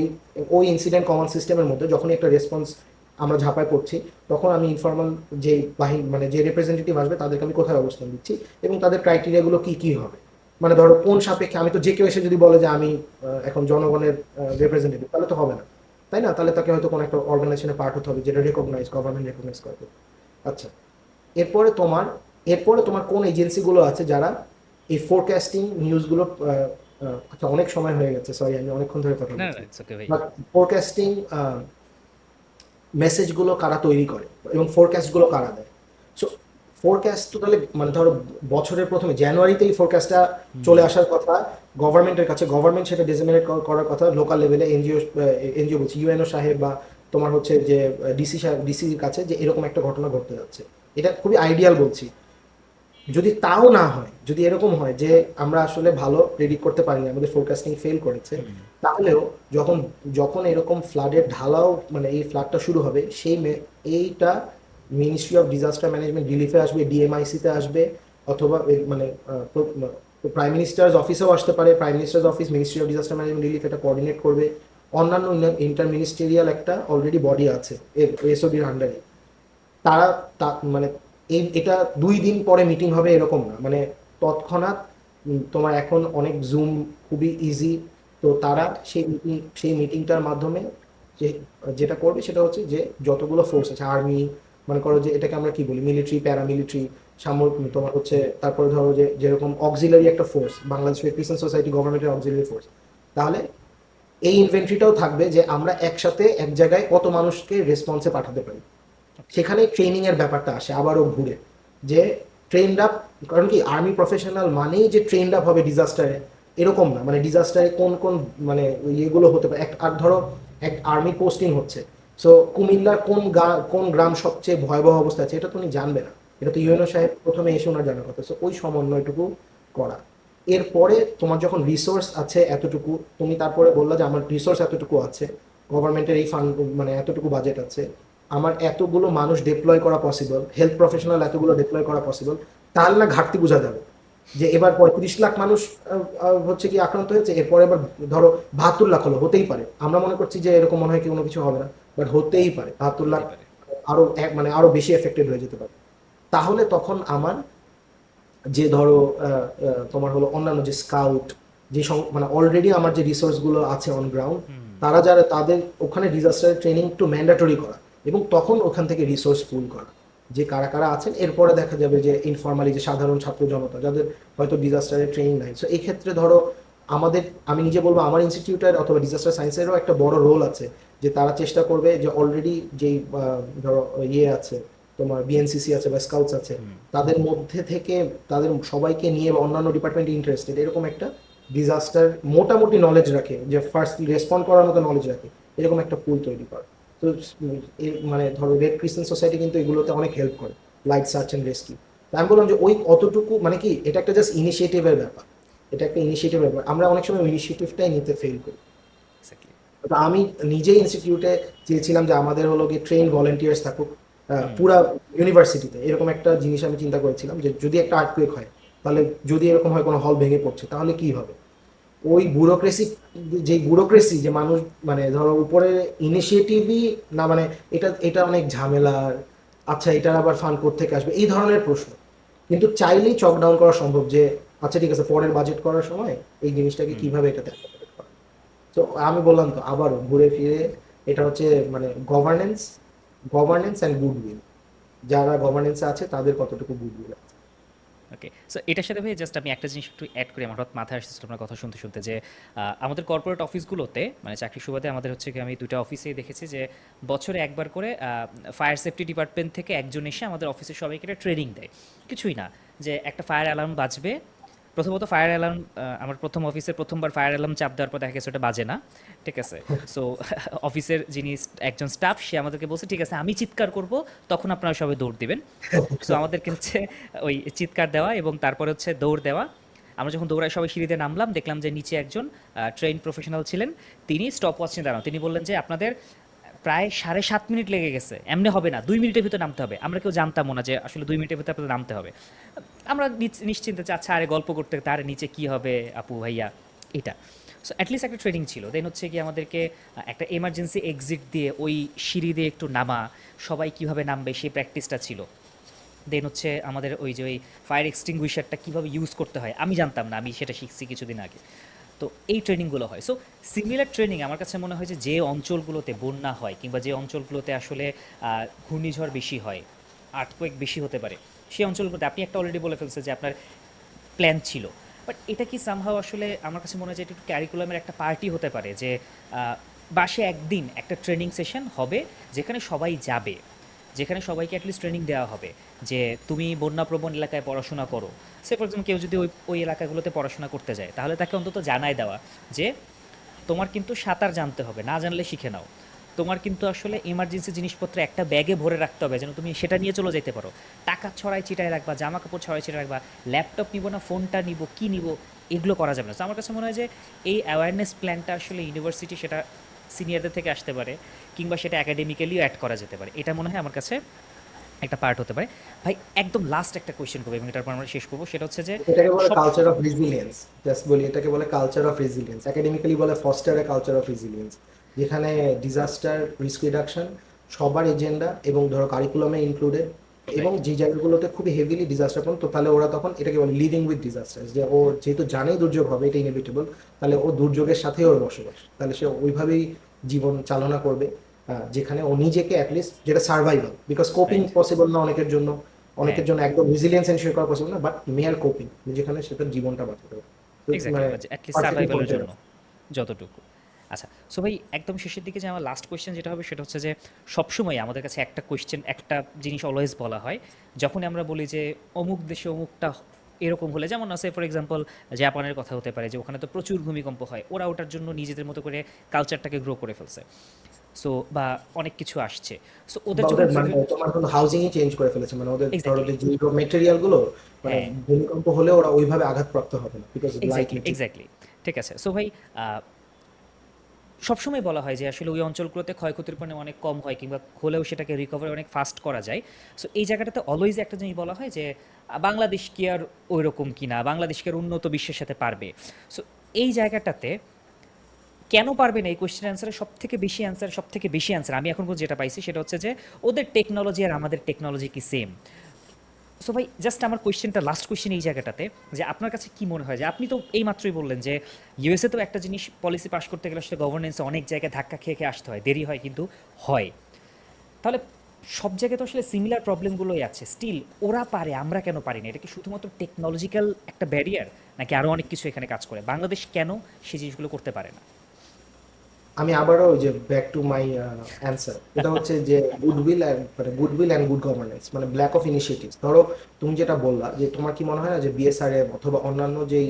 ওই ইনসিডেন্ট কমান্ড সিস্টেমের মধ্যে যখনই একটা রেসপন্স আমরা ঝাঁপায় পড়ছি, তখন আমি ইনফর্মাল যে বাহিনী মানে যে রিপ্রেজেন্টেটিভ আসবে তাদেরকে আমি কোথায় অবস্থান দিচ্ছি, এবং তাদের ক্রাইটেরিয়াগুলো কি কি হবে। মানে ধরো কোন সাপেক্ষে, আমি তো যে কেউ এসে যদি বলে যে আমি এখন জনগণের রিপ্রেজেন্টেটিভ, তাহলে তো হবে না, তাই না? তাহলে তাকে হয়তো কোনো একটা অর্গানাইজেশনের পার্ট হতে হবে, যেটা গভর্নমেন্ট রেকগনাইজ করে। আচ্ছা, এরপরে তোমার এরপরে তোমার কোন এজেন্সিগুলো আছে যারা এই ফোরকাস্টিং নিউজগুলো, আচ্ছা অনেক সময় হয়ে গেছে, সরি আমি অনেকক্ষণ ধরে কথা না না বলছি। ইটস ওকে ভাই বাট ফোরকাস্টিং মেসেজগুলো কারা তৈরি করে এবং ফোরকাস্টগুলো কারা দেয়? সো ফোরকাস্ট তো তাহলে মানে ধরো বছরের প্রথমে জানুয়ারিতেই ফোরকাস্টটা চলে হুম আসার কথা গভর্নমেন্টের কাছে, গভর্নমেন্ট সেটা ডিসিমিনেট করার কথা লোকাল লেভেলে, এনজিও বলছি ইউএনও সাহেব, বা তোমার হচ্ছে যে ডিসির কাছে, যে এরকম একটা ঘটনা ঘটতে যাচ্ছে। এটা খুবই আইডিয়াল বলছি। যদি তাও না হয়, যদি এরকম হয় যে আমরা আসলে ভালো প্রেডিক্ট করতে পারিনি, আমাদের ফোরকাস্টিং ফেল করেছে, হুম তাহলেও যখন যখন এরকম ফ্লাডের ঢালাও মানে এই ফ্লাডটা শুরু হবে, এইটা মিনিস্ট্রি অফ ডিজাস্টার ম্যানেজমেন্ট রিলিফে আসবে, ডিএমআইসিতে আসবে, অথবা মানে প্রাইম মিনিস্টার্স অফিসেও আসতে পারে। Prime ministers office, ministry of disaster management relief এটা কোঅর্ডিনেট করবে। অন্যান্য ইন্টার মিনিস্টেরিয়াল একটা অলরেডি বডি আছে এসওডির আন্ডারে, তারা মানে এটা 2 দিন পরে মিটিং হবে এরকম না, মানে তৎক্ষণাৎ। তোমার এখন অনেক জুম খুবই ইজি, তো তারা রাইট সেই মিটিংটার মাধ্যমে যে যেটা করবে সেটা হচ্ছে যে যতগুলো ফোর্স আছে, আর্মি, মনে করো যে এটাকে আমরা কি বলি, মিলিটারি, প্যারামিলিটারি, সামরিক, হুম তোমার হচ্ছে তারপরে ধরো যে যেরকম অক্সিলারি একটা force, Bangladesh Red Crescent society গভর্নমেন্টের অক্সিলারি ফোর্স, তাহলে এই ইনভেন্টরিটাও থাকবে যে আমরা একসাথে এক জায়গায় কত মানুষকে রেসপন্সে পাঠাতে পারি। ওকে সেখানে ট্রেনিং এর ব্যাপারটা আসে আবারও ঘুরে, যে ট্রেন্ড আপ, কারণ কি আর্মি প্রফেশনাল মানেই যে ট্রেন্ড আপ হবে ডিজাস্টারে, এরকম না। মানে ডিজাস্টারে কোন কোন মানে ইয়েগুলো হতে পারে, আর ধরো এক আর্মি পোস্টিং হচ্ছে, সো কুমিল্লার কোন গ্রাম সবচেয়ে ভয়াবহ অবস্থা আছে এটা তো উনি জানবে না, এটা তো ইউএনও সাহেব প্রথমে এসে ওনার জানার কথা। সো ওই সমন্বয়টুকু করা। এরপরে তোমার যখন রিসোর্স আছে এতটুকু, তুমি তারপরে বললা যে আমার রিসোর্স এতটুকু আছে, গভর্নমেন্টের এই ফান্ড মানে এতটুকু বাজেট আছে, আমার এতগুলো মানুষ ডিপ্লয় করা পসিবল, হেলথ প্রফেশনাল এতগুলো ডিপ্লয় করা পসিবল, তাহলে না ঘাটতি বোঝা যাবে। যে এবার 35 লাখ মানুষ হচ্ছে কি আক্রান্ত হয়েছে, এরপরে এবার ধরো 72 লাখ হলো, হতেই পারে। আমরা মনে করছি যে এরকম মনে হয় কি কোনো কিছু হবে না, বাট হতেই পারে 72 লাখ হতেই পারে আরো মানে আরো বেশি এফেক্টেড হয়ে যেতে পারে। তাহলে তখন আমার যে ধরো তোমার হলো অন্যান্য যে স্কাউট যে মানে অলরেডি আমার যে রিসোর্স গুলো আছে অন গ্রাউন্ড, হুম তারা যারা তাদের ওখানে ডিজাস্টার ট্রেনিং একটু ম্যান্ডেটরি করা, এবং তখন ওখান থেকে রিসোর্স পুল করা যে কারা কারা আছেন। এরপরে দেখা যাবে যে ইনফর্মালি যে সাধারণ ছাত্র জনতা যাদের হয়তো ডিজাস্টারের ট্রেনিং নাই, সো এই ক্ষেত্রে ধরো আমাদের, আমি নিজে বলবো আমার ইনস্টিটিউটের অথবা ডিজাস্টার সায়েন্সেরও একটা বড় রোল আছে, যে তারা চেষ্টা করবে যে অলরেডি যেই ধরো ইয়ে আছে, তোমার বিএনসিসি আছে বা স্কাউটস আছে, হুম তাদের মধ্যে থেকে তাদের সবাইকে নিয়ে বা অন্যান্য ডিপার্টমেন্ট ইন্টারেস্টেড এরকম একটা ডিজাস্টার মোটামুটি নলেজ রাখে, যে ফার্স্ট রেসপন্ড করার মতো নলেজ রাখে, এরকম একটা পুল তৈরি করে। তো মানে ধরো রেড ক্রিসেন্ট সোসাইটি কিন্তু এগুলোতে অনেক হেল্প করে, লাইট সার্চ অ্যান্ড রেস্কিউ। আমি বললাম যে ওই অতটুকু মানে কি, এটা একটা জাস্ট ইনিশিয়েটিভের ব্যাপার, এটা একটা ইনিশিয়েটিভের ব্যাপার, আমরা অনেক সময় ইনিশিয়েটিভটাই নিতে ফেল করি। এক্স্যাক্টলি তো আমি নিজেই ইনস্টিটিউটে চেয়েছিলাম যে আমাদের হলো গিয়ে ট্রেন ভলেন্টিয়ার্স থাকুক হুম পুরা ইউনিভার্সিটিতে, এরকম একটা জিনিস আমি চিন্তা করেছিলাম যে যদি একটা আর্থকুয়েক হয়, তাহলে যদি এরকম হয় কোনো হল ভেঙে পড়ছে তাহলে কি হবে। ওই ব্যুরোক্রেসি, যে ব্যুরোক্রেসি যে মানুষ মানে ধরো উপরে ইনিশিয়েটিভই না, মানে এটা এটা অনেক ঝামেলার, আচ্ছা এটার আবার ফান্ড কোত্থেকে আসবে, এই ধরনের প্রশ্ন। কিন্তু চাইলেই চক ডাউন করা সম্ভব, যে আচ্ছা ঠিক আছে পরের বাজেট করার সময় এই জিনিসটাকে হুম কিভাবে এটাতে accommodate করা। তো আমি বললাম তো আবারও ঘুরে ফিরে এটা হচ্ছে মানে গভর্নেন্স, গভর্নেন্স অ্যান্ড গুডউইল, যারা গভর্নেন্সে আছে তাদের কতটুকু গুডউইল আছে। ওকে, সো এটার সাথে ভাই জাস্ট আমি একটা জিনিস একটু অ্যাড করি, আমার হঠাৎ মাথায় আসছে আপনার কথা শুনতে শুনতে যে আমাদের কর্পোরেট অফিসগুলোতে মানে চাকরির সুবাদে আমাদের হচ্ছে কি আমি দুটো অফিসেই দেখেছি যে বছরে একবার করে ফায়ার সেফটি ডিপার্টমেন্ট থেকে একজন এসে আমাদের অফিসের সবাইকে একটা ট্রেনিং দেয়। কিছুই না, যে একটা ফায়ার অ্যালার্ম বাজবে, প্রথমত ফায়ার অ্যালার্ম, আমার প্রথম অফিসে প্রথমবার ফায়ার অ্যালার্ম চাপ দেওয়ার পর দেখা গেছে ওটা বাজে না, ঠিক আছে। সো অফিসের যিনি একজন স্টাফ সে আমাদেরকে বলছে ঠিক আছে আমি চিৎকার করব, তখন আপনারা সবাই দৌড় দিবেন। সো আমাদেরকে হচ্ছে ওই চিৎকার দেওয়া এবং তারপরে হচ্ছে দৌড় দেওয়া। আমরা যখন দৌড়ায় সবাই সিঁড়িতে নামলাম দেখলাম যে নিচে একজন ট্রেন প্রফেশনাল ছিলেন, তিনি স্টপ ওয়াচ নিয়ে দাঁড়ানো, তিনি বললেন যে আপনাদের প্রায় 7.5 মিনিট লেগে গেছে, এমনি হবে না, 2 মিনিটের ভিতরে নামতে হবে। আমরা কেউ জানতামও না যে আসলে 2 মিনিটের ভিতরে আপনাদের নামতে হবে। আমরা নিশ্চিন্তে যে আচ্ছা আরে গল্প করতে তার নিচে কি হবে আপু ভাইয়া, এটা। সো অ্যাটলিস্ট একটা ট্রেনিং ছিল। দেন হচ্ছে কি আমাদেরকে একটা এমার্জেন্সি এক্সিট দিয়ে ওই সিঁড়ি দিয়ে একটু নামা, সবাই কিভাবে নামবে সেই প্র্যাকটিসটা ছিল। দেন হচ্ছে আমাদের ওই যে ওই ফায়ার এক্সটিংগুইশারটা কীভাবে ইউজ করতে হয় আমি জানতাম না, আমি সেটা শিখছি কিছুদিন আগে। তো এই ট্রেনিংগুলো হয়। সো সিমিলার ট্রেনিং আমার কাছে মনে হয় যে যে অঞ্চলগুলোতে বন্যা হয় কিংবা যে অঞ্চলগুলোতে আসলে ঘূর্ণিঝড় বেশি হয়, আর্থকোয়েক বেশি হতে পারে, সেই অঞ্চলগুলোতে আপনি একটা অলরেডি বলে ফেলছে যে আপনার প্ল্যান ছিল, বাট এটা কি সামহাও আসলে আমার কাছে মনে হয় যে এটা একটু ক্যারিকুলামের একটা পার্টি হতে পারে যে বাসে একদিন একটা ট্রেনিং সেশন হবে যেখানে সবাই যাবে, যেখানে সবাইকে অ্যাটলিস্ট ট্রেনিং দেওয়া হবে যে তুমি বন্যাপ্রবণ এলাকায় পড়াশোনা করো। সে ফর এক্সাম্পল কেউ যদি ওই ওই এলাকাগুলোতে পড়াশোনা করতে যায় তাহলে তাকে অন্তত জানায় দেওয়া যে তোমার কিন্তু সাঁতার জানতে হবে, না জানলে শিখে নাও। তোমার কিন্তু আসলে এমার্জেন্সি জিনিসপত্র একটা ব্যাগে ভরে রাখতে হবে যেন তুমি সেটা নিয়ে চলে যেতে পারো। টাকা ছড়াই ছিটায় রাখবা, জামা কাপড় ছড়াই ছিটায় রাখবা, ল্যাপটপ নিব না ফোনটা নিব কি নিব, এগুলো করা যাবে না। তো আমার কাছে মনে হয় যে এই অ্যাওয়ারনেস প্ল্যানটা আসলে ইউনিভার্সিটি সেটা সিনিয়রদের থেকে আসতে পারে কিংবা সেটা একাডেমিক্যালিও অ্যাড করা যেতে পারে, এটা মনে হয় আমার কাছে একটা পার্ট হতে পারে। ভাই একদম লাস্ট একটা কোয়েশ্চেন করবো এবং এটার পর আমরা শেষ করবো, সেটা হচ্ছে যে এটাকে বলে সব কালচার অফ রেজিলিয়েন্স, জাস্ট বলি এটাকে বলে কালচার অফ রেজিলিয়েন্স, একাডেমিক্যালি বলে foster a culture of resilience, যেখানে ডিজাস্টার রিস্ক রিডাকশন সবার এজেন্ডা এবং ধরো কারিকুলামে ইনক্লুডেড, এবং রাইট যে জায়গাগুলোতে খুবই হেভিলি ডিজাস্টার প্রবণ, তো তাহলে ওরা তখন এটাকে বলে লিভিং উইথ ডিজাস্টার, যে ও যেহেতু জানেই দুর্যোগ হবে এটা ইনএভিটেবল, তাহলে ও দুর্যোগের সাথেই ওর বসবাস, তাহলে সে ওইভাবেই জীবন চালনা করবে, যেখানে ও নিজেকে অ্যাটলিস্ট, যেটা survival, because coping right possible না অনেকের জন্য, হ্যাঁ অনেকের জন্য একদম রেজিলিয়েন্স এনশিওর করা পসিবল না, বাট মেয়ার কোপিং, যেখানে সেটা জীবনটা বাঁচাতে হবে। তো এক্স্যাক্টলি, মানে অ্যাটলিস্ট পারফেক্টলি সার্ভাইভালের পয়েন্টেড জন্য আছে। যতটুকু। আচ্ছা, সো ভাই একদম শেষের দিকে যে আমার লাস্ট কোয়েশ্চেন যেটা হবে সেটা হচ্ছে যে সবসময় আমাদের কাছে একটা কোয়েশ্চেন একটা জিনিস অলওয়েজ বলা হয় যখনই আমরা বলি যে অমুক দেশে অমুকটা এরকম হলে, যেমন আছে ফর এক্সাম্পল জাপানের কথা হতে পারে যে ওখানে তো প্রচুর ভূমিকম্প হয়, ওরা ওটার জন্য নিজেদের মতো করে কালচারটাকে গ্রো করে ফেলছে। সো বা অনেক কিছু আসছে, সো ওদের বা যখন ওদের মানে তোমার কোনো হাউজিংই চেঞ্জ করে ফেলেছে, মানে ওদের ধরো এক্স্যাক্টলি যে মেটেরিয়াল গুলো, মানে হ্যাঁ ভূমিকম্প হলে ওরা ওইভাবে আঘাতপ্রাপ্ত হবে না, because light exactly material. Exactly ঠিক আছে। সো ভাই সবসময় বলা হয় যে আসলে ওই অঞ্চলগুলোতে ক্ষয়ক্ষতির পরিমাণ অনেক কম হয় কিংবা হলেও সেটাকে রিকভারি অনেক ফাস্ট করা যায়। সো এই জায়গাটাতে অলওয়েজ একটা জিনিস বলা হয় যে বাংলাদেশ কি আর ওই রকম কিনা, বাংলাদেশ কি আর উন্নত বিশ্বের সাথে পারবে। সো এই জায়গাটাতে কেন পারবে না, এই কোয়েশ্চেন অ্যান্সারের সব থেকে বেশি অ্যান্সার আমি এখন পর্যন্ত যেটা পাইছি সেটা হচ্ছে যে ওদের টেকনোলজি আর আমাদের টেকনোলজি কি সেম। সো ভাই জাস্ট আমার কোয়েশ্চেনটা লাস্ট কোয়েশ্চেন এই জায়গাটাতে, যে আপনার কাছে কি মনে হয় যে আপনি তো এই মাত্রই বললেন যে ইউএসএ তো একটা জিনিস পলিসি পাস করতে গেলে আসলে গভর্নেন্সে অনেক জায়গায় ধাক্কা খেয়ে খেয়ে আসতে হয়, দেরি হয় কিন্তু হয়। তাহলে সব জায়গায় তো আসলে সিমিলার প্রবলেমগুলোই আছে, স্টিল ওরা পারে আমরা কেন পারি না? এটা কি শুধুমাত্র টেকনোলজিক্যাল একটা ব্যারিয়ার, নাকি আরও অনেক কিছু এখানে কাজ করে? বাংলাদেশ কেন সেই জিনিসগুলো করতে পারে না? আমি আবারও ওই যে ব্যাক টু মাই অ্যান্সার, এটা হচ্ছে যে গুডউইল অ্যান্ড গুড গভর্নেন্স, মানে ব্ল্যাক অফ ইনিশিয়েটিভস। ধরো তুমি যেটা বললা যে তোমার কি মনে হয় না যে বিএসআরএফ অথবা অন্যান্য যেই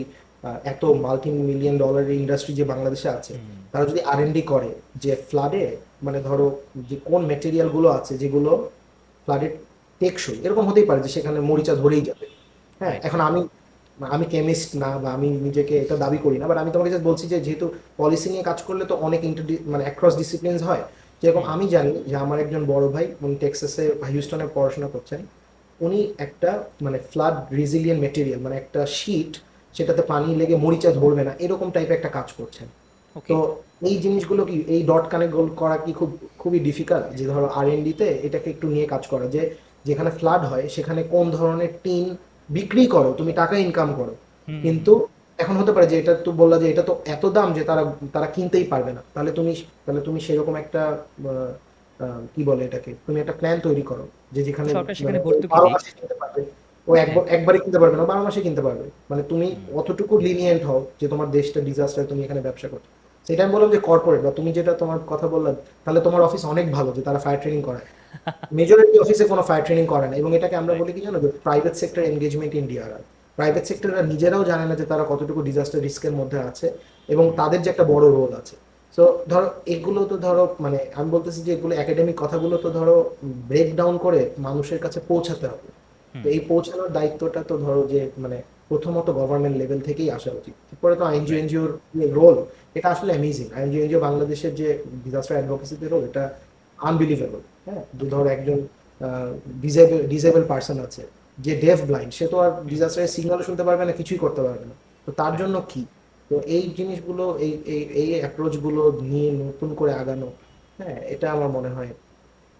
এত মাল্টি মিলিয়ন ডলারের ইন্ডাস্ট্রি যে বাংলাদেশে আছে, হুম। তারা যদি আর&ডি করে যে ফ্লাডে, মানে ধরো যে কোন মেটেরিয়াল গুলো আছে যেগুলো ফ্লাডে টেকসই, এরকম হতেই পারে যে সেখানে মরিচা ধরেই যাবে। হ্যাঁ, রাইট। এখন আমি আমি কেমিস্ট না, বা আমি নিজেকে এটা দাবি করি না, বাট আমি তোমাকে জাস্ট বলছি যে যেহেতু পলিসি নিয়ে কাজ করলে তো অনেক মানে অ্যাক্রস ডিসিপ্লিনস হয়। যেরকম হুম। আমি জানি যে আমার একজন বড় ভাই, উনি টেক্সাসে হিউস্টনে পড়াশোনা করছেন। উনি একটা মানে ফ্লাড রেজিলিয়েন্ট মেটেরিয়াল, মানে একটা শীট, সেটাতে পানি লেগে মরিচা ধরবে না, এরকম টাইপের একটা কাজ করছেন। ওকে। তো এই জিনিসগুলো কি, এই ডট কানেক্ট করা কি খুবই ডিফিকাল্ট? যে ধরো আর&ডি তে এটাকে একটু নিয়ে কাজ করা, যে যেখানে ফ্লাড হয় সেখানে কোন ধরনের টিন বিক্রি করো, তুমি টাকা ইনকাম করো, হুম। কিন্তু এখন হতে পারে যে এটা তো বললা যে এটা তো এত দাম যে তারা তারা কিনতেই পারবে না, তাহলে তুমি সেরকম একটা কি বলে এটাকে, তুমি একটা প্ল্যান তৈরি করো যে যেখানে সরকার মানে সেখানে ও ভর্তুকি 12 দিক। মাসে কিনতে পারবে, ও হ্যাঁ। একবারে কিনতে পারবে না, 12 মাসে কিনতে পারবে। মানে তুমি হুম। অতটুকু লিনিয়েন্ট হও যে তোমার দেশটা ডিজাস্টার, তুমি এখানে ব্যবসা করো। সেটা আমি বললাম যে কর্পোরেট, বা তুমি যেটা তোমার কথা বললাম, তাহলে তোমার অফিস অনেক ভালো যে তারা ফায়ার ট্রেনিং করায়। মেজরিটি অফিসে কোনো ফায়ার ট্রেনিং করে না, এবং এটাকে আমরা রাইট। বলি কি জানো, যে private sector engagement in DRR. Private সেক্টররা নিজেরাও জানে না যে তারা কতটুকু ডিজাস্টার রিস্কের মধ্যে আছে, এবং হুম। তাদের যে একটা বড় রোল আছে। সো ধরো এগুলো তো ধরো, মানে আমি বলতেছি যে এগুলো একাডেমিক কথাগুলো তো ধরো ব্রেক ডাউন করে মানুষের কাছে পৌঁছাতে হবে। তো হুম। এই পৌঁছানোর দায়িত্বটা তো ধরো যে মানে প্রথমত গভর্নমেন্ট লেভেল থেকেই আসা উচিত। এরপরে তো রাইট। এনজিওর রোল, এটা আসলে অ্যামেজিং। এনজিও বাংলাদেশের যে ডিজাস্টার অ্যাডভোকেসিতে রোল, এটা আনবিলিভেবল। হ্যাঁ, যে ওকে। ধরো একজন ডিসেবল পার্সন আছে, যে ডেফ ব্লাইন্ড, সে তো আর হুম। ডিজাস্টারের সিগন্যালও শুনতে পারবে না, কিছুই করতে পারবে না। তো তার জন্য রাইট। কি? তো এই জিনিসগুলো, এই অ্যাপ্রোচ গুলো নিয়ে নতুন করে আগানো, হ্যাঁ, এটা আমার মনে হয়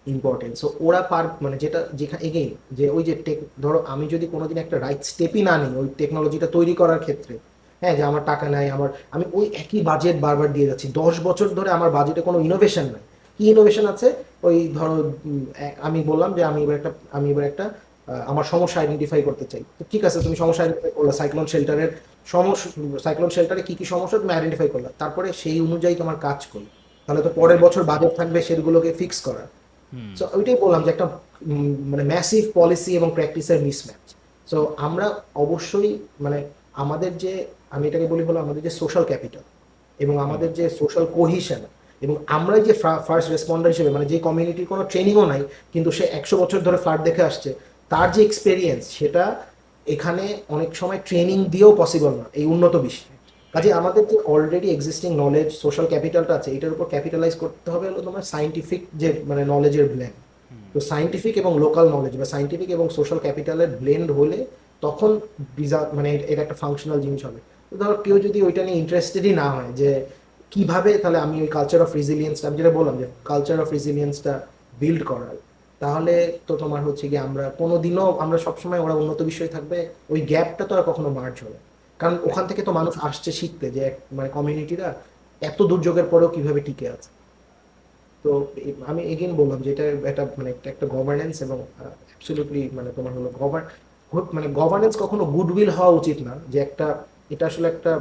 ইম্পর্টেন্ট। সো ওরা মানে যেটা যেখানে এগেইন, যে ওই যে ধরো আমি যদি কোনোদিন একটা রাইট স্টেপই না নিই ওই টেকনোলজিটা তৈরি করার ক্ষেত্রে, হ্যাঁ, যে আমার টাকা নাই, আমি ওই একই বাজেট বারবার দিয়ে যাচ্ছি 10 বছর ধরে, আমার বাজেটে কোনো ইনোভেশন নাই। কি ইনোভেশন আছে? ওই ধরো আমি বললাম যে আমি এবার একটা আমার সমস্যা আইডেন্টিফাই করতে চাই। তো ঠিক আছে, তুমি সমস্যা আইডেন্টিফাই করলা, সমস্যা সাইক্লোন শেল্টারে কি কি সমস্যা তুমি আইডেন্টিফাই করলা, তারপরে সেই অনুযায়ী তোমার কাজ করো। তাহলে তো পরের রাইট। বছর বাজেট থাকবে সেগুলোকে ফিক্স করা। হুম। সো ওইটাই বললাম যে একটা মানে ম্যাসিভ পলিসি এবং প্র্যাকটিসের মিসম্যাচ। সো আমরা অবশ্যই মানে আমাদের যে, আমি এটাকে বলি হলো আমাদের যে সোশ্যাল ক্যাপিটাল, এবং হুম। আমাদের যে সোশ্যাল কোহিশন, এবং আমরা যে ফার্স্ট রেসপন্ডার হিসেবে, মানে যে কমিউনিটির কোনো ট্রেনিংও নাই কিন্তু সে 100 বছর ধরে ফ্লাড দেখে আসছে, তার যে এক্সপেরিয়েন্স, সেটা এখানে অনেক সময় ট্রেনিং দিয়েও পসিবল না এই উন্নত বিশ্বে। রাইট। কাজে রাইট। আমাদের যে অলরেডি এক্সিস্টিং নলেজ, সোশ্যাল ক্যাপিটালটা আছে, এটার উপর ক্যাপিটালাইজ করতে হবে হলো তোমার সাইন্টিফিক যে মানে নলেজের ব্লেন্ড। হুম। তো সাইন্টিফিক এবং লোকাল নলেজ, বা সাইন্টিফিক এবং সোশ্যাল ক্যাপিটালের ব্লেন্ড হলে তখন মানে এটা একটা ফাংশনাল জিনিস হবে। তো ধরো কেউ যদি ওইটা নিয়ে ইন্টারেস্টেডই না হয় যে কিভাবে তাহলে আমি ওই কালচার অফ রেজিলিয়েন্স, আমি যেটা বললাম যে কালচার অফ রেজিলিয়েন্সটা বিল্ড করার, তাহলে তো তোমার হচ্ছে কি, আমরা কোনোদিনও, আমরা সবসময় ওরা উন্নত বিষয় থাকবে, ওই গ্যাপটা তো আর কখনো মার্জ হবে না। কারণ ওখান রাইট। থেকে তো মানুষ আসছে শিখতে যে মানে কমিউনিটিরা এত দুর্যোগের পরেও কিভাবে টিকে আছে। তো আমি এগেইন বললাম যে এটা একটা মানে একটা গভর্নেন্স, এবং অ্যাবসলিউটলি মানে তোমার হলো মানে গভর্নেন্স কখনো গুডউইল হওয়া উচিত না, যে একটা, এটা আসলে একটা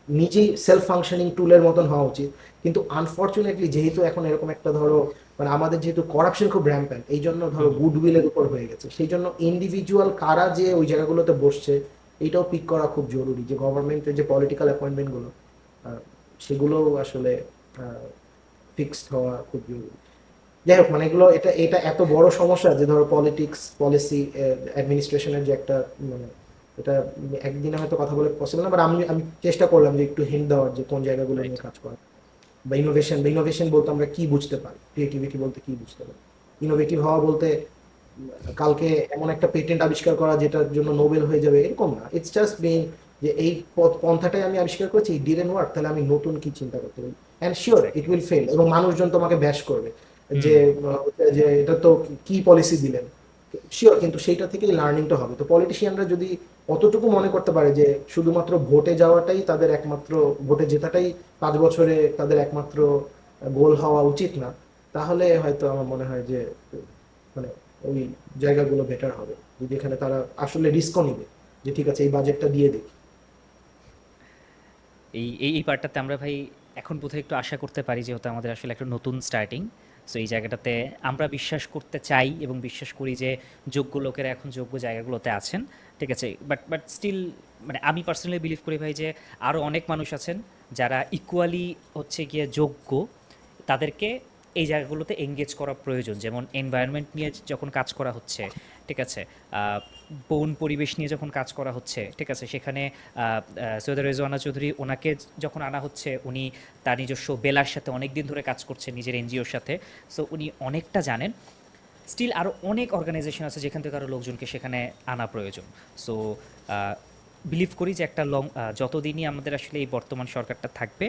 নিজেই সেলফ ফাংশনিং টুলের মতন হওয়া উচিত। কিন্তু আনফর্চুনেটলি যেহেতু এখন এরকম একটা ধরো মানে আমাদের যেহেতু করাপশন খুব র্যাম্প্যান্ট, এই জন্য ধরো হুম। গুডউইলের উপর হয়ে গেছে, সেই জন্য ইন্ডিভিজুয়াল কারা যে ওই জায়গাগুলোতে বসছে, এইটাও পিক করা খুব জরুরি, যে গভর্নমেন্টের যে পলিটিক্যাল অ্যাপয়েন্টমেন্টগুলো সেগুলো আসলে ফিক্সড হওয়া খুব জরুরি। যাই হোক, মানে এগুলো, এটা এটা এত বড় সমস্যা যে ধরো পলিটিক্স, পলিসি, অ্যাডমিনিস্ট্রেশনের যে একটা মানে এটা একদিনে হয়তো কথা বলে পসিবল না, বাট আমি আমি চেষ্টা করলাম যে একটু হিন্ট দেওয়ার যে কোন জায়গাগুলো রাইট। নিয়ে কাজ করা, বা ইনোভেশন বলতে আমরা কি বুঝতে পারি, ক্রিয়েটিভিটি বলতে কি বুঝতে পারি, ইনোভেটিভ হওয়া বলতে কালকে এমন একটা পেটেন্ট আবিষ্কার করা যেটার জন্য নোবেল হয়ে যাবে, এরকম না। ইটস জাস্ট বিং যে এই পন্থাটাই আমি আবিষ্কার করেছি, ডিডেন্ট ওয়ার্ক, তাহলে আমি নতুন কি চিন্তা করতে পারি, and sure it exactly. Will fail, এবং মানুষজন তোমাকে ব্যাশ করবে হুম। যে যে এটা তো কি পলিসি দিলেন। শিওর, কিন্তু সেইটা থেকেই লার্নিংটা হবে। তো পলিটিশিয়ানরা যদি অতটুকু মনে করতে পারে যে শুধুমাত্র ভোটে যাওয়াটাই তাদের একমাত্র, ভোটে জেতাটাই 5 বছরে তাদের একমাত্র গোল হওয়া উচিত না, তাহলে হয়তো আমার মনে হয় যে মানে ওই জায়গাগুলো বেটার হবে, যদি এখানে তারা আসলে রিস্কও নিবে যে ঠিক আছে এই বাজেটটা দিয়ে দেখি। এই পার্টটাতে আমরা ভাই এখন বোধহয় একটু আশা করতে পারি, যেহেতু আমাদের আসলে একটা নতুন স্টার্টিং। সো এই জায়গাটাতে আমরা বিশ্বাস করতে চাই এবং বিশ্বাস করি যে যোগ্য লোকেরা এখন যোগ্য জায়গাগুলোতে আছেন। ঠিক আছে, বাট স্টিল মানে আমি পার্সোনালি বিলিভ করি ভাই যে আরও অনেক মানুষ আছেন যারা ইকুয়ালি হচ্ছে গিয়ে যোগ্য, তাদেরকে এই জায়গাগুলোতে এঙ্গেজ করা প্রয়োজন। যেমন এনভায়রনমেন্ট নিয়ে যখন কাজ করা হচ্ছে, ঠিক আছে, আহ, বন পরিবেশ নিয়ে যখন কাজ করা হচ্ছে, ঠিক আছে, সেখানে সৈয়দ রেজওয়ানা চৌধুরী ওনাকে যখন আনা হচ্ছে, উনি তার নিজস্ব বেলার সাথে অনেক দিন ধরে কাজ করছেন, নিজের এনজিওর সাথে। সো উনি অনেকটা জানেন। স্টিল আরও অনেক অর্গানাইজেশন আছে যেখান থেকে আরও লোকজনকে সেখানে আনা প্রয়োজন। সো বিলিভ করি যে একটা যতদিনই আমাদের আসলে এই বর্তমান সরকারটা থাকবে,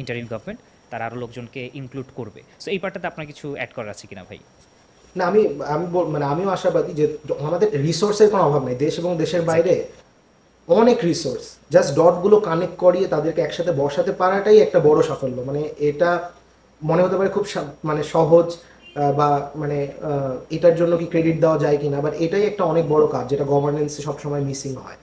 ইন্টারিম গভর্নমেন্ট, তারা আরও লোকজনকে ইনক্লুড করবে। সো এই পার্টটাতে আপনার কিছু অ্যাড করার আছে কিনা ভাই? না, আমি আমি মানে আমিও আশাবাদী যে আমাদের রিসোর্সের কোনো অভাব নেই, দেশ এবং দেশের বাইরে এক্স্যাক্টলি। অনেক রিসোর্স। জাস্ট ডটগুলো কানেক্ট করিয়ে তাদেরকে একসাথে বসাতে পারাটাই একটা বড় সাফল্য। মানে এটা মনে হতে পারে খুব মানে সহজ, বা মানে এটার জন্য কি ক্রেডিট দেওয়া যায় কিনা, বাট এটাই একটা অনেক বড় কাজ যেটা গভর্নেন্সে সবসময় মিসিং হয়।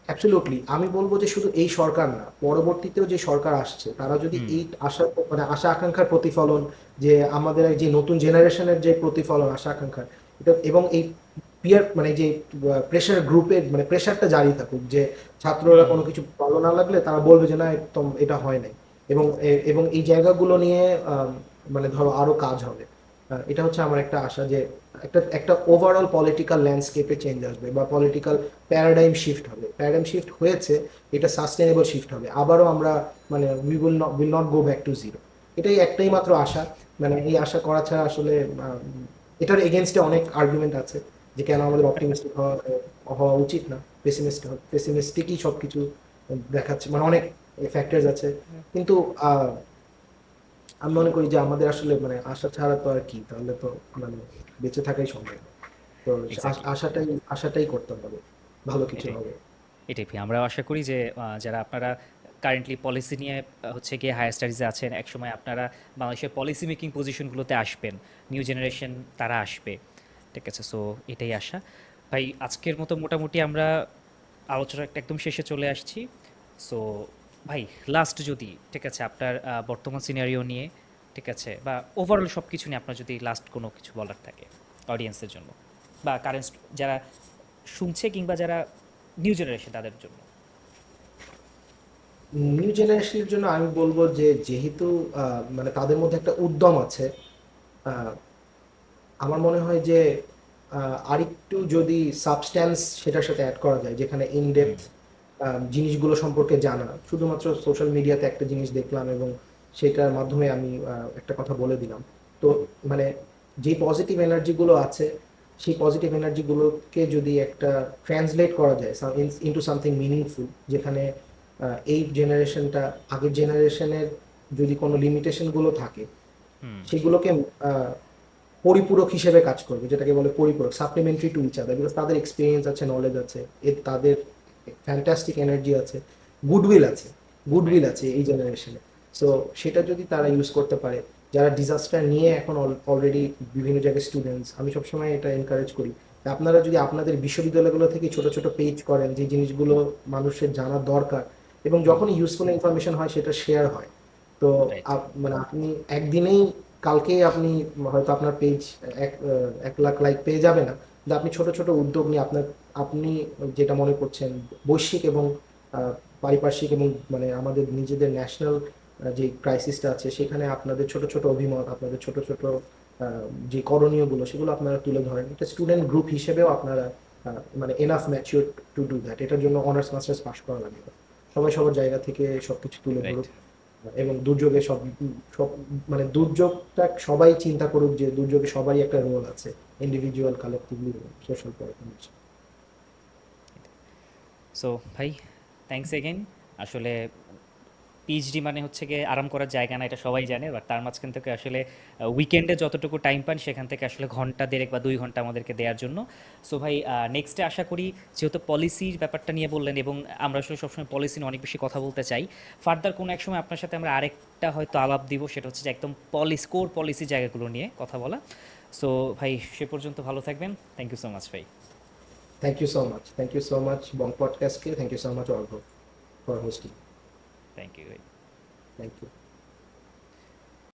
অ্যাবসলিউটলি আমি বলবো যে শুধু এই সরকার না, পরবর্তীতেও যে সরকার আসছে তারা যদি হুম। এই আশা, মানে আশা আকাঙ্ক্ষার প্রতিফলন, যে আমাদের এই যে নতুন জেনারেশনের যে প্রতিফলন আশা আকাঙ্ক্ষার, এটা এবং এই পিয়ার মানে যে প্রেশার গ্রুপের মানে প্রেশারটা জারি থাকুক, যে ছাত্ররা হুম। কোনো কিছু ভালো না লাগলে তারা বলবে যে না একদম এটা হয় নাই, এবং এবং এই জায়গাগুলো নিয়ে মানে ধরো আরো কাজ হবে। এটা হচ্ছে আমার একটা আশা যে একটা একটা ওভারঅল পলিটিক্যাল ল্যান্ডস্কেপে চেঞ্জ আসবে, বা পলিটিক্যাল প্যারাডাইম শিফট হবে। প্যারাডাইম শিফট হয়েছে, এটা সাস্টেনেবল শিফট হবে, আবারও আমরা মানে will not go back to zero. এটাই একটাই মাত্র আশা। মানে এই আশা করা ছাড়া আসলে এটার এগেনস্টে অনেক আর্গুমেন্ট আছে যে কেন আমাদের অপটিমিস্টিক হওয়া হওয়া উচিত না, পেসিমিস্টিকই সবকিছু দেখাচ্ছে, মানে অনেক ফ্যাক্টরস আছে। কিন্তু আমি মনে করি যে আমাদের আসলে মানে আশা ছাড়া তো আর কি, তাহলে তো মানে বেঁচে থাকাই সম্ভব না। তো এক্স্যাক্টলি। আশাটাই আশাটাই করতে হবে, ভালো কিছু এটাই হবে। এটাই ভাই, আমরা আশা করি যে যারা আপনারা কারেন্টলি পলিসি নিয়ে হচ্ছে গিয়ে হায়ার স্টাডিজে আছেন, একসময় আপনারা বাংলাদেশের পলিসি মেকিং পজিশনগুলোতে আসবেন, নিউ জেনারেশন তারা আসবে। ঠিক আছে, সো এটাই আশা। ভাই আজকের মতো মোটামুটি আমরা আলোচনা একদম শেষে চলে আসছি। সো ভাই লাস্ট যদি, ঠিক আছে, আপনার বর্তমান সিনারিও নিয়ে, ঠিক আছে, বা ওভারঅল সব কিছু নিয়ে আপনার যদি লাস্ট কোনো কিছু বলার থাকে অডিয়েন্সের জন্য, বা কারেন্ট যারা শুনছে কিংবা যারা নিউ জেনারেশন তাদের জন্য। নিউ জেনারেশনের জন্য আমি বলবো যে যেহেতু মানে তাদের মধ্যে একটা উদ্যম আছে, আহ, আমার মনে হয় যে আরেকটু যদি সাবস্ট্যান্স সেটার সাথে অ্যাড করা যায়, যেখানে হুম। ইনডেপথ জিনিসগুলো সম্পর্কে জানা, শুধুমাত্র সোশ্যাল মিডিয়াতে একটা জিনিস দেখলাম এবং সেটার মাধ্যমে আমি একটা কথা বলে দিলাম। তো মানে যে পজিটিভ এনার্জিগুলো আছে, সেই পজিটিভ এনার্জিগুলোকে যদি একটা ট্রান্সলেট করা যায় ইনটু সামথিং মিনিংফুল, যেখানে এই জেনারেশনটা আগের জেনারেশনের যদি কোনো লিমিটেশনগুলো থাকে হুম। সেগুলোকে আহ, পরিপূরক হিসেবে কাজ করবে, যেটাকে বলে পরিপূরক, supplementary to each other, because তাদের এক্সপিরিয়েন্স আছে, নলেজ আছে, তাদের ফ্যান্টাস্টিক এনার্জি আছে, গুডউইল আছে, গুডউইল রাইট। আছে এই জেনারেশনে। সো সেটা যদি তারা ইউজ করতে পারে, যারা ডিজাস্টার নিয়ে এখন অলরেডি বিভিন্ন জায়গায় স্টুডেন্টস, আমি সবসময় এটা এনকারেজ করি যে আপনারা যদি আপনাদের বিশ্ববিদ্যালয়গুলো থেকে ছোট ছোট পেজ করেন, যে জিনিসগুলো মানুষের জানা দরকার, এবং হুম। যখন ইউজফুল ইনফরমেশন হয় সেটা শেয়ার হয়, তো রাইট। মানে আপনি একদিনেই, কালকেই আপনি হয়তো আপনার পেজ 1 লাখ লাইক পেয়ে যাবে না, কিন্তু আপনি ছোট ছোট উদ্যোগ নিয়ে আপনি যেটা মনে করছেন বৈশ্বিক এবং আহ, পারিপার্শ্বিক এবং মানে আমাদের নিজেদের ন্যাশনাল যে ক্রাইসিসটা আছে সেখানে আপনাদের ছোট ছোট অভিমত, আপনাদের ছোট ছোট যে করণীয়গুলো সেগুলো আপনারা তুলে ধরেন, এটা স্টুডেন্ট গ্রুপ হিসেবেও আপনারা মানে enough mature to do that. এটার জন্য অনার্স মাস্টার্স পাস করা লাগবে না। সবাই সবার জায়গা থেকে সবকিছু তুলে রাইট। ধরুক, এবং দুর্যোগে সব সব মানে দুর্যোগটা সবাই চিন্তা করুক যে দুর্যোগে সবারই একটা রোল আছে, individual, collectively, social performance. So ভাই থ্যাঙ্কস এগেইন। আসলে পিএইচডি মানে হচ্ছে গিয়ে আরাম করার জায়গা না, এটা সবাই জানে, বাট তার মাঝখান থেকে আসলে উইকেন্ডে যতটুকু টাইম পান সেখান থেকে আসলে ঘন্টা দেড়েক বা 2 ঘন্টা আমাদেরকে দেওয়ার জন্য। সো ভাই, নেক্সটে আশা করি, যেহেতু পলিসির ব্যাপারটা নিয়ে বললেন এবং আমরা আসলে সবসময় পলিসি নিয়ে অনেক বেশি কথা বলতে চাই, ফার্দার কোনো এক সময় আপনার সাথে আমরা আরেকটা হয়তো আলাপ দিব, সেটা হচ্ছে যে একদম কোর পলিসি জায়গাগুলো নিয়ে কথা বলা। সো ভাই, সে পর্যন্ত ভালো থাকবেন। থ্যাংক ইউ সো মাচ ভাই। Thank you so much Bong পডকাস্টকে, thank you so much Argha for hosting. Thank you ভাই। Thank you.